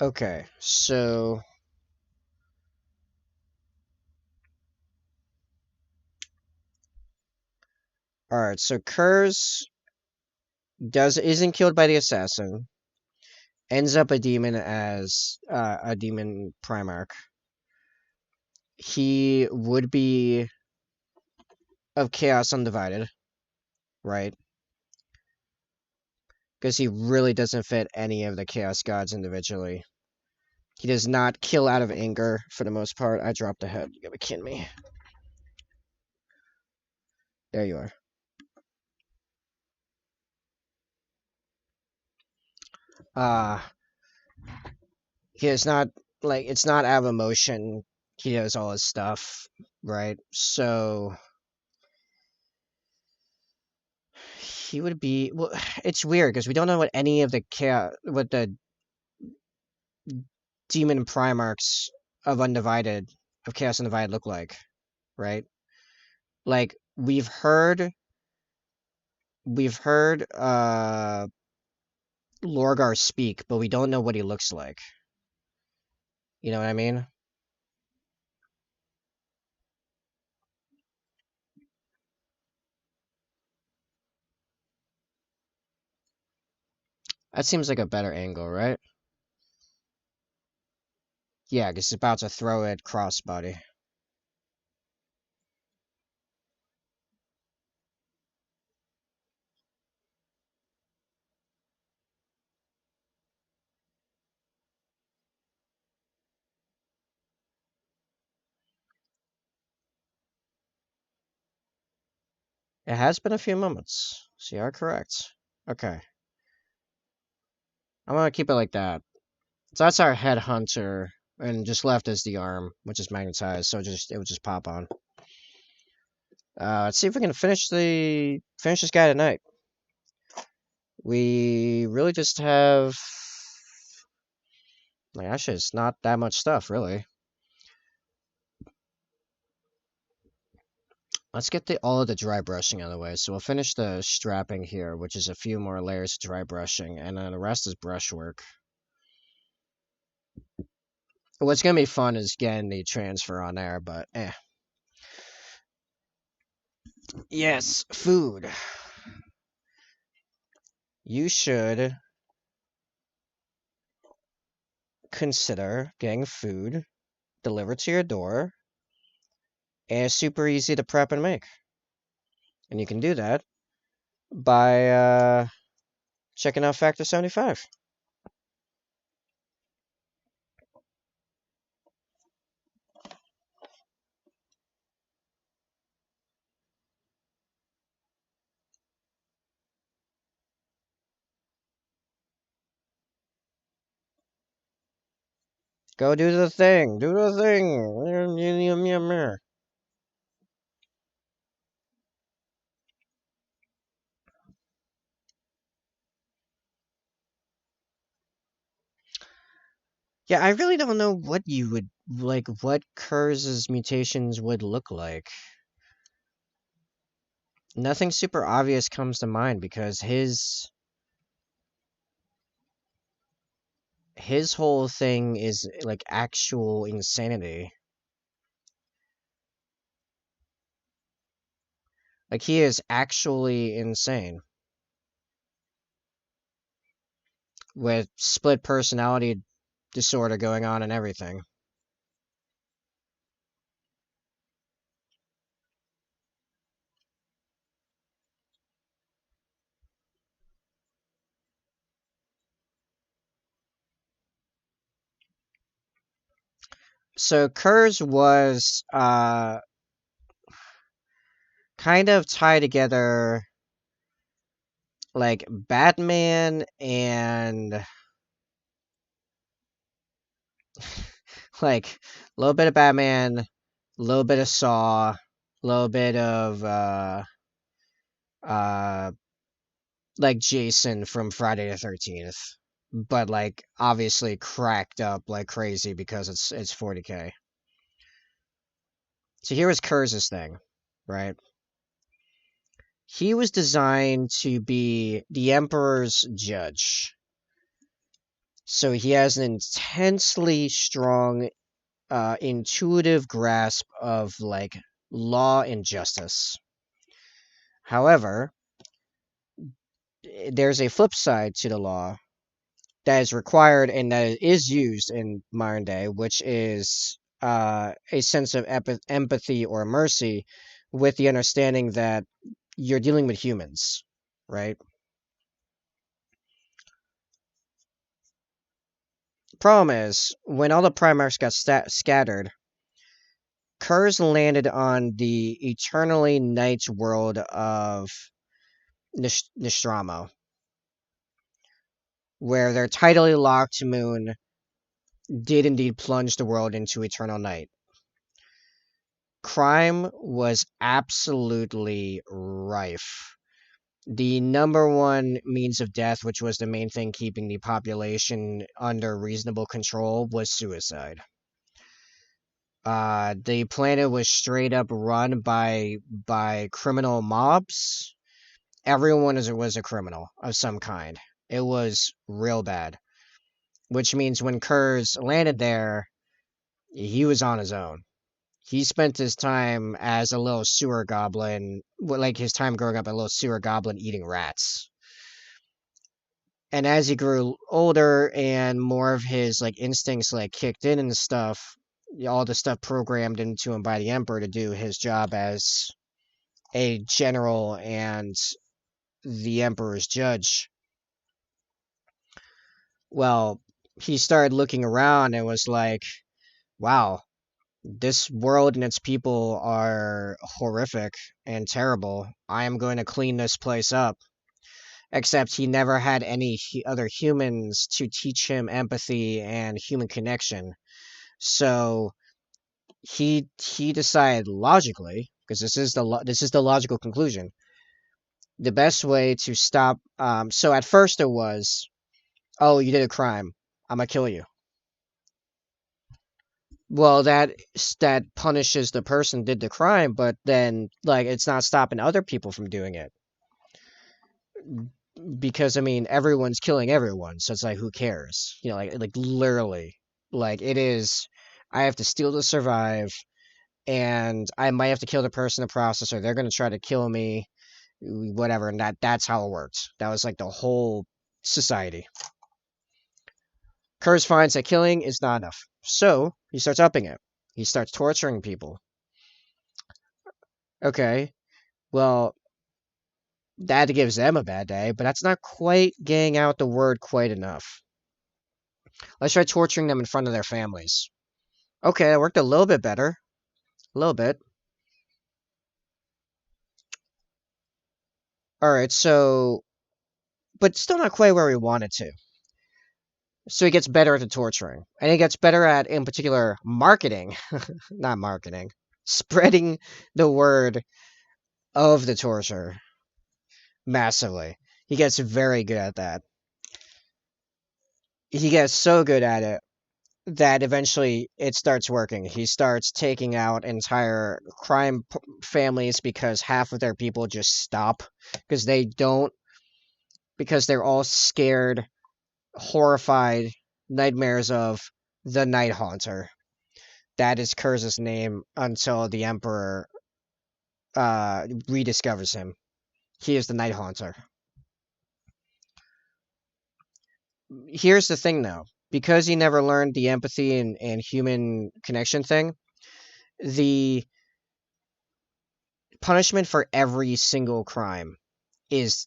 Okay, so... Alright, so Kurz isn't killed by the assassin. Ends up a demon as a demon Primarch. He would be of Chaos Undivided, right? Because he really doesn't fit any of the Chaos Gods individually. He does not kill out of anger, for the most part. I dropped a head. You gotta be kidding me. There you are. Uh, he is not, like, it's not out of emotion. He does all his stuff, right? So, he would be, well, it's weird, because we don't know what any of the what the demon Primarchs of Undivided, of Chaos Undivided look like, right? Like, we've heard Lorgar speak, but we don't know what he looks like. You know what I mean? That seems like a better angle, right? Yeah, because he's about to throw it crossbody. It has been a few moments, so you are correct. Okay. I'm gonna keep it like that. So that's our headhunter, and just left is the arm, which is magnetized, so it would just pop on. Let's see if we can finish this guy tonight. We really just have, like, actually, it's not that much stuff, really. Let's get all of the dry brushing out of the way. So we'll finish the strapping here, which is a few more layers of dry brushing, and then the rest is brushwork. What's gonna be fun is getting the transfer on there, but eh. Yes, food. You should consider getting food delivered to your door, and it's super easy to prep and make. And you can do that by checking out Factor 75. Go do the thing. Do the thing. Yeah, I really don't know what you would like, what Kurz's mutations would look like. Nothing super obvious comes to mind because his whole thing is like actual insanity. Like, he is actually insane with split personality disorder going on and everything. So Kurz was kind of tied together like Batman and like a little bit of Batman, a little bit of Saw, a little bit of uh like Jason from Friday the 13th. But like obviously cracked up like crazy because it's 40K. So here was Kurz's thing, right? He was designed to be the Emperor's judge. So he has an intensely strong, intuitive grasp of like law and justice. However, there's a flip side to the law that is required and that is used in modern day, which is a sense of empathy or mercy, with the understanding that you're dealing with humans, right? Problem is, when all the Primarchs got scattered, Kurz landed on the eternally night world of Nostromo, where their tidally locked moon did indeed plunge the world into eternal night. Crime was absolutely rife. The number one means of death, which was the main thing keeping the population under reasonable control, was suicide. The planet was straight up run by criminal mobs. Everyone was a criminal of some kind. It was real bad. Which means when Kurz landed there, he was on his own. He spent his time as a little sewer goblin, like his time growing up a little sewer goblin eating rats. And as he grew older and more of his like instincts like kicked in and stuff, all the stuff programmed into him by the Emperor to do his job as a general and the Emperor's judge. Well, he started looking around and was like, wow, this world and its people are horrific and terrible. I am going to clean this place up. Except he never had any other humans to teach him empathy and human connection. So he decided logically, because this is the logical conclusion, the best way to stop. So at first it was, oh, you did a crime, I'm gonna kill you. Well, that punishes the person who did the crime, but then like it's not stopping other people from doing it. Because I mean everyone's killing everyone, so it's like who cares? You know, like literally, like it is. I have to steal to survive, and I might have to kill the person in the process, or they're gonna try to kill me, whatever. And that's how it worked. That was like the whole society. Kurz finds that killing is not enough, so he starts upping it. He starts torturing people. Okay, well, that gives them a bad day, but that's not quite getting out the word quite enough. Let's try torturing them in front of their families. Okay, it worked a little bit better. A little bit. Alright, so... But still not quite where we wanted to. So he gets better at the torturing. And he gets better at, in particular, marketing. Not marketing. Spreading the word of the torture. Massively. He gets very good at that. He gets so good at it that eventually it starts working. He starts taking out entire crime families because half of their people just stop because they're all scared, horrified nightmares of the Night Haunter. That is Kurz's name until the Emperor rediscovers him. He is the Night Haunter. Here's the thing though. Because he never learned the empathy and human connection thing, the punishment for every single crime is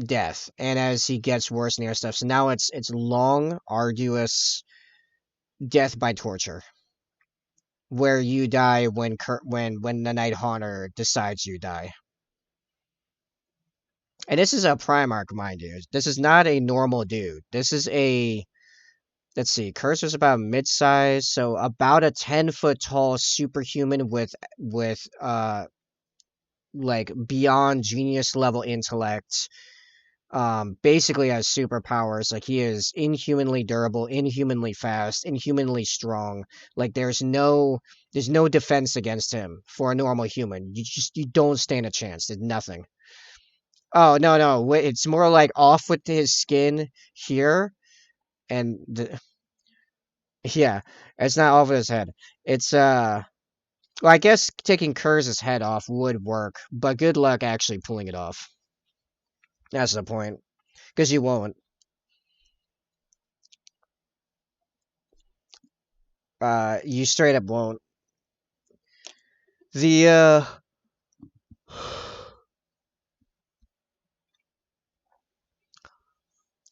death. And as he gets worse and the other stuff, so now it's long, arduous death by torture. where you die when the Night Haunter decides you die. And this is a Primarch, mind you. This is not a normal dude. This is a, let's see, Cursor's about mid-size, so about a 10-foot tall superhuman with like beyond genius level intellect. Basically has superpowers. Like, he is inhumanly durable, inhumanly fast, inhumanly strong. Like, there's no defense against him for a normal human. You don't stand a chance. There's nothing. Oh, no, no. It's more like off with his skin here, and yeah, it's not off with his head. It's well, I guess taking Kurz's head off would work, but good luck actually pulling it off. That's the point, because you won't. You straight up won't. The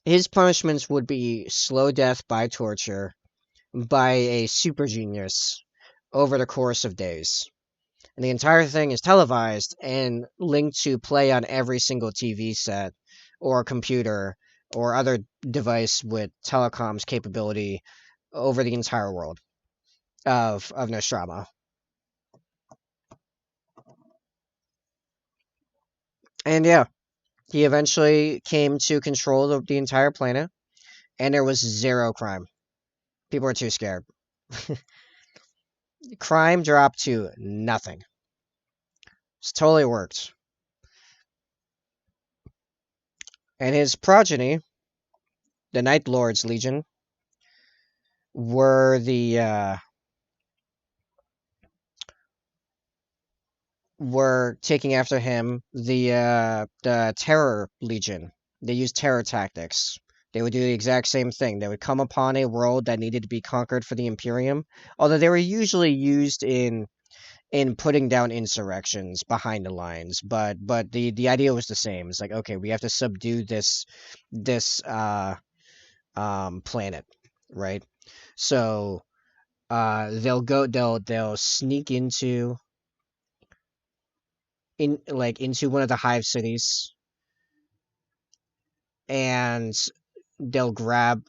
his punishments would be slow death by torture by a super genius over the course of days. And the entire thing is televised and linked to play on every single TV set or computer or other device with telecoms capability over the entire world of Nostromo. And yeah, he eventually came to control the entire planet, and there was zero crime. People were too scared. Crime dropped to nothing. It's totally worked. And his progeny, the Night Lords Legion, were were taking after him the Terror Legion. They used terror tactics. They would do the exact same thing. They would come upon a world that needed to be conquered for the Imperium, although they were usually used in putting down insurrections behind the lines. But the idea was the same. It's like, okay, we have to subdue this planet, right? So they'll sneak into one of the hive cities, and they'll grab,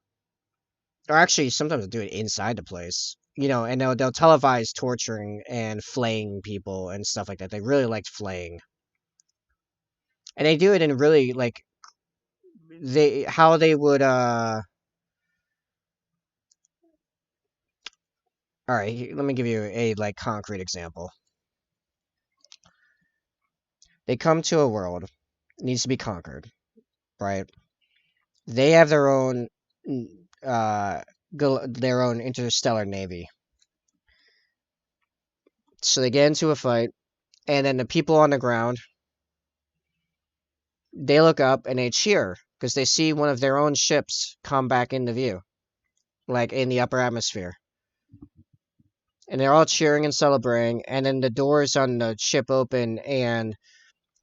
or actually sometimes they'll do it inside the place, and they'll televise torturing and flaying people and stuff like that. They really liked flaying, and they do it in really like how they would all right, let me give you a like concrete example. They come to a world, it needs to be conquered, right? They have their own interstellar navy. So they get into a fight, and then the people on the ground, they look up and they cheer because they see one of their own ships come back into view, like in the upper atmosphere. And they're all cheering and celebrating, and then the doors on the ship open, and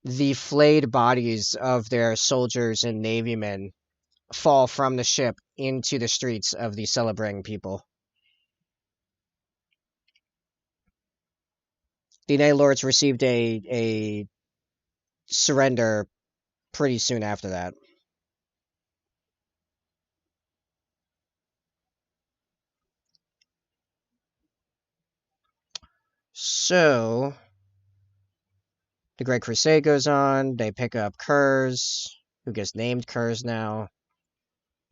the flayed bodies of their soldiers and navymen fall from the ship into the streets of the celebrating people. The Night Lords received a surrender pretty soon after that. So the Great Crusade goes on. They pick up Kurz, who gets named Kurz now.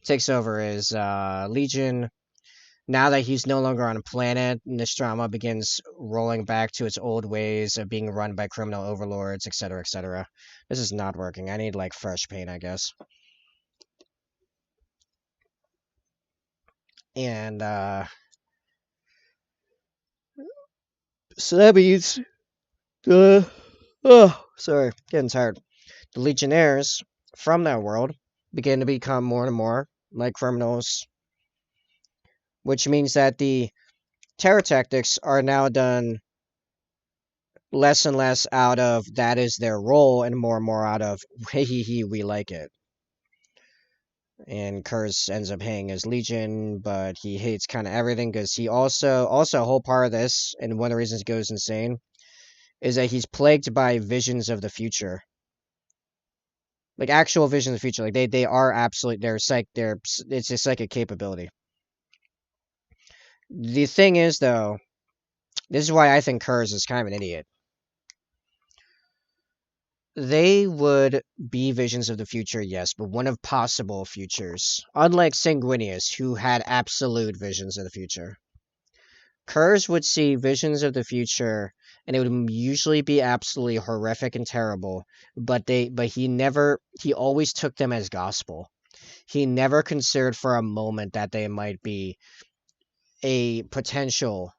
Takes over his legion. Now that he's no longer on a planet, Nostromo begins rolling back to its old ways of being run by criminal overlords, etc., etc. This is not working. I need, like, fresh paint, I guess. And, so that means, sorry, getting tired. The Legionnaires from that world begin to become more and more like criminals, which means that the terror tactics are now done less and less out of that is their role and more out of hey, we like it. and Curse ends up hanging his Legion, but he hates kind of everything because he also a whole part of this, and one of the reasons he goes insane is that he's plagued by visions of the future, like actual visions of the future. Like they are absolute. They're it's a psychic capability. The thing is, though, this is why I think Curse is kind of an idiot. They would be visions of the future, yes, but one of possible futures. Unlike Sanguinius, who had absolute visions of the future. Kurz would see visions of the future, and it would usually be absolutely horrific and terrible, but he always took them as gospel. He never considered for a moment that they might be a potential.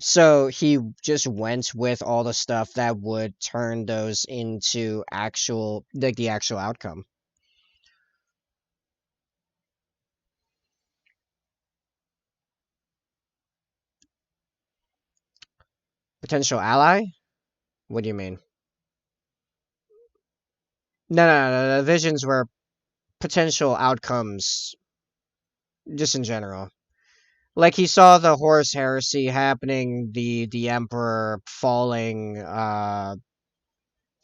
So he just went with all the stuff that would turn those into actual, like the actual outcome. Potential ally? What do you mean? No. The visions were potential outcomes, just in general. Like he saw the Horus Heresy happening, the Emperor falling,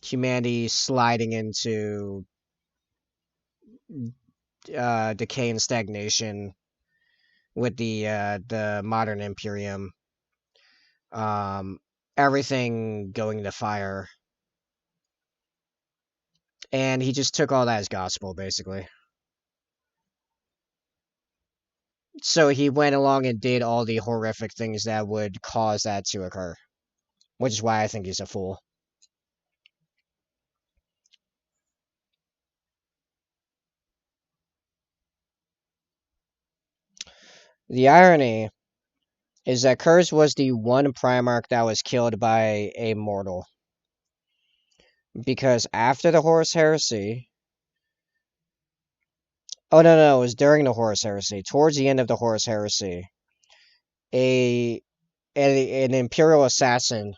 humanity sliding into decay and stagnation with the modern Imperium, um, everything going to fire, and he just took all that as gospel, basically. So he went along and did all the horrific things that would cause that to occur, which is why I think he's a fool. The irony is that Kurz was the one Primarch that was killed by a mortal. Because after the Horus Heresy... Oh, no, it was during the Horus Heresy. Towards the end of the Horus Heresy, a, an Imperial assassin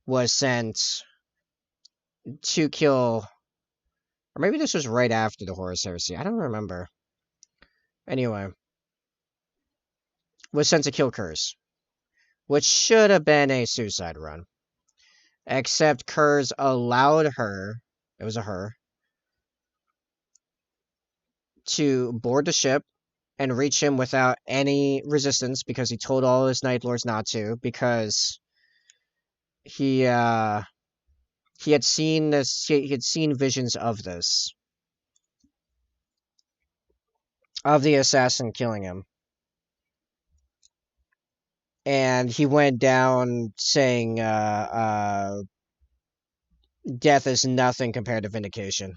was sent to kill... Or maybe this was right after the Horus Heresy. I don't remember. Anyway, was sent to kill Kurz, which should have been a suicide run. Except Kurz allowed her, it was a her, to board the ship and reach him without any resistance because he told all his Night Lords not to, because he he had seen this, he had seen visions of this, of the assassin killing him. And he went down saying death is nothing compared to vindication.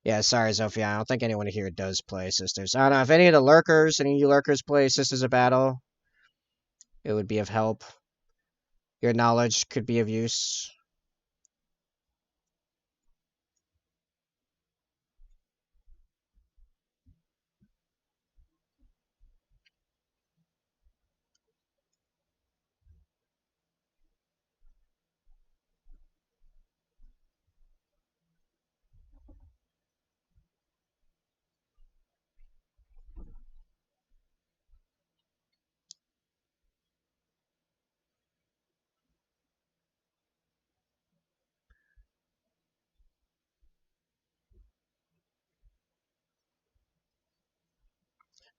Yeah, sorry, Sophia. I don't think anyone here does play Sisters. I don't know if any of the lurkers, any of you lurkers play Sisters of Battle. It would be of help. Your knowledge could be of use.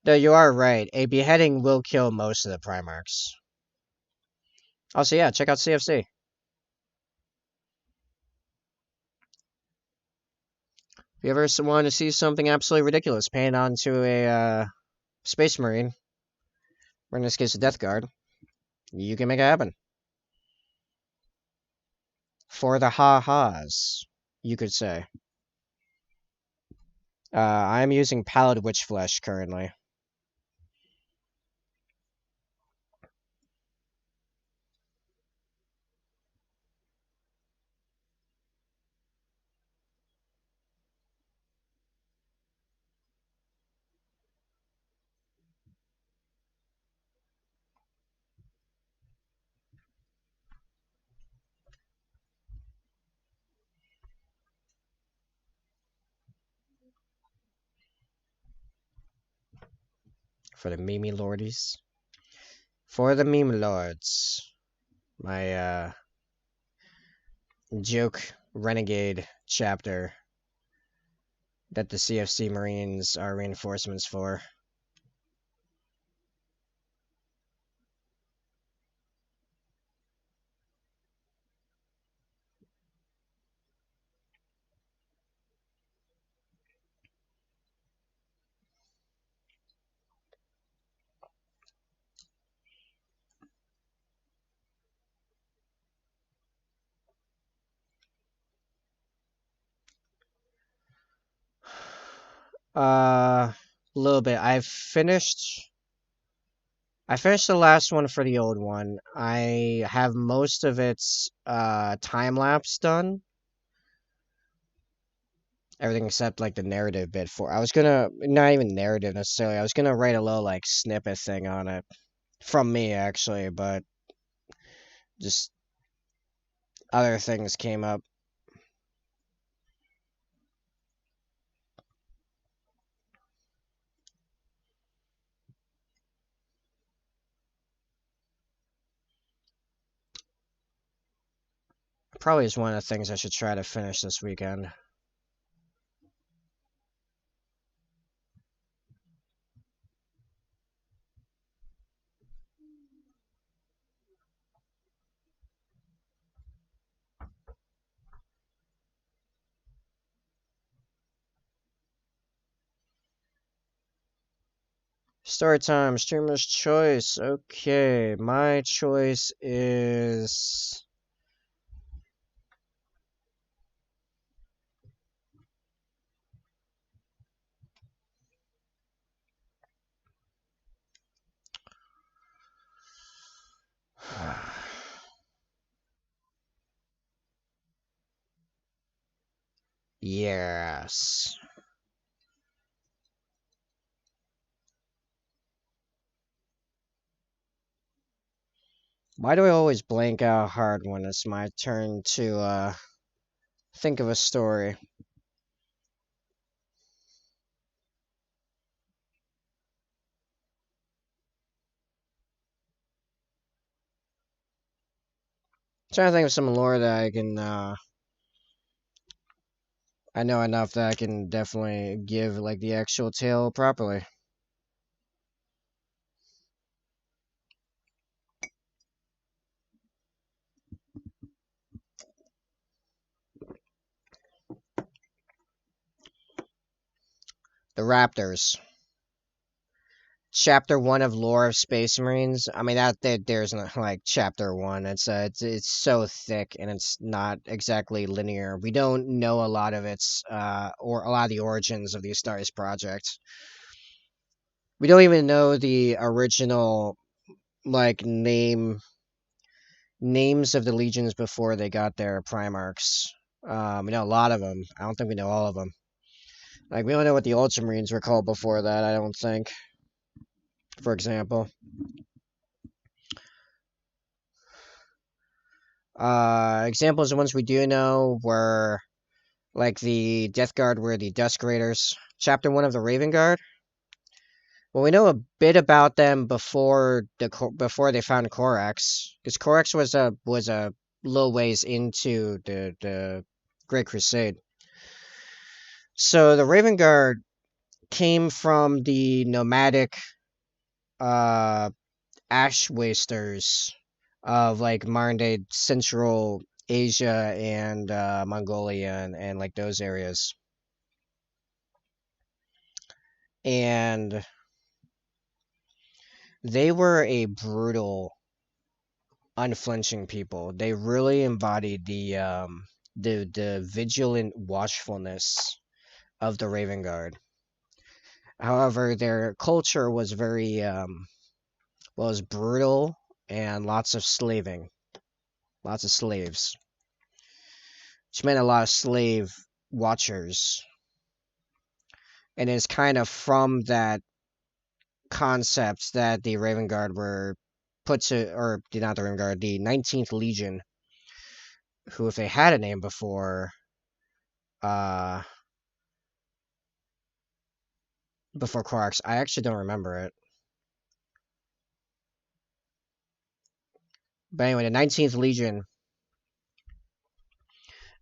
Though you are right, a beheading will kill most of the Primarchs. Also, yeah, check out CFC. If you ever want to see something absolutely ridiculous painted onto a Space Marine, or in this case a Death Guard, you can make it happen. For the ha-has, you could say. I'm using Pallid Witch Flesh currently. for the meme lordies. For the meme lords. My joke renegade chapter that the CFC Marines are reinforcements for. A little bit. I finished the last one for the old one. I have most of its time lapse done. Everything except like the narrative bit for. I was gonna not even narrative necessarily. I was gonna write a little like snippet thing on it from me actually, but just other things came up. Probably is one of the things I should try to finish this weekend. Story time, streamer's choice. Okay, my choice is yes. Why do I always blank out hard when it's my turn to think of a story? Trying to think of some lore that I can I know enough that I can definitely give like the actual tale properly. The Raptors. Chapter one of Lore of Space Marines. I mean there's not like chapter one. It's so thick and it's not exactly linear. We don't know a lot of its or a lot of the origins of the Astartes project. We don't even know the original like names of the legions before they got their Primarchs. We know a lot of them. I don't think we know all of them. Like we don't know what the Ultramarines were called before that. I don't think. For example. Examples of ones we do know were like the Death Guard were the Dusk Raiders. Chapter 1 of the Raven Guard. Well, we know a bit about them before before they found Corax, because Corax was a little ways into the Great Crusade. So the Raven Guard came from the nomadic ash wasters of like modern day Central Asia and Mongolia and like those areas. And they were a brutal, unflinching people. They really embodied the vigilant watchfulness of the Raven Guard. However, their culture was very was brutal and lots of slaving, lots of slaves, which meant a lot of slave watchers. And it's kind of from that concept that the Raven Guard were put to, or not the Raven Guard, the 19th Legion, who, if they had a name uh, before Quarks, I actually don't remember it. But anyway, the 19th Legion,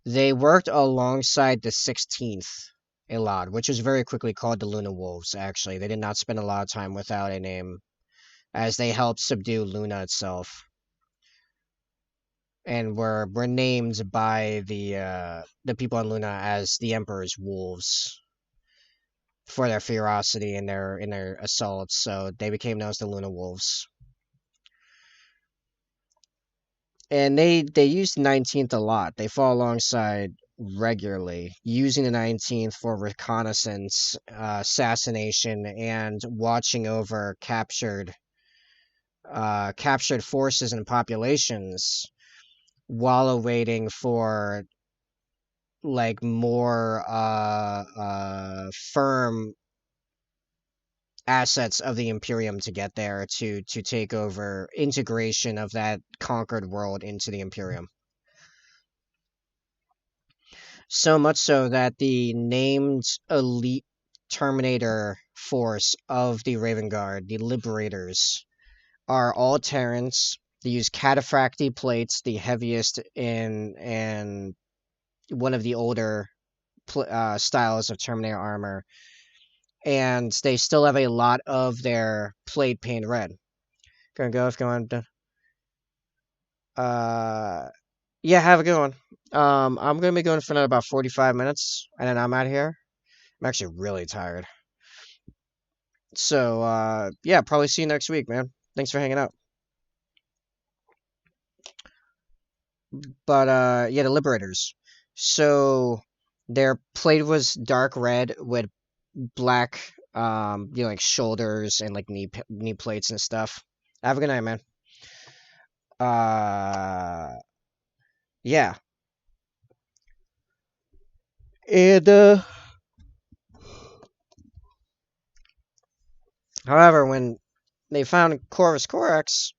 they worked alongside the 16th a lot, which was very quickly called the Luna Wolves, actually. They did not spend a lot of time without a name, as they helped subdue Luna itself. And were named by the people on Luna as the Emperor's Wolves for their ferocity in their assaults, so they became known as the Luna Wolves. And they use the 19th a lot. They fall alongside regularly, using the 19th for reconnaissance, assassination, and watching over captured forces and populations while awaiting for like more firm assets of the Imperium to get there to take over integration of that conquered world into the Imperium. So much so that the named elite Terminator force of the Raven Guard, the Liberators, are all Terrans. They use cataphracti plates, the heaviest in one of the older styles of Terminator armor, and they still have a lot of their plate painted red. Gonna go if you want. Yeah, have a good one. I'm gonna be going for another about 45 minutes, and then I'm out of here. I'm actually really tired. So, yeah, probably see you next week, man. Thanks for hanging out. But, yeah, the Liberators. So, their plate was dark red with black, like shoulders and like knee plates and stuff. Have a good night, man. Uh, yeah. And, however, when they found Corvus Corax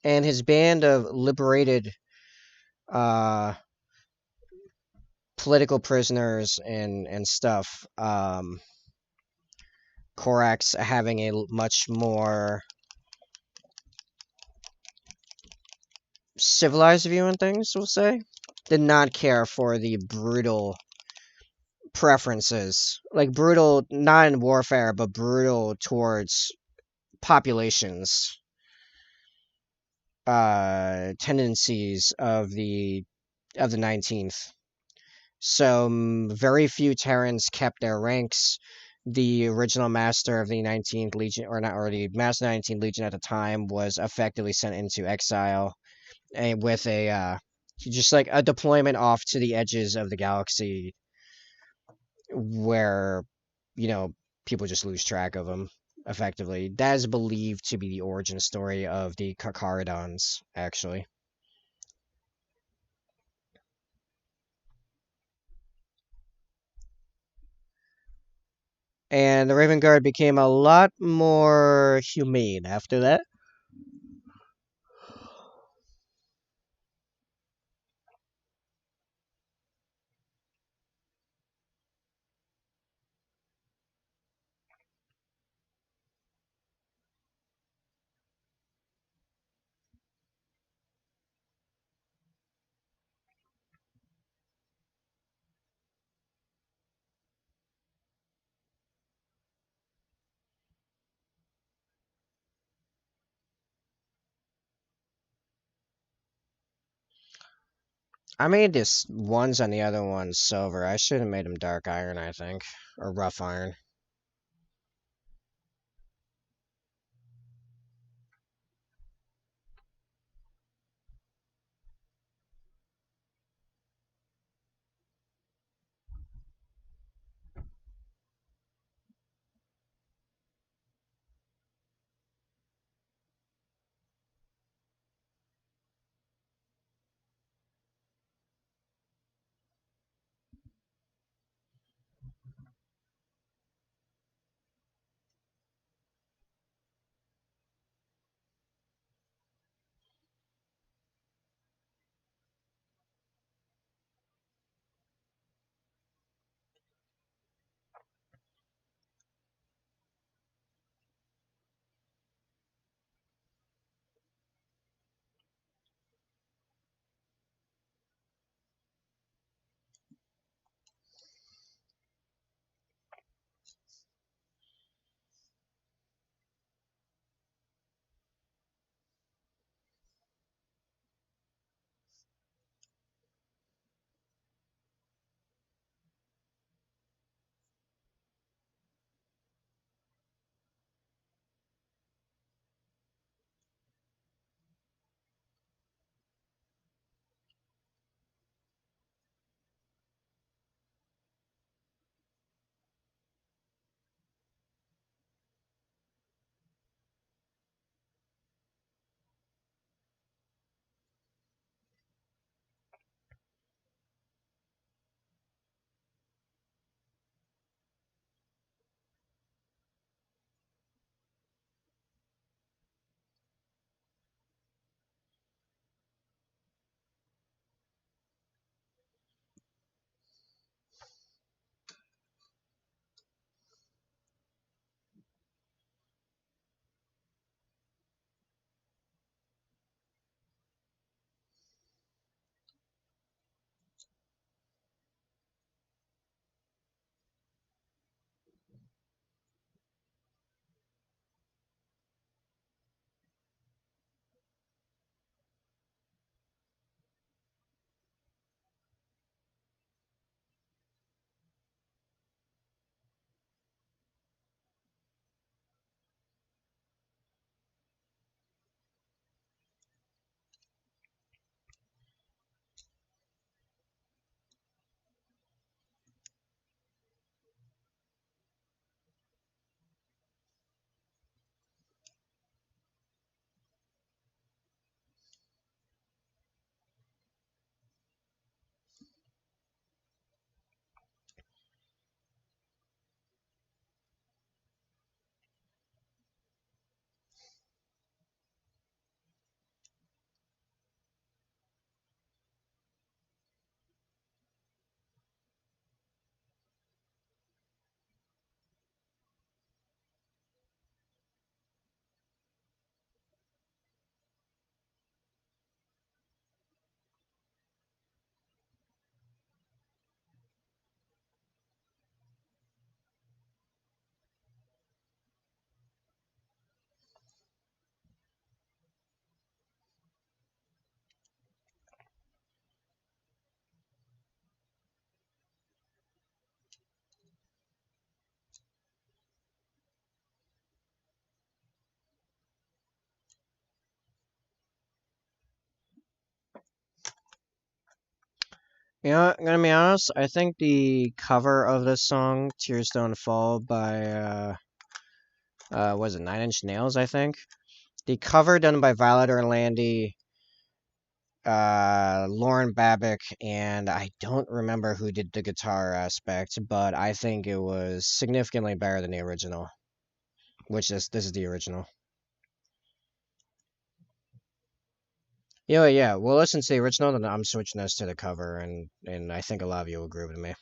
and his band of liberated, uh, political prisoners and stuff, Corax having a much more civilized view on things, we'll say, did not care for the brutal preferences, like brutal, not in warfare, but brutal towards populations, tendencies of the 19th. So very few Terrans kept their ranks. The original master of the 19th Legion, or not, or the master of the 19th Legion at the time, was effectively sent into exile, and with a just like a deployment off to the edges of the galaxy, where you know people just lose track of him. Effectively, that is believed to be the origin story of the Kakaradons, actually. And the Raven Guard became a lot more humane after that. I made this ones on the other ones silver. I should have made them dark iron, I think, or rough iron. You know, I'm gonna be honest. I think the cover of this song, "Tears Don't Fall" by was it 9 Inch Nails? I think the cover done by Violet Orlandi, Lauren Babic, and I don't remember who did the guitar aspect, but I think it was significantly better than the original. Which is this is the original. Yeah. We'll listen to the original, then I'm switching this to the cover, and I think a lot of you will agree with me.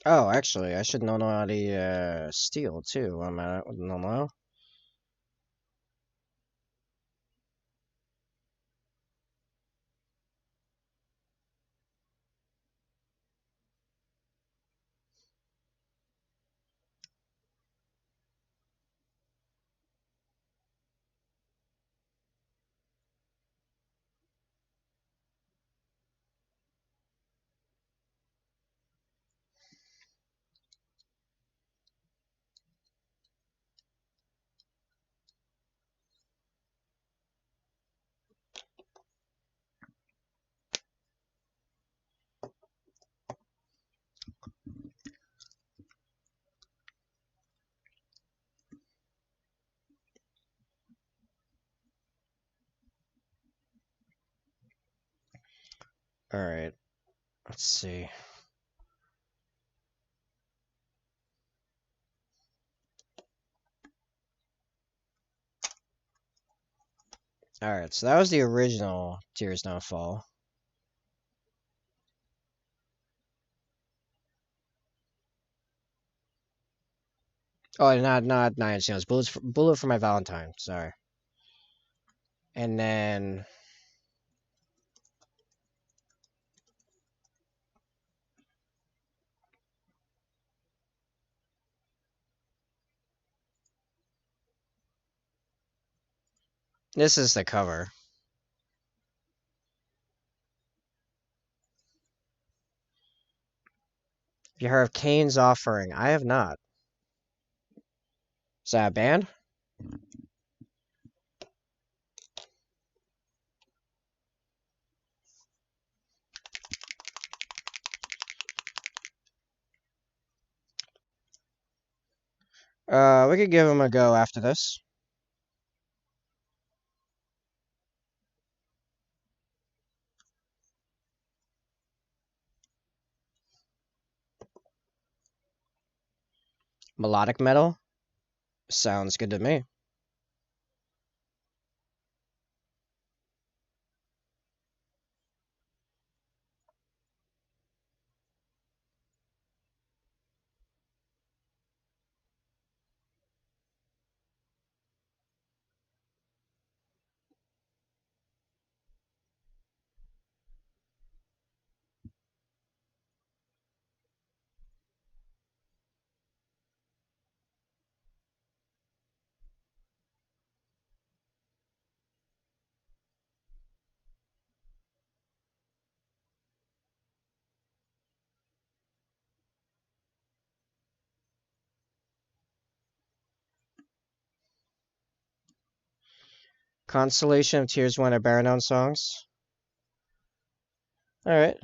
Oh, actually, I should know how to steal too. I'm no no. Alright, let's see. Alright, so that was the original Tears Don't Fall. Oh, not Nine Inch Nails. Bullet for My Valentine. Sorry. And then this is the cover. Have you heard of Kane's Offering? I have not. Is that a band? We could give them a go after this. Melodic metal? Sounds good to me. Constellation of Tears, one of Baronone songs. Alright.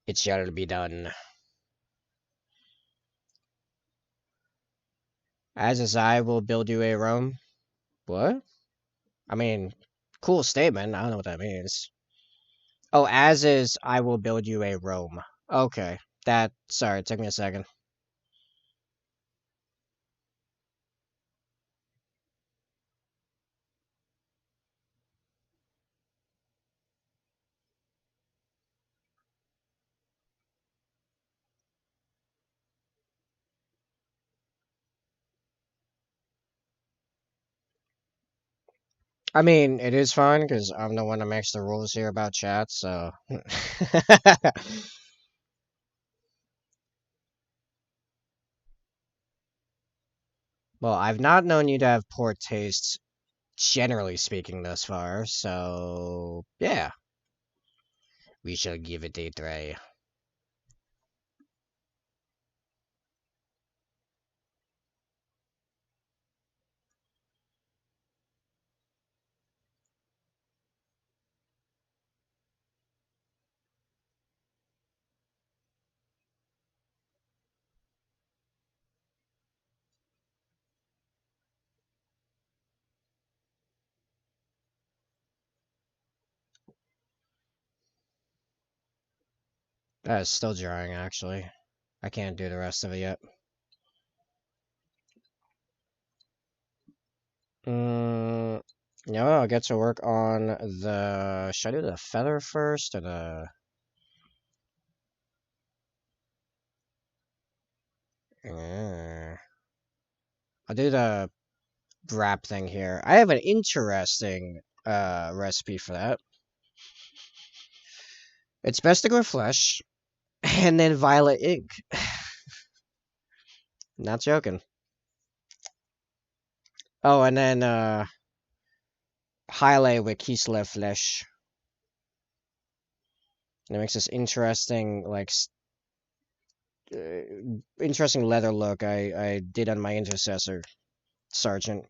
It shall be done. As is I will build you a Rome. What? I mean, cool statement. I don't know what that means. Oh, as is I will build you a Rome. Okay. Sorry, it took me a second. I mean, it is fine because I'm the one that makes the rules here about chat, so. Well, I've not known you to have poor taste, generally speaking, thus far, so. Yeah. We shall give it a try. That is still drying, actually. I can't do the rest of it yet. Yeah, I'll get to work on the. Should I do the feather first or the? I'll do the wrap thing here. I have an interesting recipe for that. It's best to go flesh and then violet ink. Not joking. Oh, and then highlight with Kislev flesh. And it makes this interesting, like, interesting leather look I did on my intercessor, Sergeant.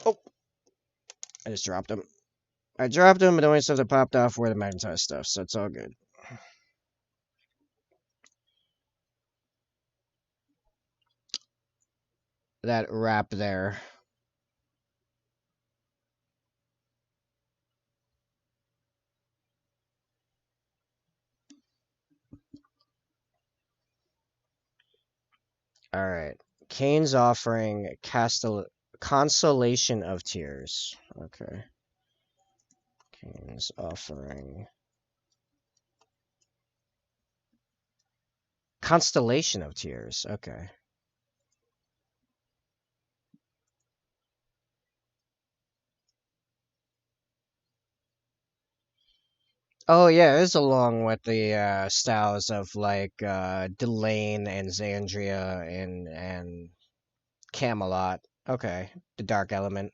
Oh, I just dropped him. I dropped him, but the only stuff that popped off were the magnetized stuff, so it's all good. That wrap there. All right. Kane's offering consolation of tears. Okay. Kane's offering constellation of tears. Okay. Oh yeah, it's along with the styles of like Delane and Xandria and Camelot. Okay, the dark element.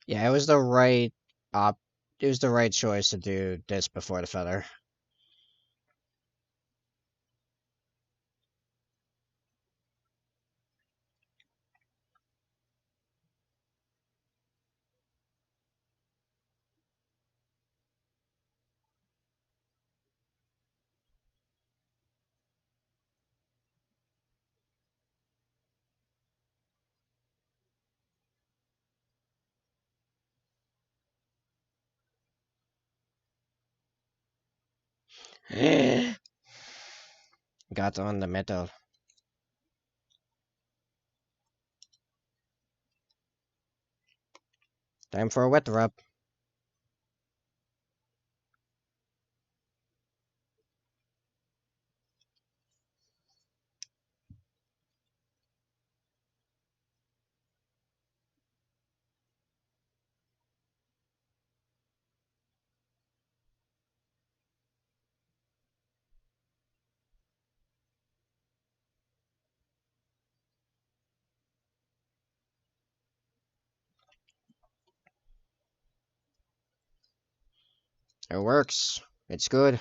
Yeah, it was the right op. It was the right choice to do this before the feather. Got on the metal. Time for a wet rub. It works. It's good.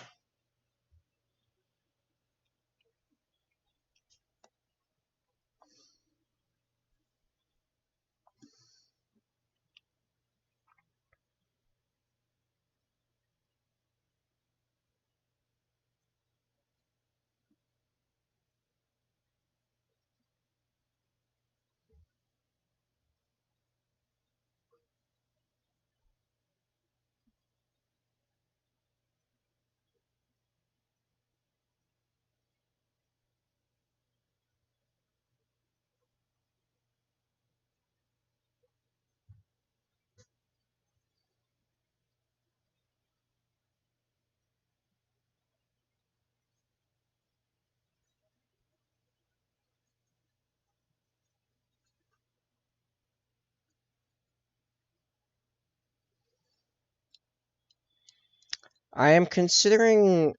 I am considering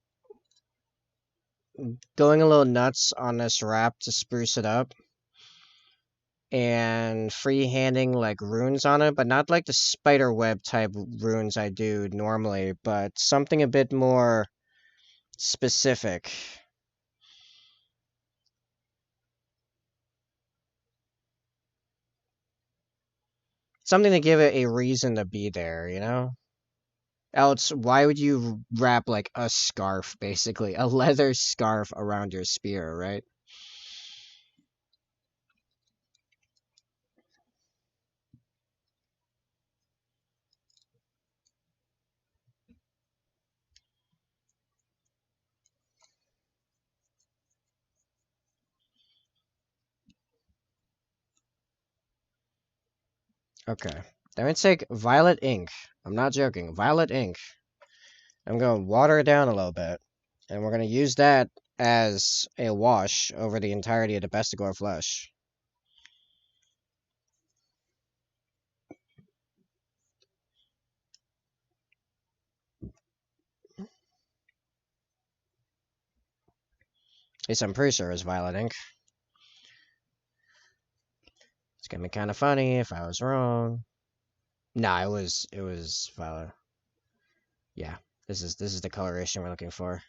going a little nuts on this wrap to spruce it up and free-handing like runes on it, but not like the spider web type runes I do normally, but something a bit more specific. Something to give it a reason to be there, you know? Else, why would you wrap like a scarf, basically? A leather scarf around your spear, right? Okay. I'm gonna take violet ink. I'm not joking. Violet ink. I'm gonna water it down a little bit. And we're gonna use that as a wash over the entirety of the Bestigor flesh. At least I'm pretty sure it's violet ink. It's gonna be kind of funny if I was wrong. Nah, it was violet. Yeah, this is the coloration we're looking for.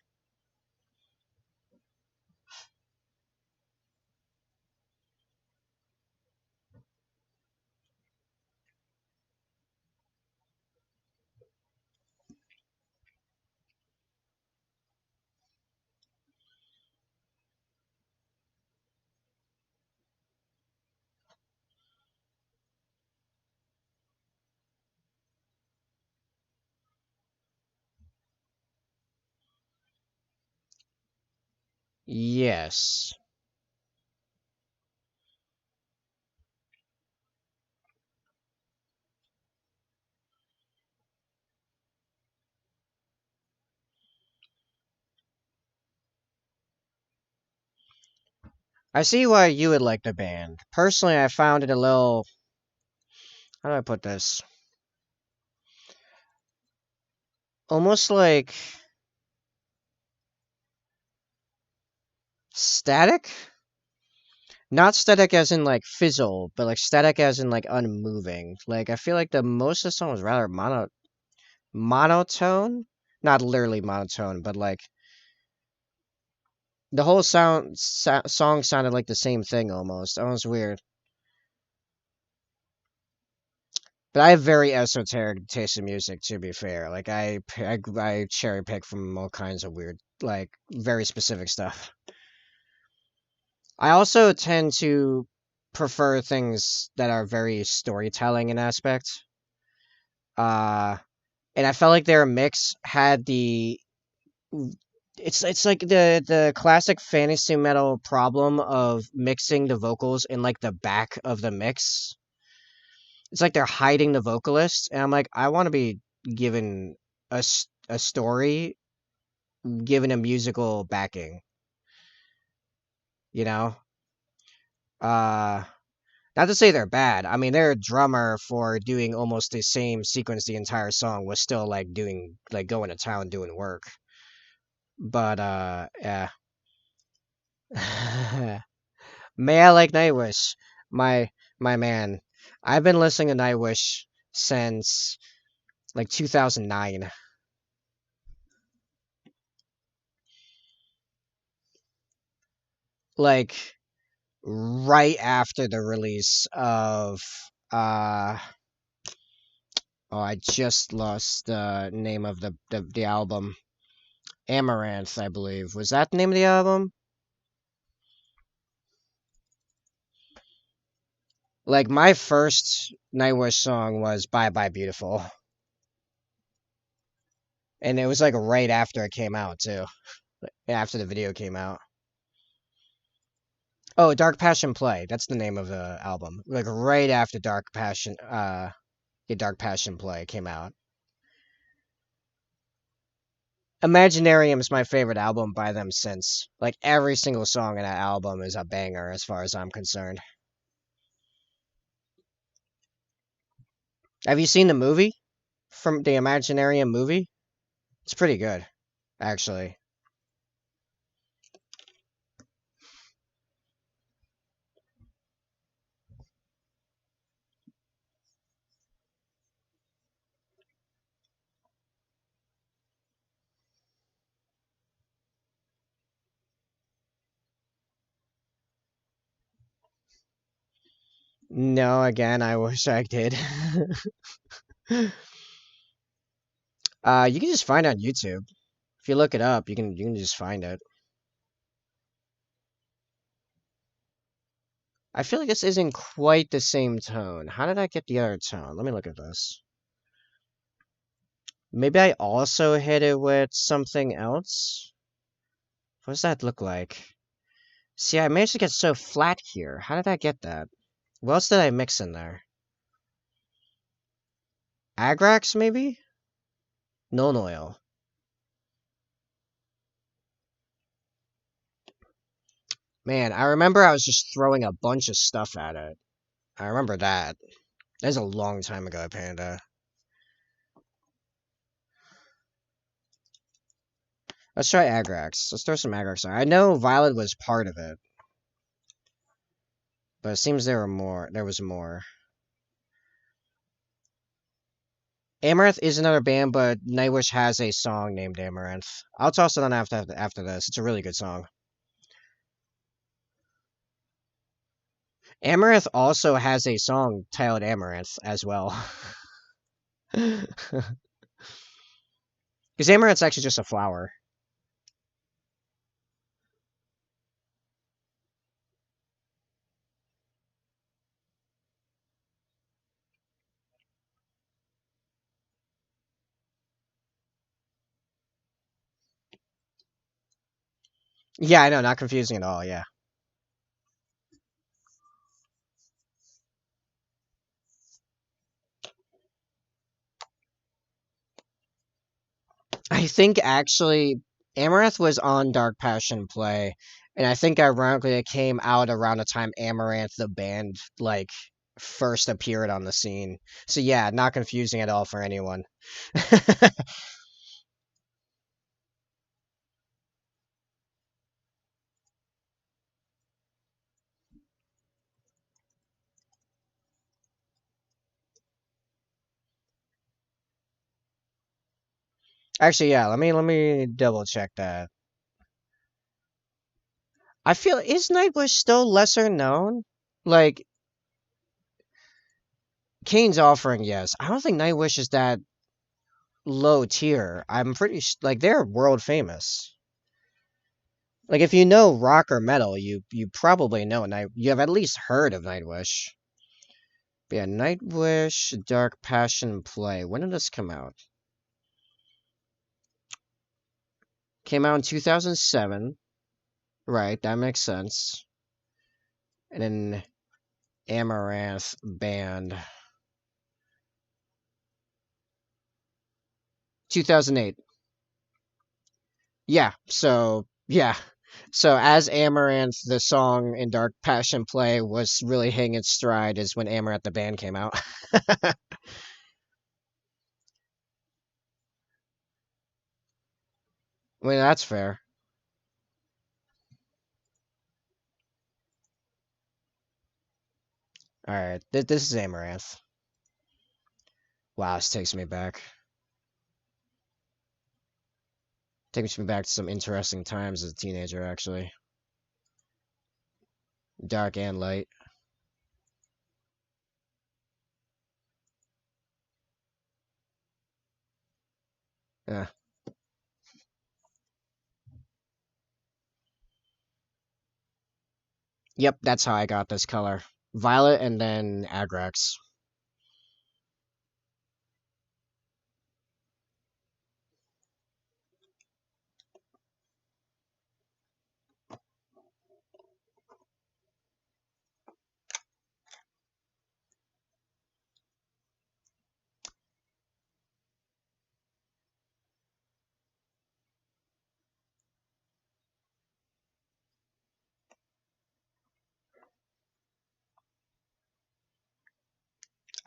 Yes. I see why you would like the band. Personally, I found it a little. How do I put this? Almost like static? Not static as in like fizzle, but like static as in like unmoving. Like I feel like the most of the song was rather monotone. Not literally monotone, but like the whole song sounded like the same thing almost. Almost weird. But I have very esoteric taste in music, to be fair. Like I cherry pick from all kinds of weird, like very specific stuff. I also tend to prefer things that are very storytelling in aspect. Uh, and I felt like their mix had the it's like the classic fantasy metal problem of mixing the vocals in like the back of the mix. It's like they're hiding the vocalist, and I'm like, I want to be given a story, given a musical backing, you know. Uh, Not to say they're bad. I mean, their drummer for doing almost the same sequence the entire song was still like doing like going to town doing work. But yeah. May I like Nightwish, my my man. I've been listening to Nightwish since like 2009. Like right after the release of uh oh, I just lost the name of the album. Amaranth, I believe. Was that the name of the album? Like my first Nightwish song was "Bye Bye Beautiful," and it was like right after it came out too. After the video came out. Oh, Dark Passion Play. That's the name of the album. Like right after Dark Passion Play came out. Imaginarium is my favorite album by them since. Like every single song in that album is a banger as far as I'm concerned. Have you seen the movie from the Imaginarium movie? It's pretty good, actually. No, again, I wish I did. You can just find it on YouTube. If you look it up, you can just find it. I feel like this isn't quite the same tone. How did I get the other tone? Let me look at this. Maybe I also hit it with something else? What does that look like? See, I managed to get so flat here. How did I get that? What else did I mix in there? Agrax, maybe? Nonoil. Man, I remember I was just throwing a bunch of stuff at it. I remember that. That was a long time ago, Panda. Let's try Agrax. Let's throw some Agrax on. I know Violet was part of it, but it seems there were more. There was more. Amaranth is another band, but Nightwish has a song named Amaranth. I'll toss it on after this. It's a really good song. Amaranth also has a song titled Amaranth as well. Because Amaranth's actually just a flower. Yeah, I know, not confusing at all, yeah. I think actually Amaranth was on Dark Passion Play, and I think ironically it came out around the time Amaranth the band like first appeared on the scene. So yeah, not confusing at all for anyone. Actually, yeah, let me double check that. I feel is Nightwish still lesser known? Like Kane's offering, yes. I don't think Nightwish is that low tier. I'm pretty like they're world famous. Like if you know rock or metal, you probably know Night. You have at least heard of Nightwish. But yeah, Nightwish Dark Passion Play. When did this come out? Came out in 2007. Right, that makes sense. And then Amaranth Band 2008. Yeah, so yeah. So as Amaranth, the song in Dark Passion Play was really hitting its stride is when Amaranth the band came out. I mean, that's fair. All right, this is Amaranth. Wow, this takes me back. Takes me back to some interesting times as a teenager, actually. Dark and light. Yeah. Yep, that's how I got this color. Violet and then Agrax.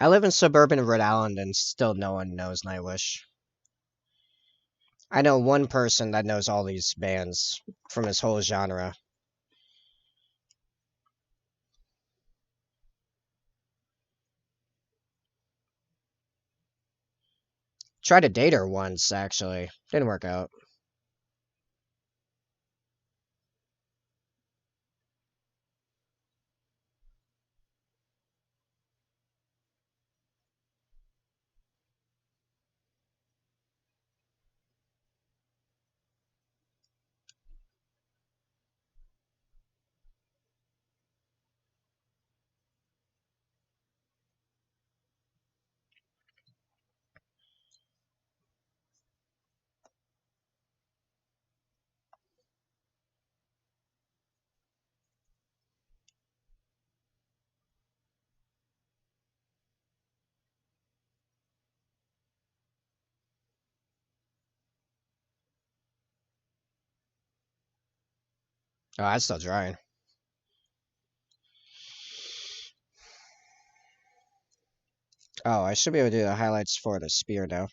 I live in suburban Rhode Island and still no one knows Nightwish. I know one person that knows all these bands from this whole genre. Tried to date her once, actually. Didn't work out. Oh, that's still drying. Oh, I should be able to do the highlights for the spear now.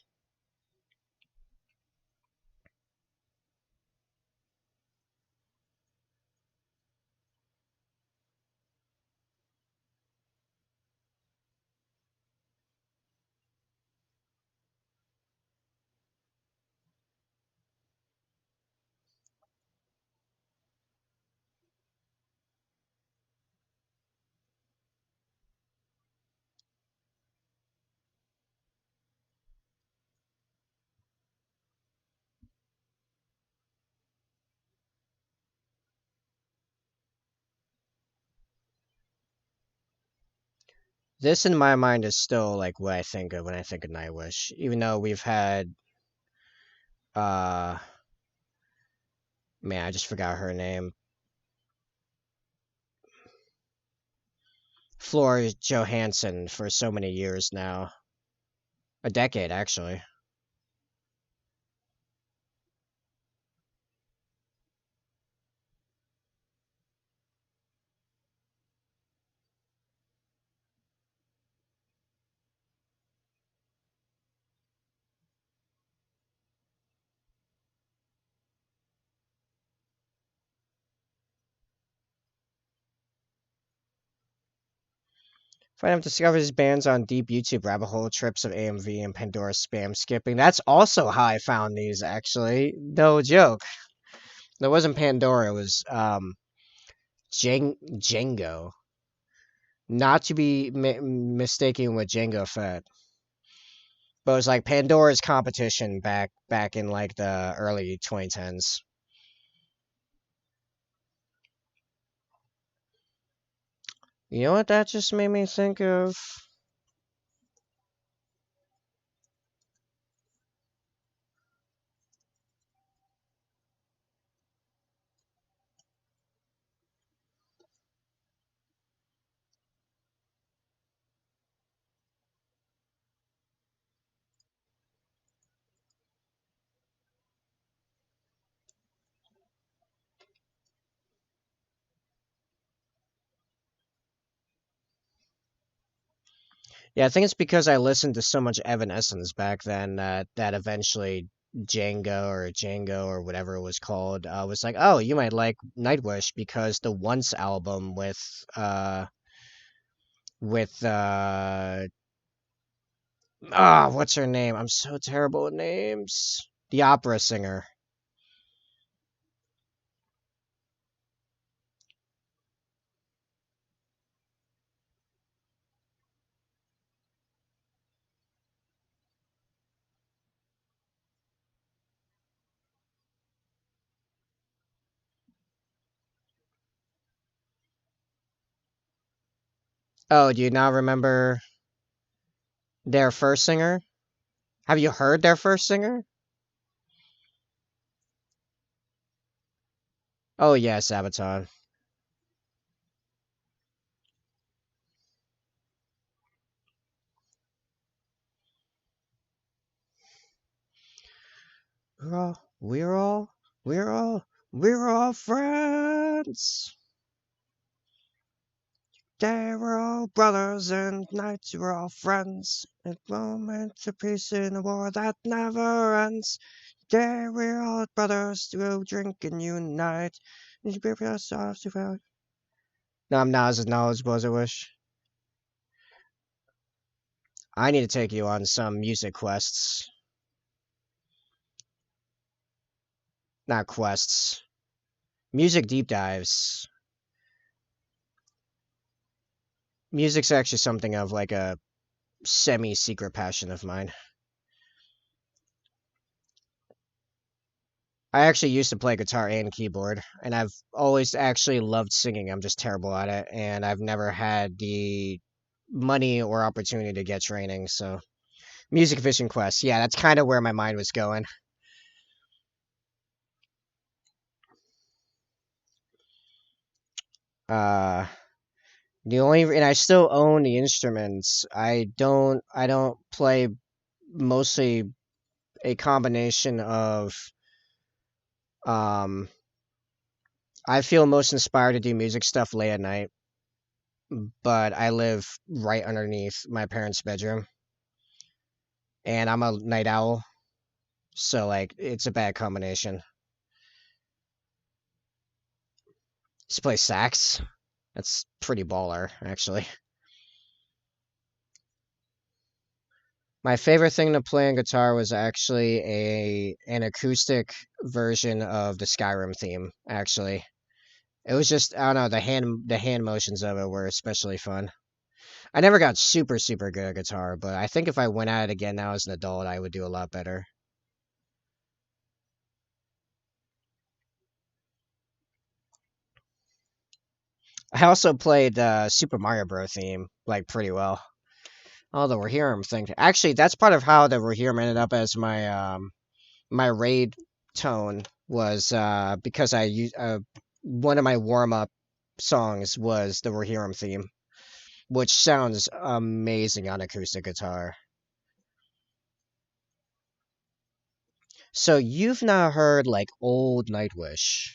This in my mind is still like what I think of when I think of Nightwish, even though we've had uh man, I just forgot her name. Floor Johansson for so many years now. A decade actually. Find out discovers bands on deep YouTube rabbit hole trips of AMV and Pandora spam skipping. That's also how I found these actually. No joke. That wasn't Pandora, it was Django. Not to be mistaken with Django Fett. But it was like Pandora's competition back in like the early 2010s. You know what that just made me think of? Yeah, I think it's because I listened to so much Evanescence back then that eventually Django or whatever it was called was like, oh, you might like Nightwish because the Once album with what's her name? I'm so terrible with names. The opera singer. Oh, do you not remember their first singer? Have you heard their first singer? Oh yeah, Sabaton. We're all, we're all, we're all, we're all friends. They were all brothers and knights, we're all friends. At moments of peace in a war that never ends. They we're all brothers to drink and unite. No, I'm not as knowledgeable as I wish. I need to take you on some music quests. Not quests. Music deep dives. Music's actually something of like a semi-secret passion of mine. I actually used to play guitar and keyboard, and I've always actually loved singing. I'm just terrible at it, and I've never had the money or opportunity to get training. So, music vision quest, yeah, that's kind of where my mind was going. Uh, the only and I still own the instruments. I don't play mostly a combination of um I feel most inspired to do music stuff late at night, but I live right underneath my parents' bedroom, and I'm a night owl, so like it's a bad combination. Just play sax. That's pretty baller, actually. My favorite thing to play on guitar was actually a an acoustic version of the Skyrim theme, actually. It was just I don't know, the hand motions of it were especially fun. I never got super good at guitar, but I think if I went at it again now as an adult, I would do a lot better. I also played Super Mario Bros. Theme like pretty well. Oh, the Rohirrim thing. Actually, that's part of how the Rohirrim ended up as my raid tone was because I used one of my warm up songs was the Rohirrim theme, which sounds amazing on acoustic guitar. So you've not heard like old Nightwish.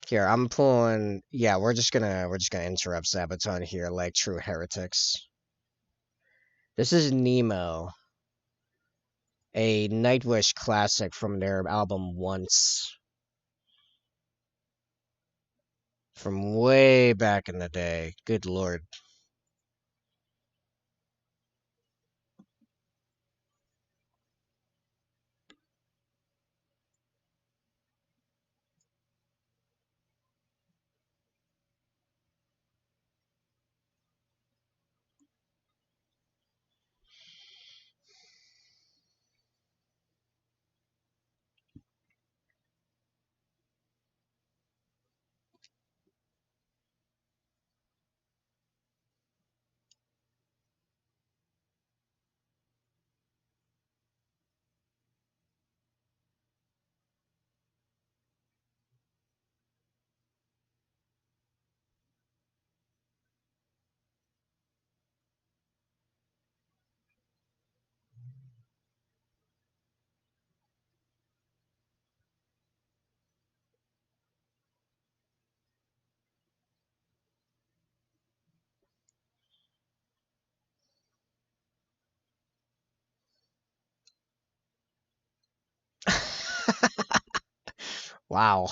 Here, I'm pulling. Yeah, we're just gonna interrupt Sabaton here like true heretics. This is Nemo, a Nightwish classic from their album Once, from way back in the day. Good lord. Wow.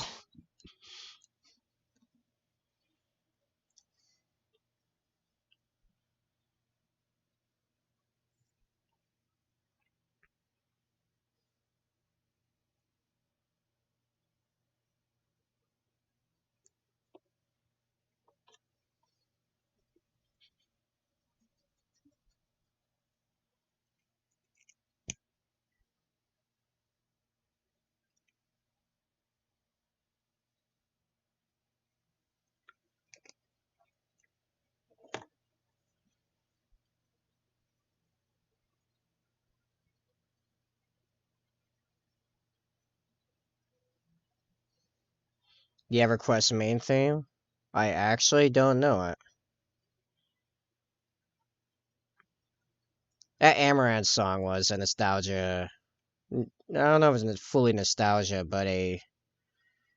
The EverQuest main theme? I actually don't know it. That Amaranth song was a nostalgia. I don't know if it's fully nostalgia, but a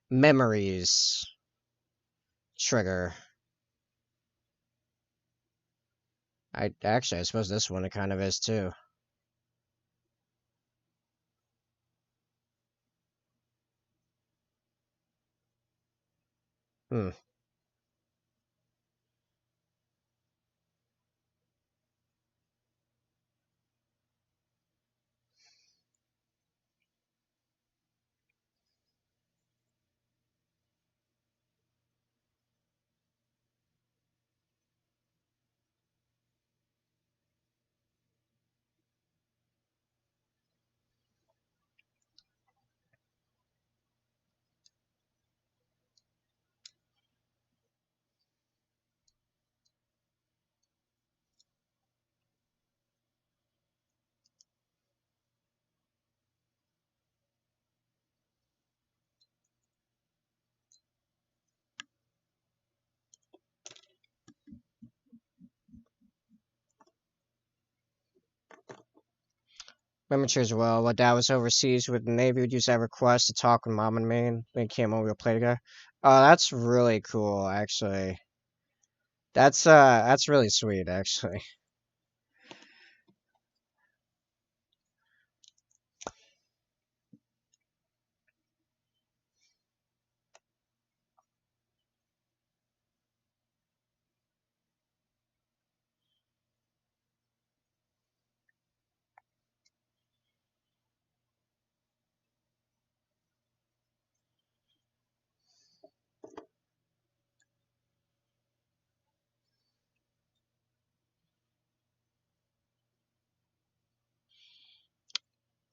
memories trigger. I suppose this one it kind of is too. Hmm. Amateur as well. While Dad was overseas with the Navy, would use that request to talk with Mom and me, and then came over to play together. Oh, that's really cool, actually. That's really sweet, actually.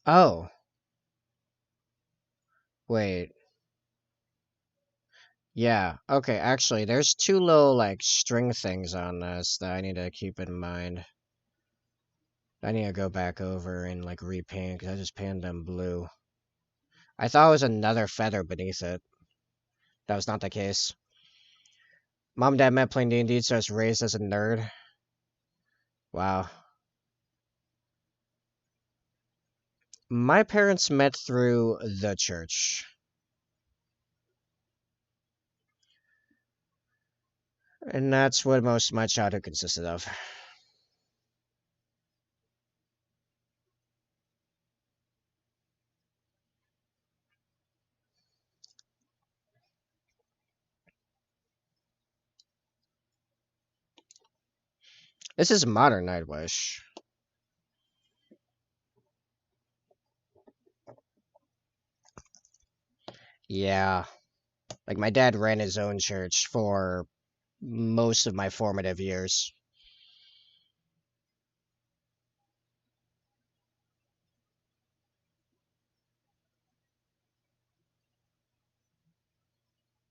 Oh, wait. Yeah. Okay, actually, there's two little like string things on this that I need to keep in mind. I need to go back over and like repaint because I just painted them blue. I thought it was another feather beneath it. That was not the case. Mom and Dad met playing D&D, so I was raised as a nerd. Wow. My parents met through the church. And that's what most of my childhood consisted of. This is modern Nightwish. Yeah. Like my dad ran his own church for most of my formative years.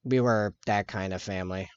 We were that kind of family.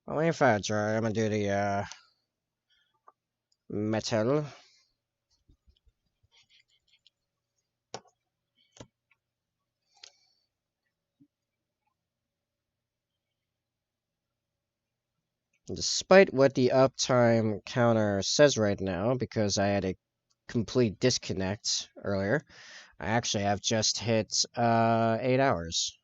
Only if I try, I'm gonna do the metal. Despite what the uptime counter says right now, because I had a complete disconnect earlier, I actually have just hit 8 hours.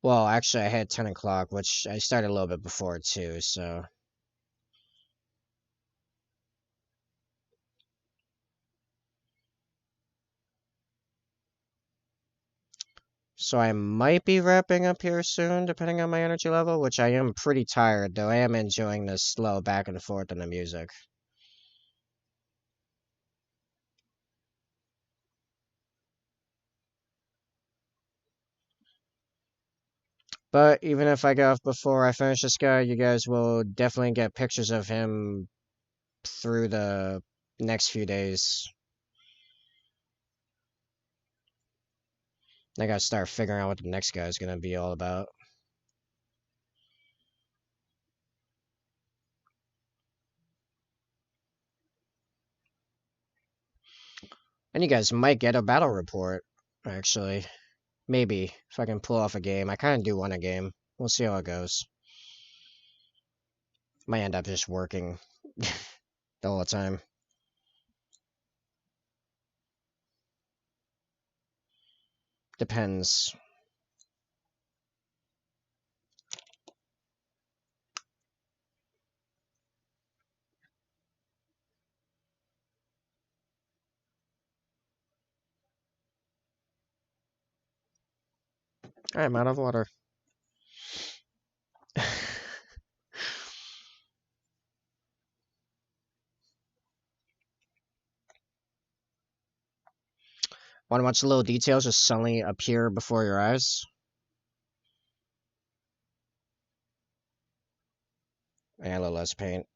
Well, actually, I had 10 o'clock, which I started a little bit before too. So I might be wrapping up here soon, depending on my energy level, which I am pretty tired, though I am enjoying the slow back and forth in the music. But even if I get off before I finish this guy, you guys will definitely get pictures of him through the next few days. I gotta start figuring out what the next guy is gonna be all about. And you guys might get a battle report, actually. Maybe, if I can pull off a game. I kinda do want a game. We'll see how it goes. Might end up just working the whole time. Depends. I'm out of water. Want to watch the little details just suddenly appear before your eyes? And a little less paint.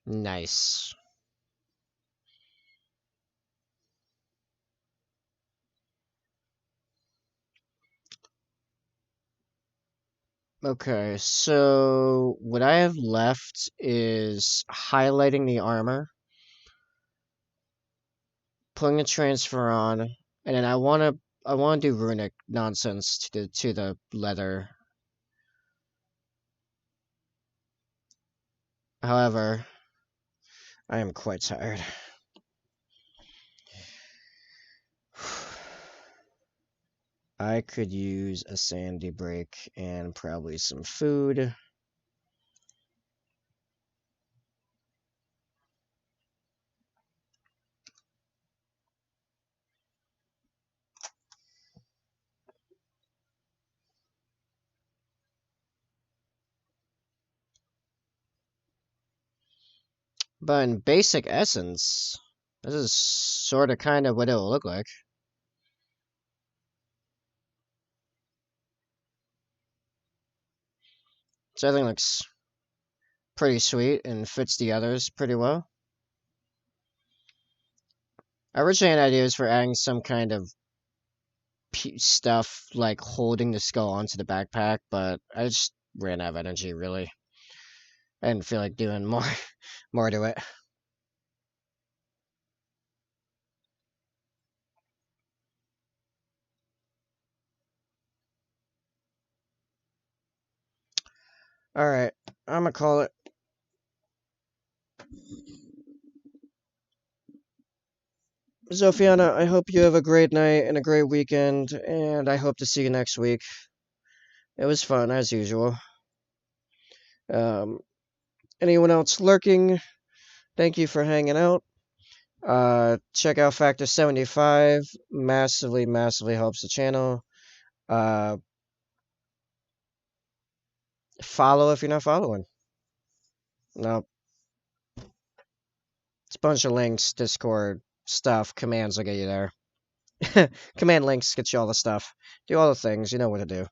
Nice. Okay, so what I have left is highlighting the armor, putting the transfer on, and then I wanna do runic nonsense to the leather. However, I am quite tired. I could use a sandy break and probably some food. But in basic essence, this is sort of kind of what it'll look like. So I think looks pretty sweet and fits the others pretty well. I originally had ideas for adding some kind of stuff like holding the skull onto the backpack, but I just ran out of energy, really. I didn't feel like doing more, more to it. Alright, I'm gonna call it. Zophiana, I hope you have a great night and a great weekend, and I hope to see you next week. It was fun, as usual. Um, anyone else lurking, thank you for hanging out. Check out Factor 75. Massively, massively helps the channel. Uh, follow if you're not following. No, it's a bunch of links, Discord, stuff, commands will get you there. Command links get you all the stuff. Do all the things, you know what to do.